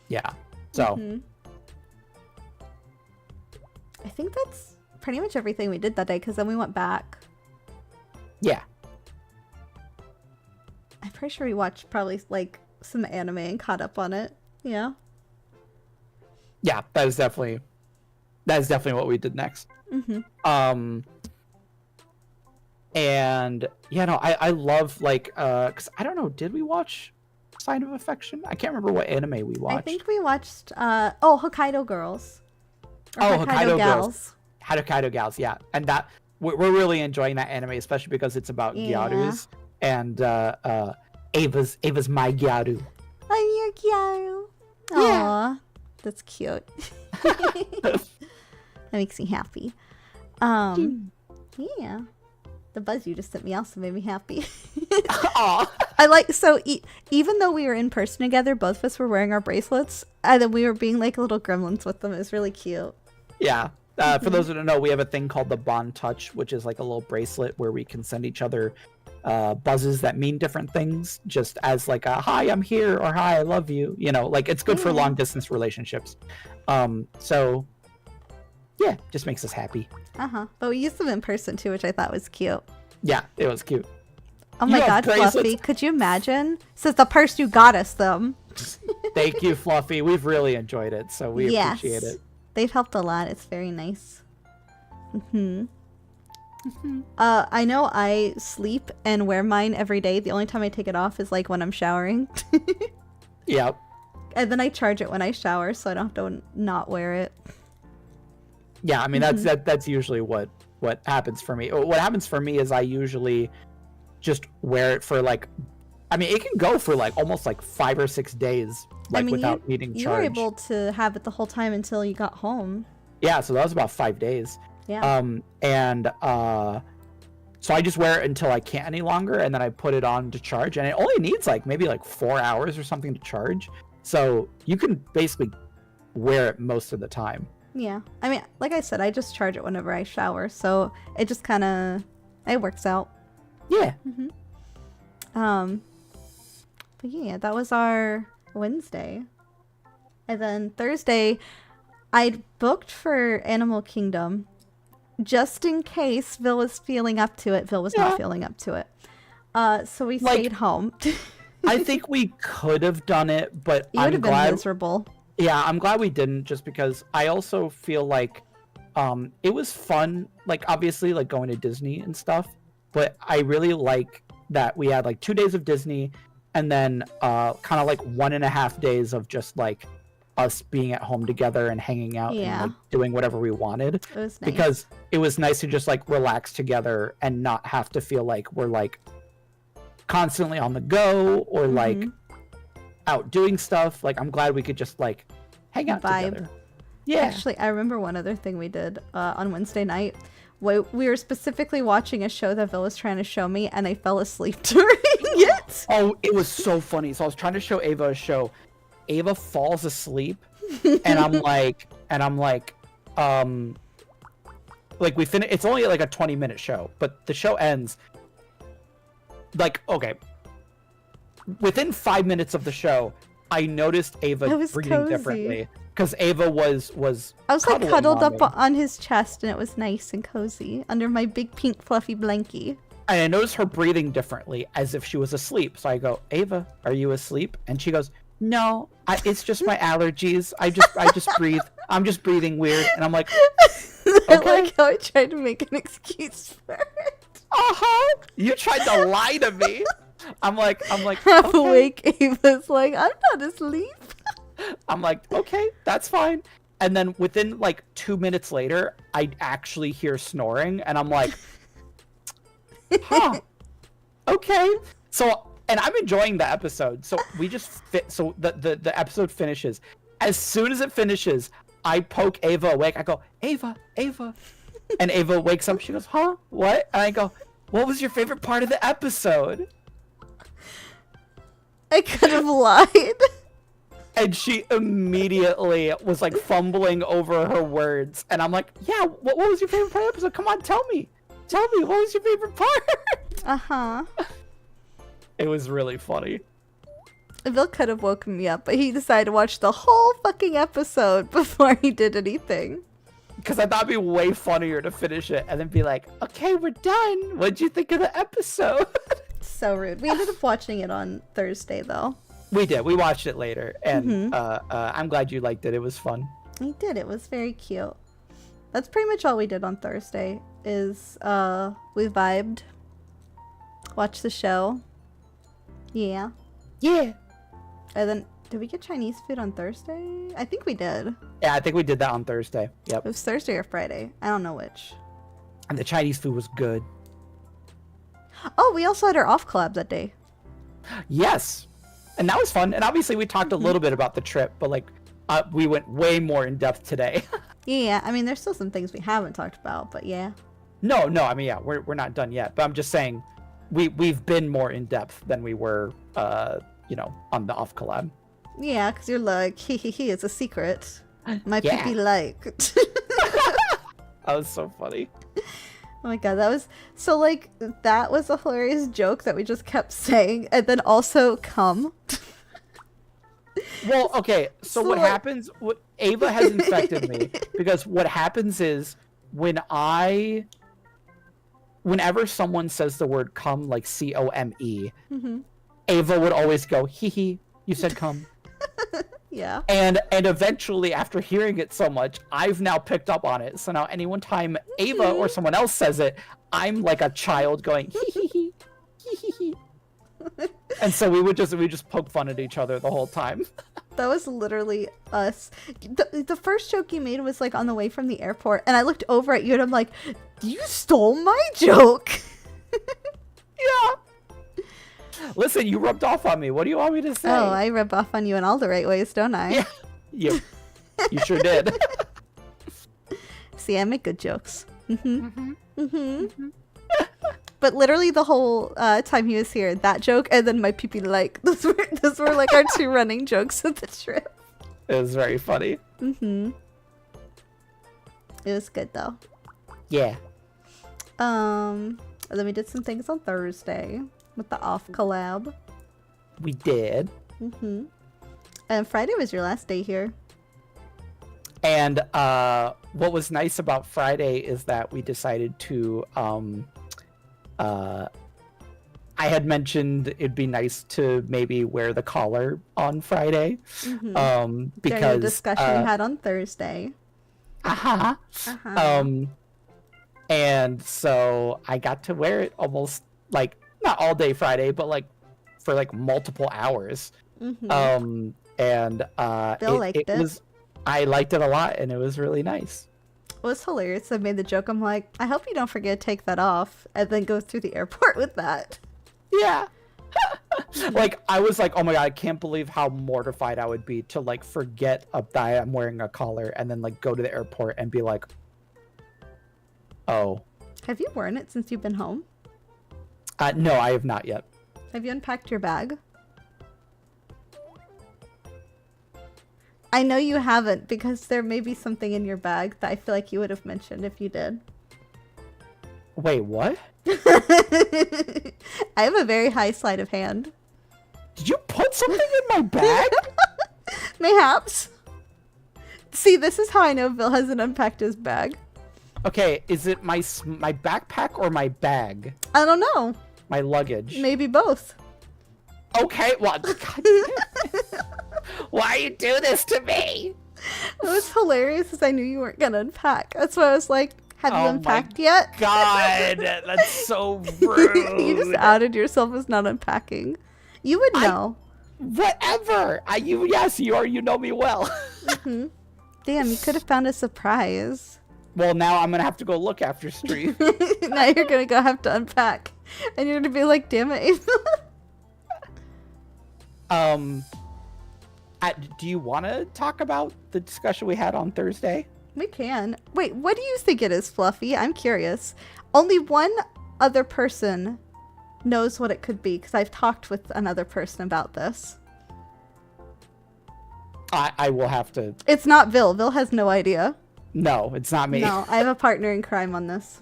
Yeah. So. Mm-hmm. I think that's pretty much everything we did that day, because then we went back. Yeah. I'm pretty sure we watched probably, like, some anime and caught up on it. Yeah. Yeah, that is definitely what we did next. Mm-hmm. And yeah, no, I love, like, because I don't know, did we watch Sign of Affection? I can't remember what anime we watched. I think we watched Hokkaido Girls. Or Hokkaido Gals. Girls. Hokkaido Gals, yeah. And that we're really enjoying that anime, especially because it's about gyarus, and Ava's my gyaru. I'm your gyaru. Yeah. Aw, that's cute. That makes me happy. Yeah. The buzz you just sent me also made me happy. Aw. I like, so even though we were in person together, both of us were wearing our bracelets, and then we were being like little gremlins with them. It was really cute. Yeah. For those who don't know, we have a thing called the Bond Touch, which is like a little bracelet where we can send each other buzzes that mean different things, just as like a hi, I'm here, or hi, I love you. You know, like, it's good for long distance relationships. So yeah, just makes us happy. But we used them in person too, which I thought was cute. Yeah, it was cute. Oh my god, bracelets. Fluffy, could you imagine? Since the person who got us them. Thank you, Fluffy. We've really enjoyed it, so we appreciate it. They've helped a lot. It's very nice. I know I sleep and wear mine every day. The only time I take it off is like when I'm showering. Yep. And then I charge it when I shower, so I don't have to not wear it. Yeah, I mean, that's usually what happens for me. What happens for me is I usually just wear it for, like, I mean, it can go for like almost like 5 or 6 days, like, without needing charge. You were able to have it the whole time until you got home. Yeah, so that was about 5 days. Yeah. So I just wear it until I can't any longer, and then I put it on to charge, and it only needs like maybe like 4 hours or something to charge. So you can basically wear it most of the time. Yeah. I mean, like I said, I just charge it whenever I shower, so it just kind of, it works out. Yeah. But yeah, that was our Wednesday. And then Thursday, I'd booked for Animal Kingdom just in case Vil was feeling up to it. Vil was not feeling up to it. So we stayed home. I think we could have done it, but you would have been miserable. Yeah, I'm glad we didn't, just because I also feel like it was fun, like, obviously, like, going to Disney and stuff, but I really like that we had like 2 days of Disney, and then kind of like 1.5 days of just like us being at home together and hanging out and like doing whatever we wanted. It was nice. Because it was nice to just like relax together and not have to feel like we're like constantly on the go or like out doing stuff. Like, I'm glad we could just like hang out together. Yeah. Actually, I remember one other thing we did on Wednesday night. We were specifically watching a show that Vil was trying to show me, and I fell asleep during it. Oh, it was so funny. So I was trying to show Ava a show. Ava falls asleep, and I'm like, we finish. It's only like a 20-minute show, but the show ends. Like, okay, within 5 minutes of the show, I noticed Ava breathing differently. Because Ava was I was like cuddled up on his chest, and it was nice and cozy under my big pink fluffy blankie. And I noticed her breathing differently, as if she was asleep. So I go, Ava, are you asleep? And she goes, no, it's just my allergies. I just breathe. I'm just breathing weird. And I'm like, okay. I like how I tried to make an excuse for it. You tried to lie to me. I'm like, half okay. awake. Ava's like, I'm not asleep. I'm like, okay, that's fine. And then within like 2 minutes later, I actually hear snoring, and I'm like, huh, okay. So, and I'm enjoying the episode. So we just fit. So the episode finishes. As soon as it finishes, I poke Ava awake. I go, Ava, Ava. And Ava wakes up. She goes, huh? What? And I go, what was your favorite part of the episode? I could have lied. And she immediately was like fumbling over her words. And I'm like, yeah, what was your favorite part of the episode? Come on, tell me. Tell me, what was your favorite part? Uh-huh. It was really funny. Bill could have woken me up, but he decided to watch the whole fucking episode before he did anything. Because I thought it'd be way funnier to finish it and then be like, okay, we're done. What'd you think of the episode? So rude. We ended up watching it on Thursday, though. We did. We watched it later. And I'm glad you liked it. It was fun. We did. It was very cute. That's pretty much all we did on Thursday is we vibed, watched the show. Yeah. Yeah. And then, did we get Chinese food on Thursday? I think we did. Yeah, I think we did that on Thursday. Yep. It was Thursday or Friday. I don't know which. And the Chinese food was good. Oh, we also had our off collab that day. Yes. And that was fun. And obviously we talked a little bit about the trip, but like we went way more in depth today. Yeah, I mean, there's still some things we haven't talked about, but yeah. No, I mean, yeah, we're not done yet. But I'm just saying we've been more in depth than we were, on the off collab. Yeah, because you're like, he, it's a secret. My Yeah. pee like. That was so funny. Oh my god, that was so like that was a hilarious joke that we just kept saying, and then also come. Well, okay, so what like- happens? What Ava has infected me because what happens is whenever someone says the word "come" like COME, Ava would always go, "Hee hee, you said come." Yeah. And eventually, after hearing it so much, I've now picked up on it. So now, time Ava or someone else says it, I'm like a child going hee hee hee, hee hee hee. And so we just poke fun at each other the whole time. That was literally us. The first joke you made was like on the way from the airport, and I looked over at you and I'm like, you stole my joke. Yeah. Listen, you rubbed off on me. What do you want me to say? Oh, I rub off on you in all the right ways, don't I? Yeah. You sure did. See, I make good jokes. But literally the whole time he was here, that joke and then my pee like those were like our two running jokes of the trip. It was very funny. It was good though. Yeah. And then we did some things on Thursday with the off collab. We did. And Friday was your last day here. And what was nice about Friday is that we decided to I had mentioned it'd be nice to maybe wear the collar on Friday. Because during the discussion we had on Thursday. And so I got to wear it almost like not all day Friday, but like for like multiple hours. Bill liked it. I liked it a lot, and it was really nice. It was hilarious. I made the joke. I'm like, I hope you don't forget to take that off and then go through the airport with that. Yeah. Like, I was like, oh my god, I can't believe how mortified I would be to like forget that I'm wearing a collar and then like go to the airport and be like, oh. Have you worn it since you've been home? No, I have not yet. Have you unpacked your bag? I know you haven't because there may be something in your bag that I feel like you would have mentioned if you did. Wait, what? I have a very high sleight of hand. Did you put something in my bag? Mayhaps. See, this is how I know Bill hasn't unpacked his bag. Okay, is it my backpack or my bag? I don't know. My luggage? Maybe both. Okay, well, god damn it. Why you do this to me? What was hilarious is I knew you weren't gonna unpack. That's why I was like, have you unpacked yet? God, that's so rude. You just outed yourself as not unpacking. You would know. Whatever. Yes, you know me well. Damn, you could have found a surprise. Well, now I'm gonna have to go look after Street. Now you're gonna go have to unpack. And you're gonna be like, damn it, Ava. Do you want to talk about the discussion we had on Thursday? We can. Wait, what do you think it is, Fluffy? I'm curious. Only one other person knows what it could be, because I've talked with another person about this. I will have to... It's not Vil. Vil has no idea. No, it's not me. No, I have a partner in crime on this.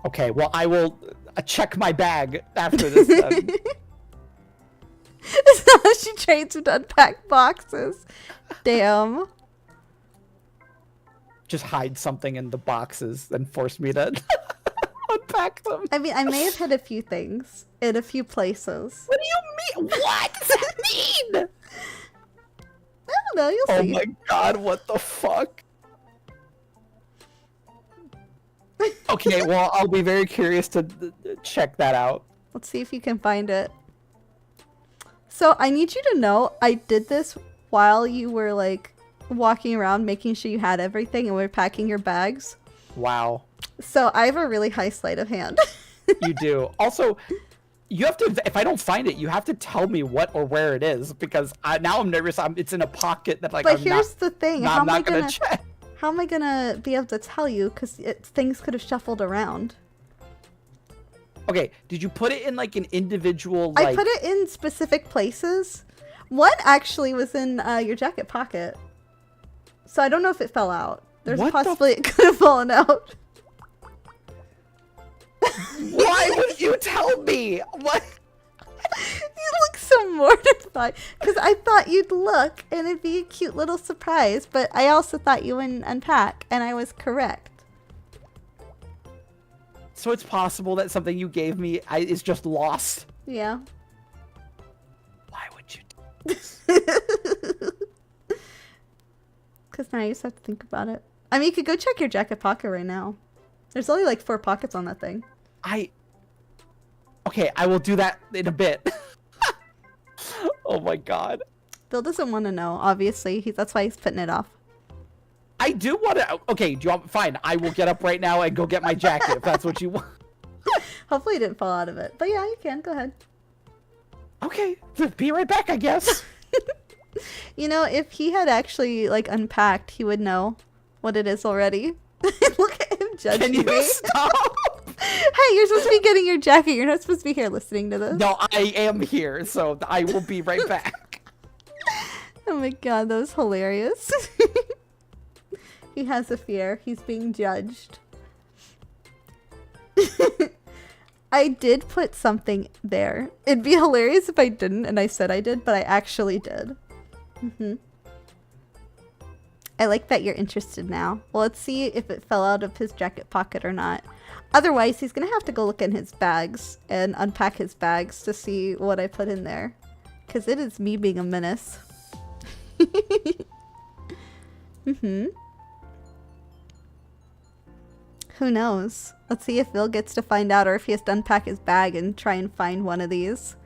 Okay, well, I will check my bag after this then. It's not how she trains with unpacked boxes. Damn. Just hide something in the boxes and force me to unpack them. I mean, I may have hid a few things in a few places. What do you mean? What does that mean? I don't know, you'll see. Oh my god, what the fuck? Okay, well, I'll be very curious to check that out. Let's see if you can find it. So I need you to know I did this while you were like walking around making sure you had everything and we were packing your bags. Wow. So I have a really high sleight of hand. You do. Also, you have to, if I don't find it, you have to tell me what or where it is, because now I'm nervous. It's in a pocket that like but here's the thing. I'm not gonna check. How am I gonna be able to tell you? Because things could have shuffled around. Okay, did you put it in like an individual, like... I put it in specific places. One actually was in your jacket pocket. So I don't know if it fell out. There's a possibility it could have fallen out. Why would you tell me? What? You look so mortified. Because I thought you'd look and it'd be a cute little surprise. But I also thought you wouldn't unpack. And I was correct. So it's possible that something you gave me is just lost? Yeah. Why would you do this? Because now you just have to think about it. I mean, you could go check your jacket pocket right now. There's only like 4 pockets on that thing. Okay, I will do that in a bit. Oh my god. Bill doesn't want to know, obviously. That's why he's putting it off. I do want to... Okay, do you want... Fine, I will get up right now and go get my jacket if that's what you want. Hopefully it didn't fall out of it. But yeah, you can. Go ahead. Okay, be right back, I guess. You know, if he had actually, like, unpacked, he would know what it is already. Look at him judging me. Can you stop? Hey, you're supposed to be getting your jacket. You're not supposed to be here listening to this. No, I am here, so I will be right back. Oh my god, that was hilarious. He has a fear. He's being judged. I did put something there. It'd be hilarious if I didn't, and I said I did, but I actually did. I like that you're interested now. Well, let's see if it fell out of his jacket pocket or not. Otherwise, he's going to have to go look in his bags and unpack his bags to see what I put in there. Because it is me being a menace. Who knows? Let's see if Bill gets to find out or if he has to unpack his bag and try and find one of these.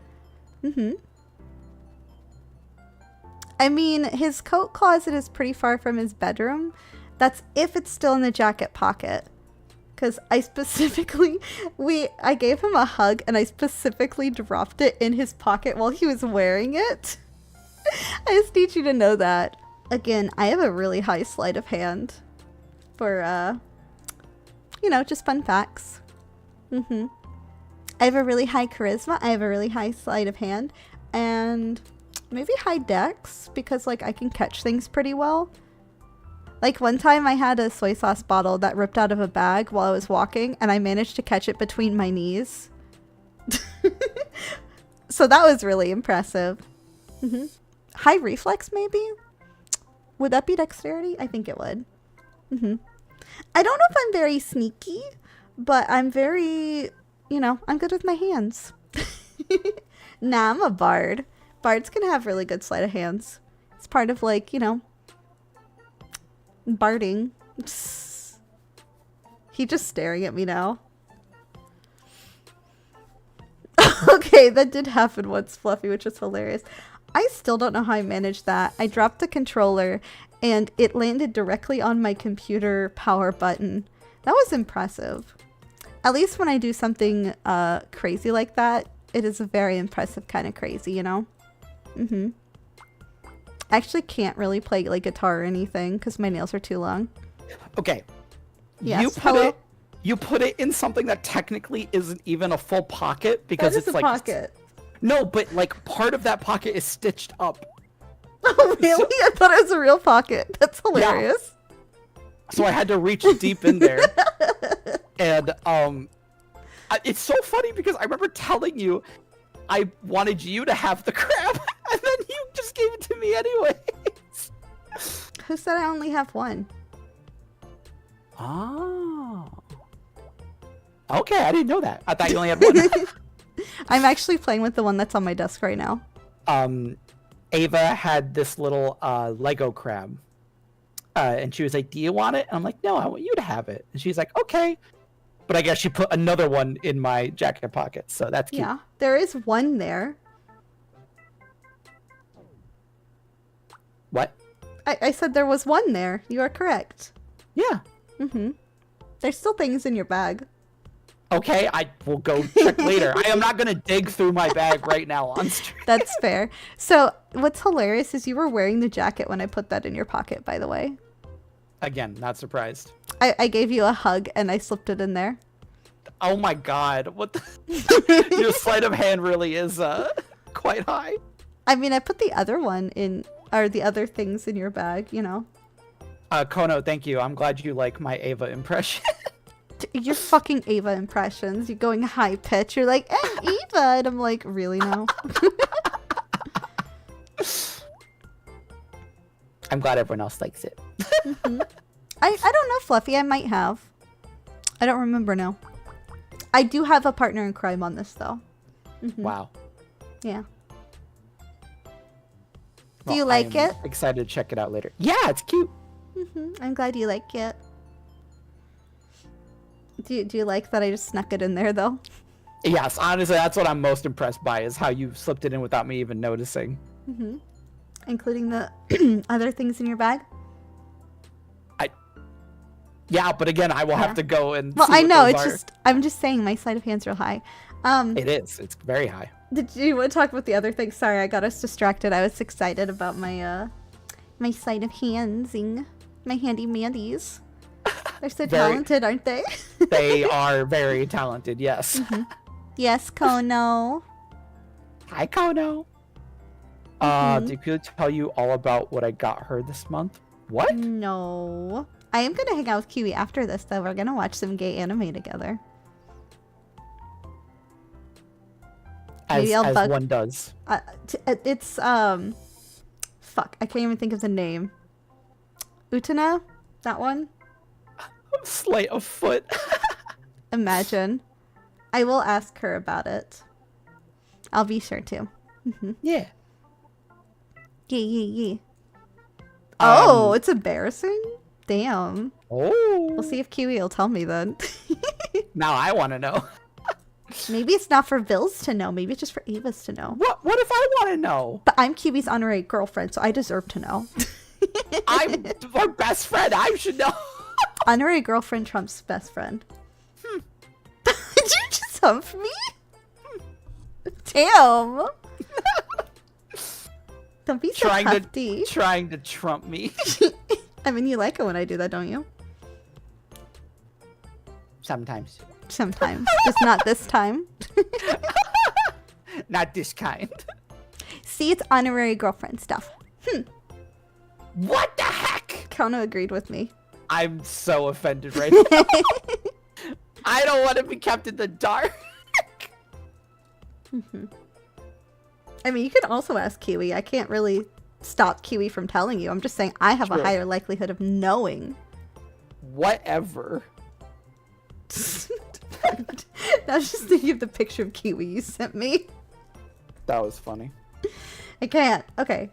I mean, his coat closet is pretty far from his bedroom. That's if it's still in the jacket pocket. Because I specifically, I gave him a hug and I specifically dropped it in his pocket while he was wearing it. I just need you to know that. Again, I have a really high sleight of hand for, you know, just fun facts. I have a really high charisma. I have a really high sleight of hand. And maybe high dex because, like, I can catch things pretty well. Like, one time I had a soy sauce bottle that ripped out of a bag while I was walking, and I managed to catch it between my knees. So that was really impressive. High reflex, maybe? Would that be dexterity? I think it would. I don't know if I'm very sneaky, but I'm very, you know, I'm good with my hands. Nah, I'm a bard. Bards can have really good sleight of hands. It's part of, like, you know, barding. He just staring at me now. Okay, that did happen once, Fluffy, which was hilarious. I still don't know how I managed that. I dropped the controller and it landed directly on my computer power button. That was impressive. At least when I do something crazy like that, it is a very impressive kind of crazy, you know? I actually can't really play like guitar or anything because my nails are too long. Okay. Yes, hello? You put it in something that technically isn't even a full pocket because That is it's a like pocket. No, but like part of that pocket is stitched up. Oh really? I thought it was a real pocket. That's hilarious. So I had to reach deep in there. And it's so funny because I remember telling you I wanted you to have the crab, and then you just gave it to me anyways. Who said I only have one? Oh. Okay, I didn't know that. I thought you only had one. I'm actually playing with the one that's on my desk right now. Ava had this little Lego crab. And she was like, do you want it? And I'm like, no, I want you to have it. And she's like, okay. But I guess she put another one in my jacket pocket, so that's cute. Yeah, there is one there. What? I said there was one there. You are correct. Yeah. Mm-hmm. There's still things in your bag. Okay, I will go check later. I am not going to dig through my bag right now on stream. That's fair. So what's hilarious is you were wearing the jacket when I put that in your pocket, by the way. Again, not surprised. I gave you a hug and I slipped it in there. Oh my god, what the... Your sleight of hand really is quite high. I mean, I put the other one in, or the other things in your bag, you know. Kono, thank you. I'm glad you like my Ava impression. Your fucking Ava impressions. You're going high pitch. You're like, I'm Ava. And I'm like, really now? I'm glad everyone else likes it. Mm-hmm. I don't know, Fluffy. I might have. I don't remember now. I do have a partner in crime on this, though. Mm-hmm. Wow. Yeah. Well, do you like it? Excited to check it out later. Yeah, it's cute. Mm-hmm. I'm glad you like it. Do you like that I just snuck it in there, though? Yes, honestly, that's what I'm most impressed by, is how you slipped it in without me even noticing. Mm-hmm. Including the other things in your bag? Yeah, but again, I will have to go and well, see what I know, those it's are. just, I'm just saying my sleight of hands are high. It is. It's very high. Did you want to talk about the other things? Sorry, I got us distracted. I was excited about my, my sleight of handsing. My handy mandies. They're so talented, aren't they? They are very talented, yes. Mm-hmm. Yes, Kono. Hi, Kono. Did Peter tell you all about what I got her this month? What? No. I am going to hang out with Kiwi after this, though. We're going to watch some gay anime together. As one does. It's, fuck, I can't even think of the name. Utena? That one? Sleight of foot. Imagine. I will ask her about it. I'll be sure to. Mm-hmm. Yeah. Yeah. Oh, it's embarrassing? Damn. Oh. We'll see if Kiwi will tell me then. Now I want to know. Maybe it's not for Vils to know. Maybe it's just for Ava's to know. What if I want to know? But I'm Kiwi's honorary girlfriend, so I deserve to know. I'm her best friend. I should know. Honorary girlfriend trumps best friend. Did you just hump me? Damn. Don't be so hefty. Trying to trump me. I mean, you like it when I do that, don't you? Sometimes. Sometimes. Just not this time. Not this kind. See, it's honorary girlfriend stuff. What the heck? Kono agreed with me. I'm so offended right now. I don't want to be kept in the dark. Mm-hmm. I mean, you can also ask Kiwi. I can't really stop Kiwi from telling you. I'm just saying I have a higher likelihood of knowing. Whatever. I was just thinking of the picture of Kiwi you sent me. That was funny. I can't. Okay.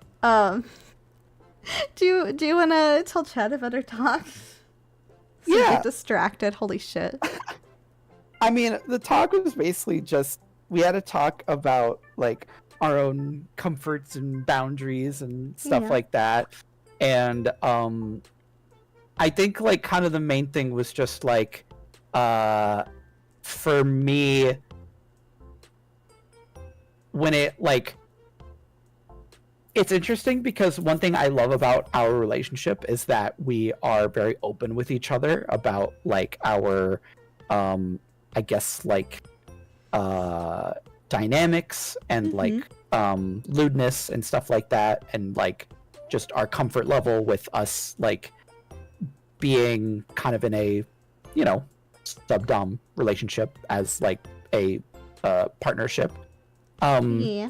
Do you want to tell Chad about our talk? So yeah. Get distracted. Holy shit. I mean, the talk was basically just, we had to talk about like our own comforts and boundaries and stuff like that. And I think like kind of the main thing was just like for me, when it like it's interesting because one thing I love about our relationship is that we are very open with each other about like our, I guess like, dynamics and like lewdness and stuff like that, and like just our comfort level with us like being kind of in a, you know, sub-dom relationship as like a partnership. Yeah.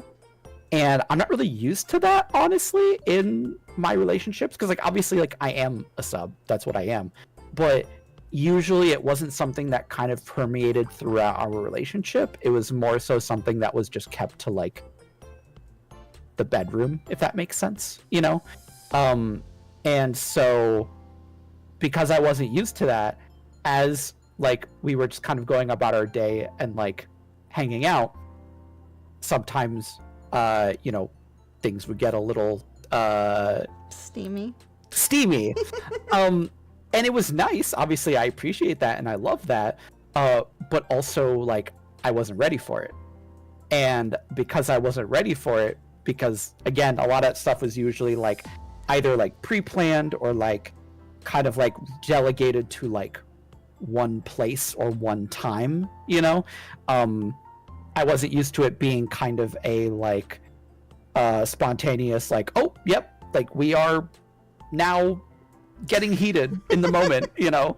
And I'm not really used to that, honestly, in my relationships, because like obviously like I am a sub, that's what I am, but usually it wasn't something that kind of permeated throughout our relationship. It was more so something that was just kept to like the bedroom, if that makes sense, you know. And so because I wasn't used to that, as like we were just kind of going about our day and like hanging out, sometimes you know, things would get a little steamy. And it was nice. Obviously I appreciate that and I love that, but also like I wasn't ready for it. And because I wasn't ready for it, because again, a lot of that stuff was usually like either like pre-planned or like kind of like delegated to like one place or one time, you know. I wasn't used to it being kind of a like spontaneous like, oh yep, like we are now getting heated in the moment, you know.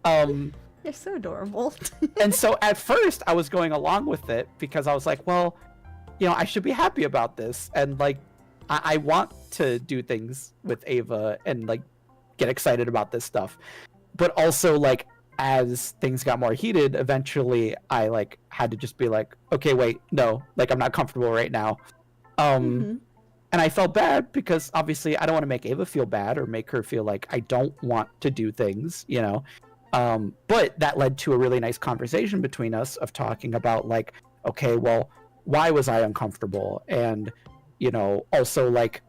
You're so adorable. And so at first I was going along with it because I was like, well, you know, I should be happy about this, and like I want to do things with Ava and like get excited about this stuff. But also like as things got more heated, eventually I like had to just be like, okay, wait, no, like I'm not comfortable right now. And I felt bad because obviously I don't want to make Ava feel bad or make her feel like I don't want to do things, you know. But that led to a really nice conversation between us of talking about like, okay, well, why was I uncomfortable? And, you know, also like,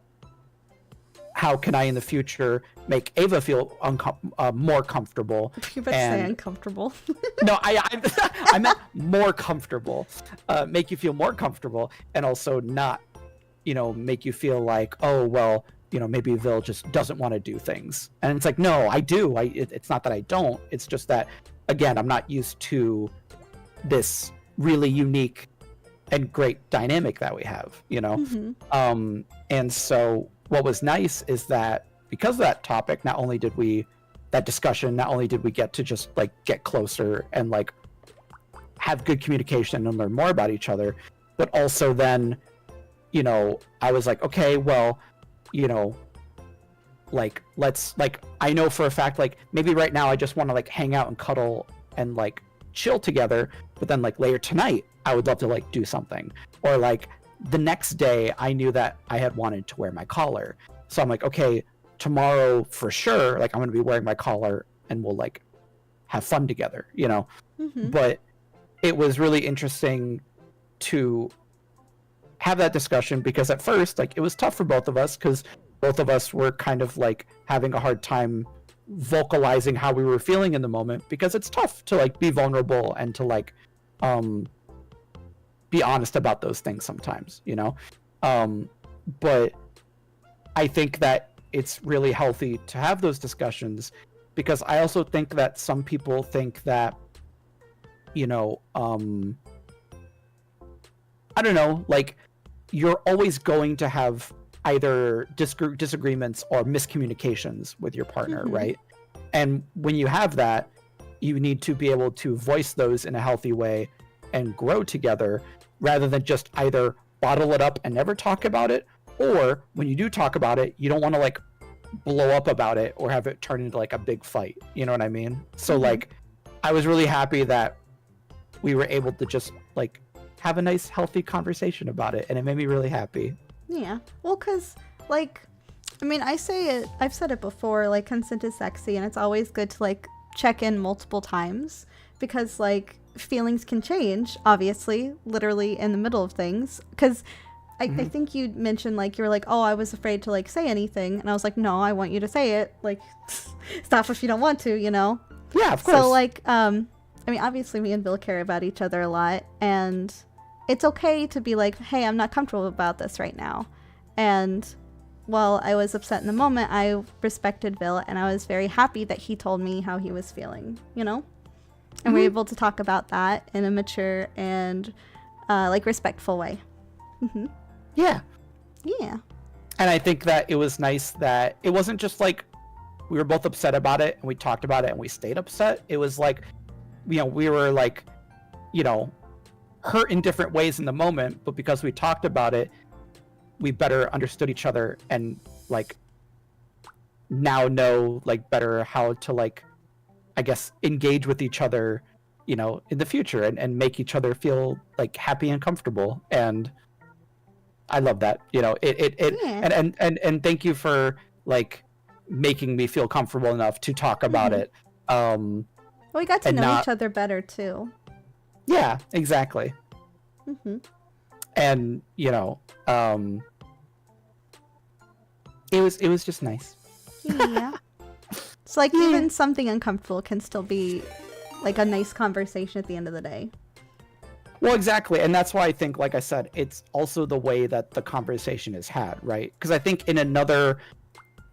how can I in the future make Ava feel more comfortable? You're about to say uncomfortable. No, I meant more comfortable. Make you feel more comfortable, and also not, you know, make you feel like, oh, well, you know, maybe Vil just doesn't want to do things. And it's like, no, I do. It's not that I don't. It's just that, again, I'm not used to this really unique and great dynamic that we have, you know? And so what was nice is that because of that topic, not only did we get to just like get closer and like have good communication and learn more about each other, but also then, you know, I was like, okay, well, you know, like let's like, I know for a fact, like maybe right now I just want to like hang out and cuddle and like chill together, but then like later tonight I would love to like do something. Or like the next day I knew that I had wanted to wear my collar, so I'm like, okay, tomorrow for sure, like I'm gonna be wearing my collar and we'll like have fun together, you know. But it was really interesting to have that discussion because at first like it was tough for both of us because both of us were kind of like having a hard time vocalizing how we were feeling in the moment, because it's tough to like be vulnerable and to like be honest about those things sometimes, you know. But I think that it's really healthy to have those discussions, because I also think that some people think that, you know, I don't know, like you're always going to have either disagreements or miscommunications with your partner, right? And when you have that, you need to be able to voice those in a healthy way and grow together, rather than just either bottle it up and never talk about it, or when you do talk about it, you don't want to like blow up about it or have it turn into like a big fight, you know what I mean? So like I was really happy that we were able to just like have a nice healthy conversation about it, and it made me really happy. Yeah, well, because like, I mean, I've said it before, like consent is sexy, and it's always good to like check in multiple times, because like feelings can change, obviously, literally in the middle of things. Because I think you mentioned like you were like, oh, I was afraid to like say anything, and I was like, no, I want you to say it. Like, stop if you don't want to, you know. Yeah, of course. So like, I mean, obviously, me and Bill care about each other a lot, and it's okay to be like, hey, I'm not comfortable about this right now, and while I was upset in the moment, I respected Vil, and I was very happy that he told me how he was feeling, you know? And we're able to talk about that in a mature and like respectful way. Yeah. Yeah. And I think that it was nice that it wasn't just like we were both upset about it and we talked about it and we stayed upset. It was like, you know, we were like, you know, hurt in different ways in the moment, but because we talked about it, we better understood each other and like now know like better how to like, I guess, engage with each other, you know, in the future and make each other feel like happy and comfortable. And I love that, you know, Yeah. and thank you for like making me feel comfortable enough to talk about it. Well, we got to and know not- each other better too. Yeah, exactly. And you know, it was just nice. Yeah. It's like even something uncomfortable can still be like a nice conversation at the end of the day. Well, exactly. And that's why I think, like I said, it's also the way that the conversation is had, right? Because I think in another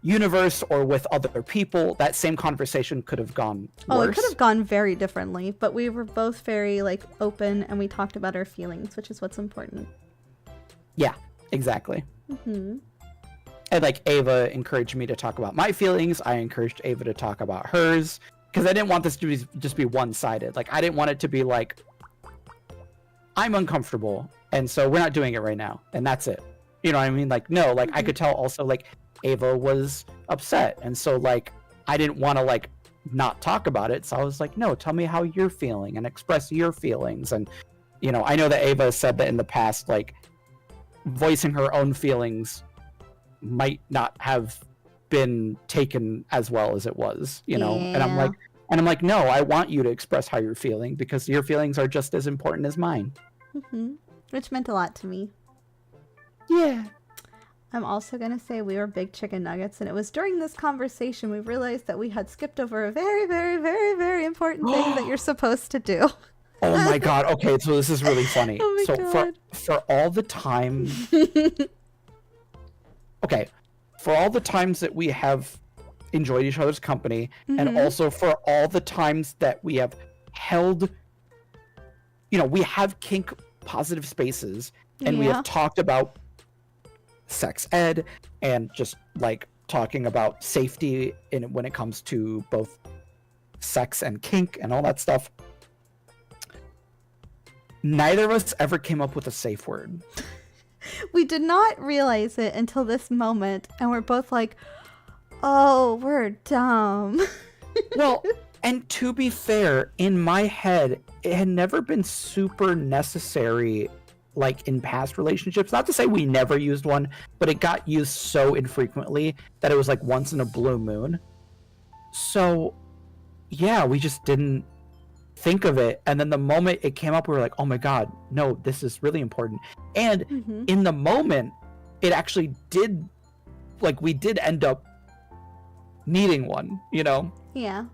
universe or with other people, that same conversation could have gone worse. Oh, it could have gone very differently, but we were both very like open and we talked about our feelings, which is what's important. Yeah, exactly. And like Ava encouraged me to talk about my feelings. I encouraged Ava to talk about hers because I didn't want this to be just be one-sided. Like I didn't want it to be like I'm uncomfortable and so we're not doing it right now and that's it. You know what I mean? Like no, like I could tell also like Ava was upset and so like I didn't want to like not talk about it. So I was like, no, tell me how you're feeling and express your feelings. And you know, I know that Ava said that in the past, like voicing her own feelings might not have been taken as well as it was, you know. And I'm like no, I want you to express how you're feeling because your feelings are just as important as mine. Which meant a lot to me. Yeah. I'm also gonna say we were big chicken nuggets, and it was during this conversation we realized that we had skipped over a very, very, very, very important thing that you're supposed to do. Oh my god. Okay, so this is really funny. Oh my God. for all the time okay, for all the times that we have enjoyed each other's company, and also for all the times that we have held, you know, we have kink positive spaces, and we have talked about sex ed and just like talking about safety in when it comes to both sex and kink and all that stuff. Neither of us ever came up with a safe word. We did not realize it until this moment, and we're both like, oh, we're dumb. Well, and to be fair, in my head, it had never been super necessary, like in past relationships. Not to say we never used one, but it got used so infrequently that it was like once in a blue moon. So, yeah, we just didn't think of it. And then the moment it came up, we were like, oh my God, no, this is really important. And in the moment, it actually did, like, we did end up needing one, you know? Yeah.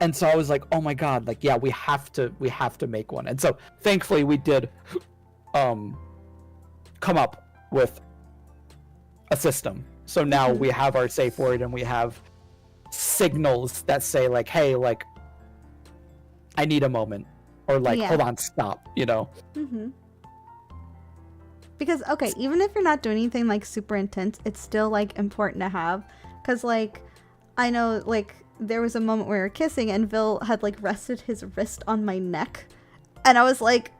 And so I was like, oh my God, like, yeah, we have to make one. And so thankfully we did come up with a system. So now we have our safe word and we have signals that say like, hey, like, I need a moment, or like, hold on, stop, you know? Because, okay, even if you're not doing anything like super intense, it's still like important to have. Because like, I know like there was a moment where we were kissing and Vil had like rested his wrist on my neck. And I was like,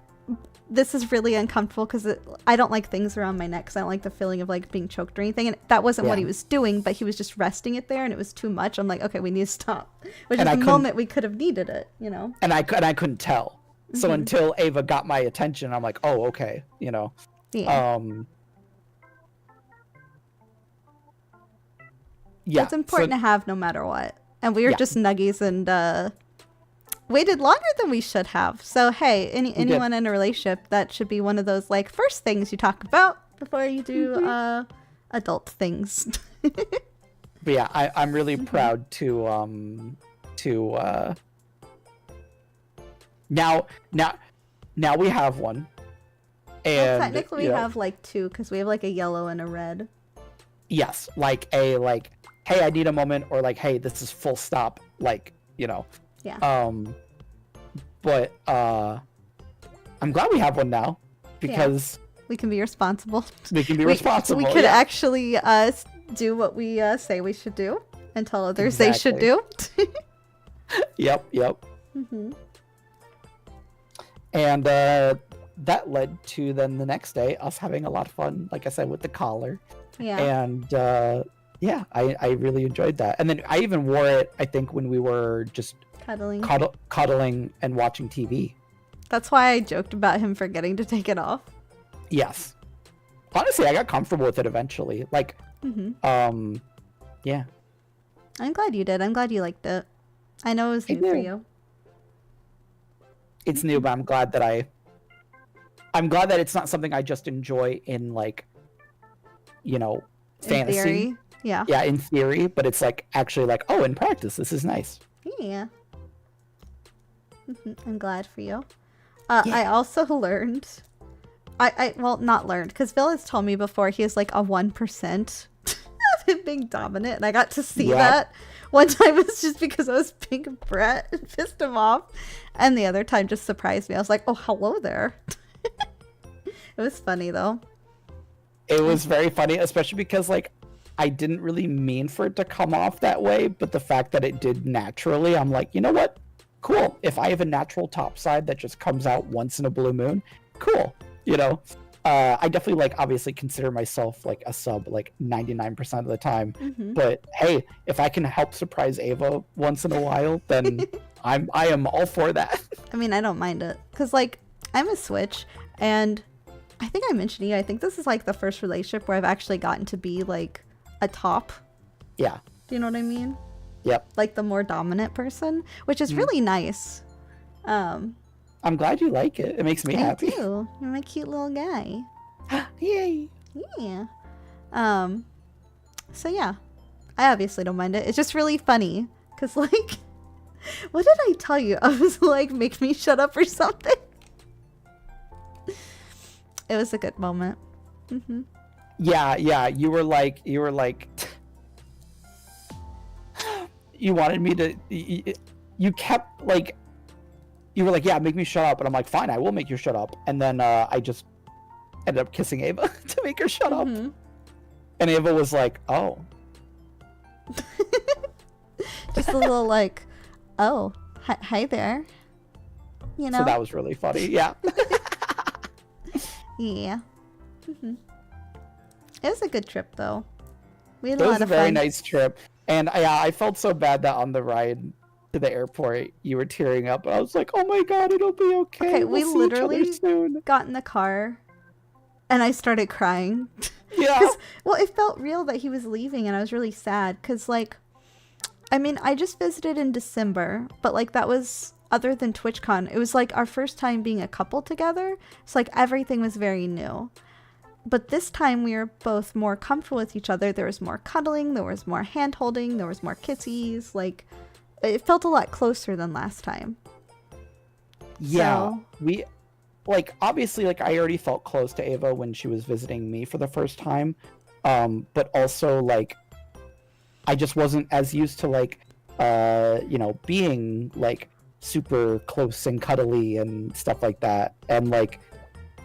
this is really uncomfortable because I don't like things around my neck because I don't like the feeling of like being choked or anything. And that wasn't what he was doing, but he was just resting it there and it was too much. I'm like, okay, we need to stop. Which is the moment we could have needed it, you know? And I couldn't tell. So until Ava got my attention, I'm like, oh, okay, you know? Yeah. Yeah. It's important to have no matter what. And we were just nuggies and waited longer than we should have. So hey, anyone in a relationship, that should be one of those like first things you talk about before you do adult things. But yeah, I'm really proud to now we have one. And well, technically we have like two because we have like a yellow and a red. Yes, like hey, I need a moment, or like, hey, this is full stop, like, you know. Yeah. But I'm glad we have one now, because we can be responsible. we can be responsible. We could actually do what we say we should do and tell others they should do. Yep. Mm-hmm. And that led to then the next day us having a lot of fun, like I said, with the collar. Yeah. And yeah, I really enjoyed that. And then I even wore it, I think, when we were just cuddling and watching TV. That's why I joked about him forgetting to take it off. Yes. Honestly, I got comfortable with it eventually. Like, yeah. I'm glad you did. I'm glad you liked it. I know it was new for you. It's new, but I'm glad that it's not something I just enjoy in, like, you know, fantasy. In theory. Yeah. Yeah, in theory, but it's like actually like, oh, in practice, this is nice. Yeah. I'm glad for you. I also learned, well, not learned, because Phil has told me before he has like a 1% of him being dominant, and I got to see that. One time it was just because I was being a brat and pissed him off, and the other time just surprised me. I was like, oh, hello there. It was funny, though. It was very funny, especially because, like, I didn't really mean for it to come off that way, but the fact that it did naturally, I'm like, you know what? Cool. If I have a natural top side that just comes out once in a blue moon, cool. You know, I definitely, like, obviously consider myself like a sub like 99% of the time. But hey, if I can help surprise Ava once in a while, then I am all for that. I mean, I don't mind it, because, like, I'm a switch, and I think I mentioned to you, I think this is like the first relationship where I've actually gotten to be like a top. Yeah. Do you know what I mean? Yep. Like the more dominant person, which is really nice. I'm glad you like it. It makes me happy. I do. You're my cute little guy. Yay. Yeah. So yeah, I obviously don't mind it. It's just really funny because, like, what did I tell you? I was like, make me shut up or something. It was a good moment. Yeah. You were like, you wanted me to. You kept like, you were like, yeah, make me shut up, and I'm like, fine, I will make you shut up. And then I just ended up kissing Ava to make her shut up, and Ava was like, oh. Just a little like, oh, hi there. You know. So that was really funny. Yeah. Yeah. It was a good trip, though. We had a lot of fun. It was a very fun. nice trip. And I felt so bad that on the ride to the airport, you were tearing up. And I was like, oh my God, it'll be okay. Okay, we literally soon. got in the car and I started crying. Yeah. Well, it felt real that he was leaving, and I was really sad. Because, like, I mean, I just visited in December, but, like, that was... Other than TwitchCon, it was like our first time being a couple together. So like everything was very new. But this time we were both more comfortable with each other. There was more cuddling, there was more hand holding, there was more kisses. Like, it felt a lot closer than last time. Yeah. So... We, like, obviously, like, I already felt close to Ava when she was visiting me for the first time. But also, like, I just wasn't as used to, like, you know, being, like, super close and cuddly and stuff like that. And like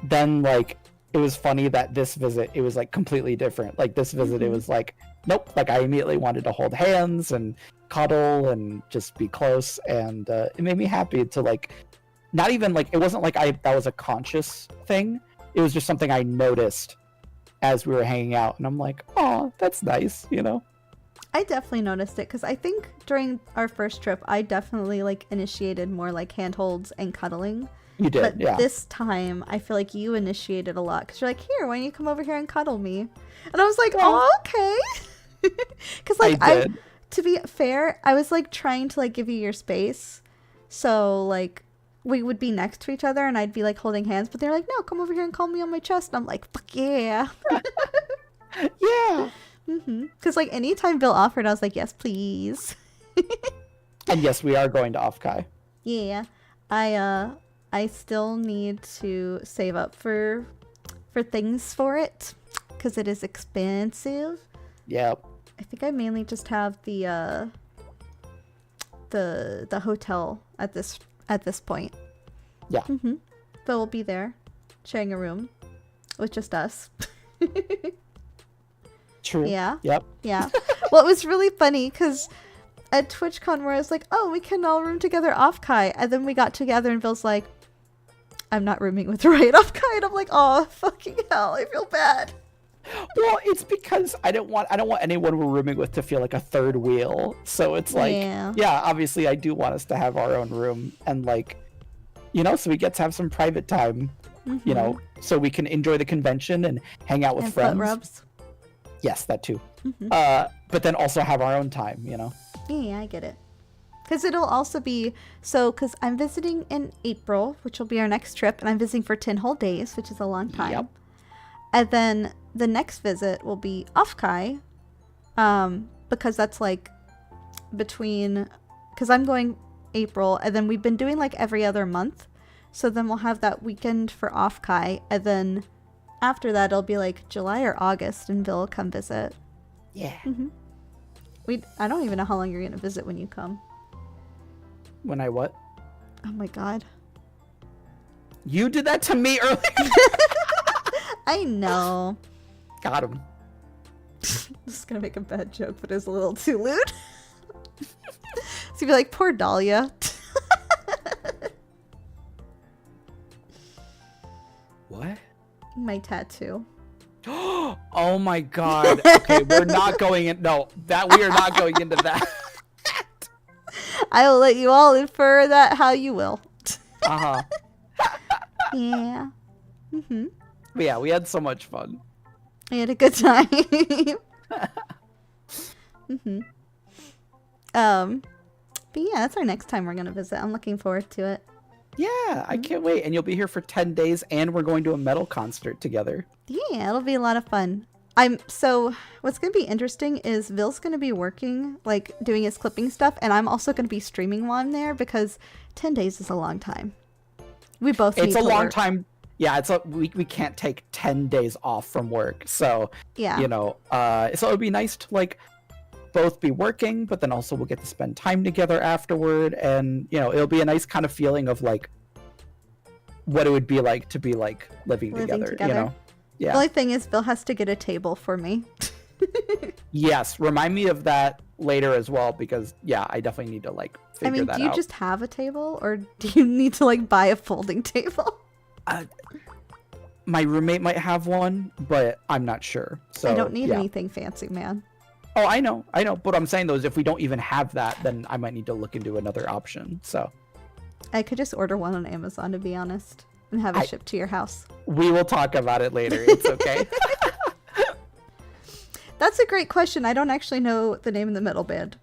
then like it was funny that this visit it was like completely different. Like this visit it was like nope, like I immediately wanted to hold hands and cuddle and just be close, and it made me happy to like not even like it wasn't like that was a conscious thing. It was just something I noticed as we were hanging out, and I'm like, oh, that's nice, you know. I definitely noticed it because I think during our first trip, I definitely like initiated more like handholds and cuddling. You did, but yeah. This time, I feel like you initiated a lot because you're like, here, why don't you come over here and cuddle me? And I was like, oh, okay. Because like to be fair, I was like trying to like give you your space, so like we would be next to each other and I'd be like holding hands, but they're like, no, come over here and call me on my chest. And I'm like, fuck yeah. Yeah. Because like anytime Bill offered, I was like, yes, please. And yes, we are going to Off-Kai. Yeah, I still need to save up for things for it because it is expensive. Yep. I think I mainly just have the hotel at this point. Yeah. Mm-hmm. But we'll be there, sharing a room with just us. True. Yeah. Yep. Yeah. Well, it was really funny because at TwitchCon where I was like, oh, we can all room together off Kai, and then we got together and Bill's like, I'm not rooming with Riot off Kai, and I'm like, oh, fucking hell, I feel bad. Well, it's because I don't want anyone we're rooming with to feel like a third wheel. So it's like, yeah, obviously I do want us to have our own room and like, you know, so we get to have some private time, you know, so we can enjoy the convention and hang out with and friends. Foot rubs. Yes, that too. But then also have our own time, you know. Yeah, I get it. Because it'll also be, because I'm visiting in April, which will be our next trip, and I'm visiting for 10 whole days, which is a long time. Yep. And then the next visit will be off Kai, because that's like between, because I'm going April, and then we've been doing like every other month, so then we'll have that weekend for off Kai, and then after that it'll be like July or August, and Bill will come visit. Yeah. I don't even know how long you're gonna visit when you come. When I what? Oh my god. You did that to me earlier. I know. Got him. This is gonna make a bad joke, but it's a little too lewd. So you'd be like, poor Dahlia. What? My tattoo. Oh my god. Okay, we're not going in. No, we are not going into that. I will let you all infer that how you will. Uh-huh. Yeah. But yeah, we had so much fun. We had a good time. But yeah, that's our next time we're gonna visit. I'm looking forward to it. Yeah, I can't wait. And you'll be here for 10 days, and we're going to a metal concert together. Yeah, it'll be a lot of fun. What's going to be interesting is Ville's going to be working, like, doing his clipping stuff, and I'm also going to be streaming while I'm there, because 10 days is a long time. We both need to work. It's a long time. Yeah, we can't take 10 days off from work. So, yeah. You know, so it would be nice to, like, both be working, but then also we'll get to spend time together afterward, and, you know, it'll be a nice kind of feeling of, like, what it would be like to be, like, living together, you know? Yeah. The only thing is Bill has to get a table for me. Yes, remind me of that later as well, because yeah, I definitely need to like figure that out. Do you just have a table, or do you need to like buy a folding table? My roommate might have one, but I'm not sure. So I don't need anything fancy, man. Oh, I know. But what I'm saying though is if we don't even have that, then I might need to look into another option. So I could just order one on Amazon, to be honest, and have it shipped to your house. We will talk about it later. It's okay. That's a great question. I don't actually know the name of the metal band.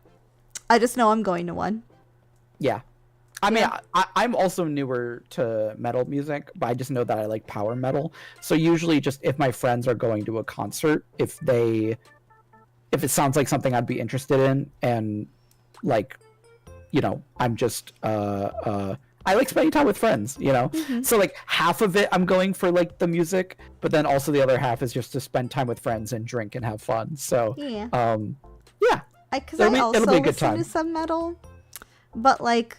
I just know I'm going to one. Yeah. I mean, I'm also newer to metal music, but I just know that I like power metal. So usually just if my friends are going to a concert, if it sounds like something I'd be interested in, and like, you know, I'm just, I like spending time with friends, you know? Mm-hmm. So like half of it I'm going for like the music, but then also the other half is just to spend time with friends and drink and have fun. So, yeah. Because I also listen to some metal, but like,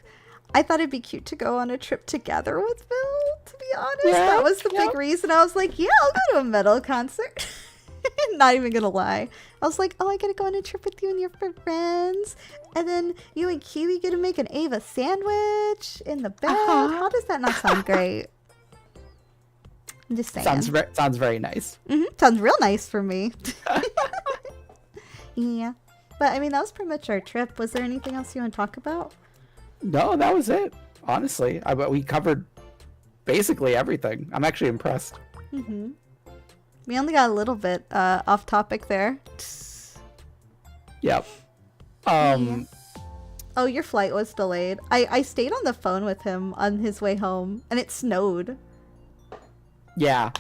I thought it'd be cute to go on a trip together with Bill, to be honest. Yeah, that was the big reason. I was like, yeah, I'll go to a metal concert. Not even gonna lie. I was like, oh, I gotta go on a trip with you and your friends. And then you and Kiwi get to make an Ava sandwich in the bed. How does that not sound great? I'm just saying. Sounds very nice. Sounds real nice for me. Yeah. But I mean, that was pretty much our trip. Was there anything else you want to talk about? No, that was it. Honestly, we covered basically everything. I'm actually impressed. We only got a little bit off topic there. Yep. Oh, your flight was delayed. I stayed on the phone with him on his way home, and it snowed. Yeah.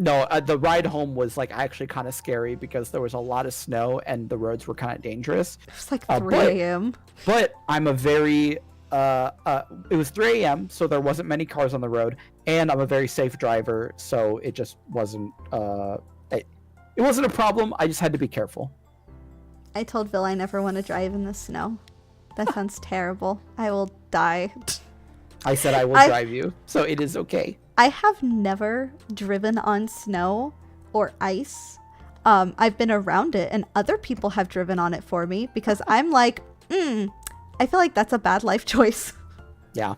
No, the ride home was like actually kind of scary because there was a lot of snow and the roads were kind of dangerous. It was like 3 a.m. But I'm a very it was 3 a.m. so there wasn't many cars on the road, and I'm a very safe driver, so it just wasn't it It wasn't a problem. I just had to be careful. I told Bill I never want to drive in the snow. That sounds terrible. I will die. I said I will drive you, so it is okay. I have never driven on snow or ice. I've been around it, and other people have driven on it for me because I'm like, I feel like that's a bad life choice. Yeah.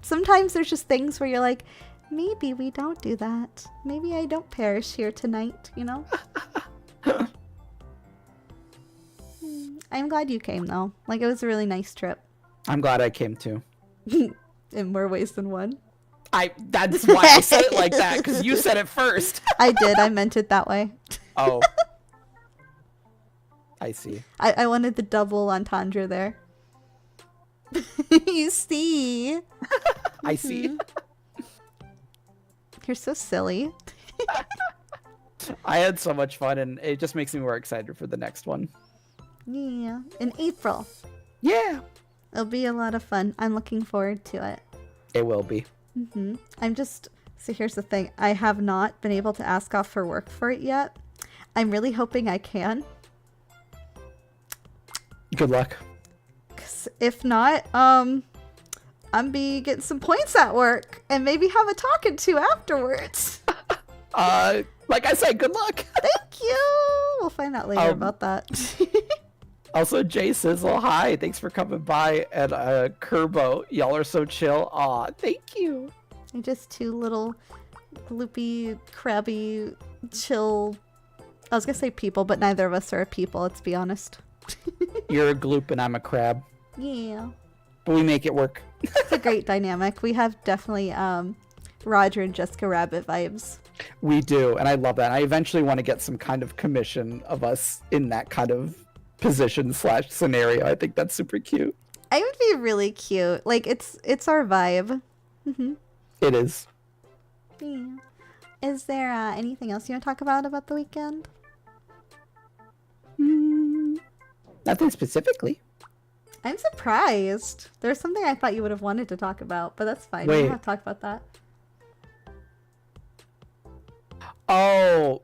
Sometimes there's just things where you're like, maybe we don't do that. Maybe I don't perish here tonight, you know? I'm glad you came, though. Like, it was a really nice trip. I'm glad I came too. In more ways than one. That's why I said it like that, because you said it first. I did. I meant it that way. Oh. I see. I wanted the double entendre there. You see? I see. You're so silly. I had so much fun, and it just makes me more excited for the next one. Yeah. In April. Yeah. It'll be a lot of fun. I'm looking forward to it. It will be. So here's the thing. I have not been able to ask off for work for it yet. I'm really hoping I can. Good luck. 'Cause if not, I'm be getting some points at work and maybe have a talking to afterwards. Like I said, good luck. Thank you. We'll find out later about that. Also, Jay Sizzle, hi. Thanks for coming by. And Kerbo, y'all are so chill. Aw, thank you. You're just two little gloopy, crabby, chill. I was gonna say people, but neither of us are a people, let's be honest. You're a gloop and I'm a crab. Yeah. But we make it work. It's a great dynamic. We have definitely Roger and Jessica Rabbit vibes. We do, and I love that. I eventually want to get some kind of commission of us in that kind of position / scenario. I think that's super cute. I would be really cute. Like, it's our vibe. It is. Yeah. Is there anything else you want to talk about the weekend? Nothing specifically. I'm surprised. There's something I thought you would have wanted to talk about, but that's fine. We Wait. don't have to talk about that. Oh.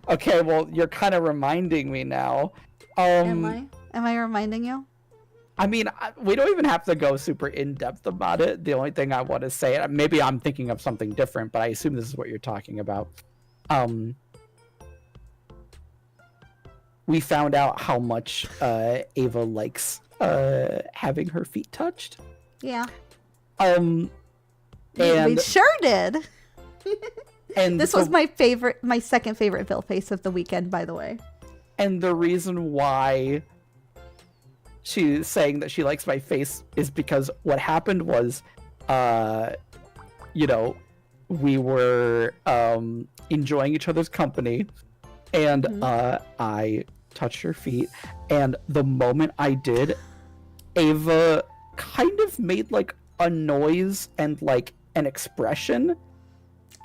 Okay, well, you're kind of reminding me now. Am I reminding you? I mean, we don't even have to go super in-depth about it. The only thing I want to say, maybe I'm thinking of something different, but I assume this is what you're talking about. We found out how much Ava likes having her feet touched. Yeah. And we sure did. and this was my second favorite Bill face of the weekend, by the way. And the reason why she's saying that she likes my face is because what happened was, we were enjoying each other's company, and I touched her feet, and the moment I did, Ava kind of made like a noise and like an expression.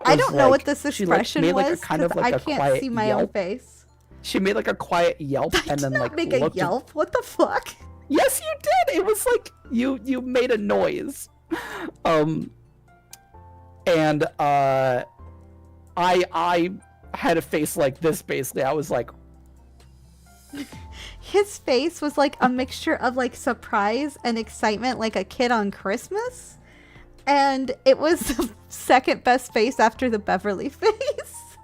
I don't know what this expression made, was, like, kind of like I a can't quiet see my yelp. own face. She made like a quiet yelp and then like make a yelp. What the fuck? Yes, you did. It was like you made a noise. And I had a face like this basically. I was like, his face was like a mixture of like surprise and excitement, like a kid on Christmas. And it was the second best face after the Beverly face.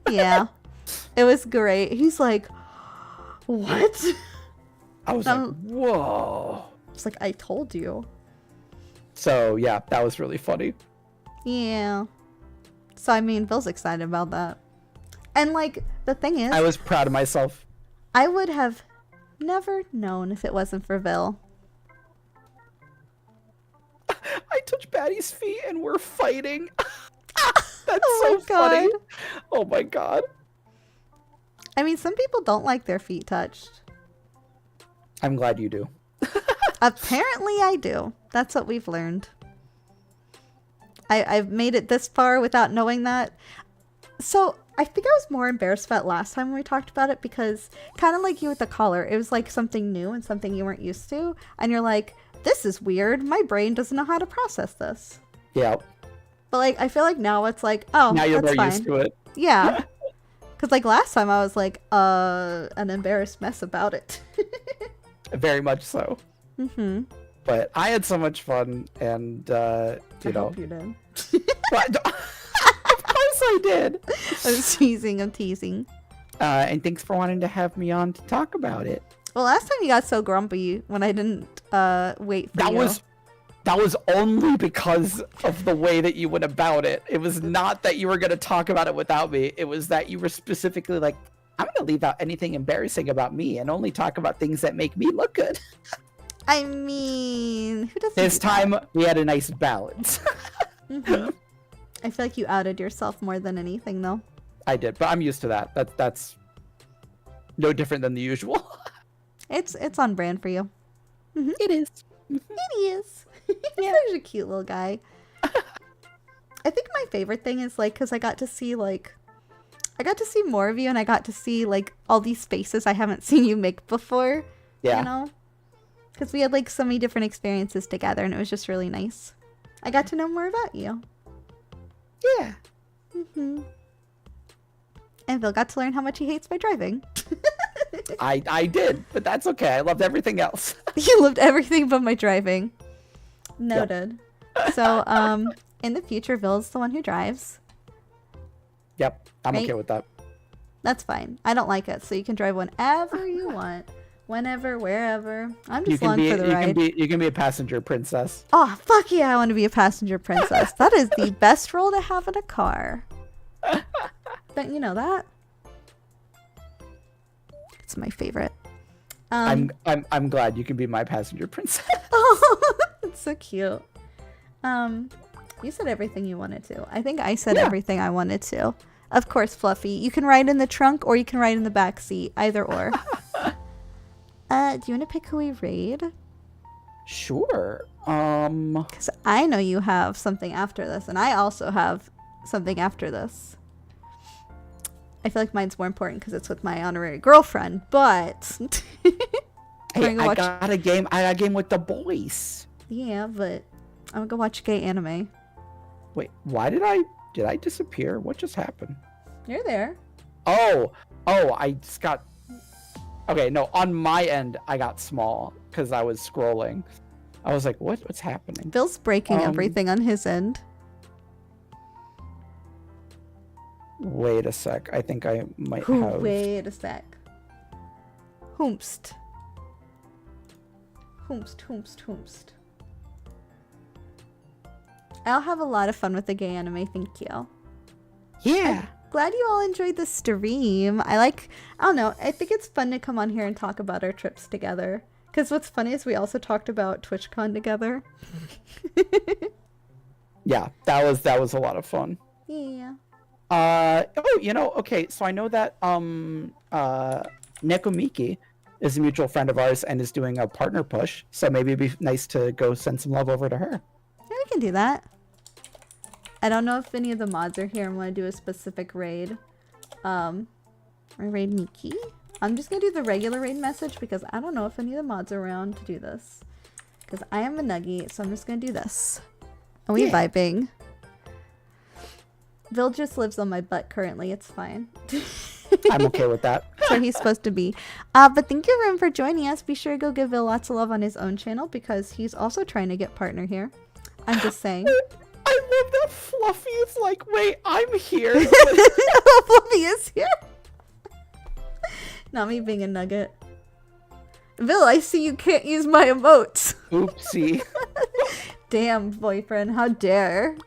Yeah. It was great. He's like, what? I was like, whoa. It's like, I told you. So yeah, that was really funny. Yeah. So I mean, Bill's excited about that. And like, the thing is, I was proud of myself. I would have never known if it wasn't for Bill. I touched Batty's feet and we're fighting. That's Oh so my God. funny. Oh my God. I mean, some people don't like their feet touched. I'm glad you do. Apparently I do. That's what we've learned. I've made it this far without knowing that. So I think I was more embarrassed about last time when we talked about it because kind of like you with the collar, it was like something new and something you weren't used to. And you're like, this is weird. My brain doesn't know how to process this. Yeah. But like, I feel like now it's like, oh, Now you're that's more fine. used to it. Yeah. Because like last time I was like, an embarrassed mess about it. Very much so. Mm-hmm. But I had so much fun, and I hope you did. But, of course I did. I'm teasing. And thanks for wanting to have me on to talk about it. Well, last time you got so grumpy when I didn't wait for you. That was only because of the way that you went about it. It was not that you were going to talk about it without me. It was that you were specifically like, I'm going to leave out anything embarrassing about me and only talk about things that make me look good. I mean, who doesn't? This time we had a nice balance. Mm-hmm. I feel like you outed yourself more than anything, though. I did, but I'm used to that. That's no different than the usual. It's on brand for you. Mm-hmm. It is. It is. He's such a cute little guy. I think my favorite thing is like, because I got to see more of you, and I got to see like all these faces I haven't seen you make before. Yeah. You know, because we had like so many different experiences together, and it was just really nice. I got to know more about you. Yeah. Mm-hmm. And Bill got to learn how much he hates my driving. I did, but that's okay. I loved everything else. You loved everything but my driving. Noted. Yep. So, in the future, Bill's the one who drives. Yep, I'm right? okay with that. That's fine. I don't like it, so you can drive whenever you want. Whenever, wherever. I'm just along for the ride. You can be a passenger princess. Oh, fuck yeah, I want to be a passenger princess. That is the best role to have in a car. Don't you know that? It's my favorite. I'm glad you can be my passenger princess. Oh, it's so cute. You said everything you wanted to. I think I said everything I wanted to. Of course, Fluffy. You can ride in the trunk or you can ride in the back seat. Either or. Do you want to pick who we raid? Sure. Because I know you have something after this, and I also have something after this. I feel like mine's more important because it's with my honorary girlfriend, but hey, I got a game with the boys. Yeah, but I'm gonna go watch gay anime. Wait, why did I disappear? What just happened? You're there. Oh, I just got. Okay, no, on my end I got small because I was scrolling. I was like, what's happening? Bill's breaking everything on his end. Wait a sec. I think I might have. Wait a sec. Hoomst. I'll have a lot of fun with the gay anime, thank you. Yeah. I'm glad you all enjoyed the stream. I don't know, I think it's fun to come on here and talk about our trips together. Because what's funny is we also talked about TwitchCon together. Yeah, that was a lot of fun. Yeah. Okay, so I know that Nekomiki is a mutual friend of ours and is doing a partner push, so maybe it'd be nice to go send some love over to her. Yeah, we can do that. I don't know if any of the mods are here and want to do a specific raid. Or raid Miki. I'm just gonna do the regular raid message because I don't know if any of the mods are around to do this. Because I am a nuggie, so I'm just gonna do this. Are we vibing? Bill just lives on my butt currently. It's fine. I'm okay with that. That's where he's supposed to be. But thank you, everyone, for joining us. Be sure to go give Bill lots of love on his own channel because he's also trying to get partner here. I'm just saying. I love that Fluffy is like, wait, I'm here. Fluffy is here. Not me being a nugget. Bill, I see you can't use my emotes. Oopsie. Damn, boyfriend. How dare.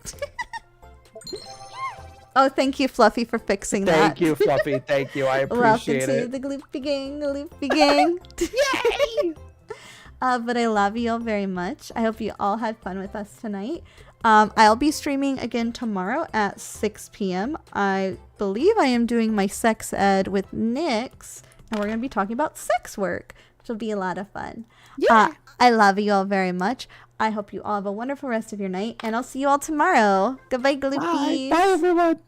Oh, thank you, Fluffy, for fixing that. Thank you, Fluffy. Thank you. I appreciate Welcome it. to the Gloopy Gang. Yay! But I love you all very much. I hope you all had fun with us tonight. I'll be streaming again tomorrow at 6 p.m. I believe I am doing my sex ed with Nyx, and we're going to be talking about sex work, which will be a lot of fun. Yeah. I love you all very much. I hope you all have a wonderful rest of your night, and I'll see you all tomorrow. Goodbye, Gloopies. Bye everyone.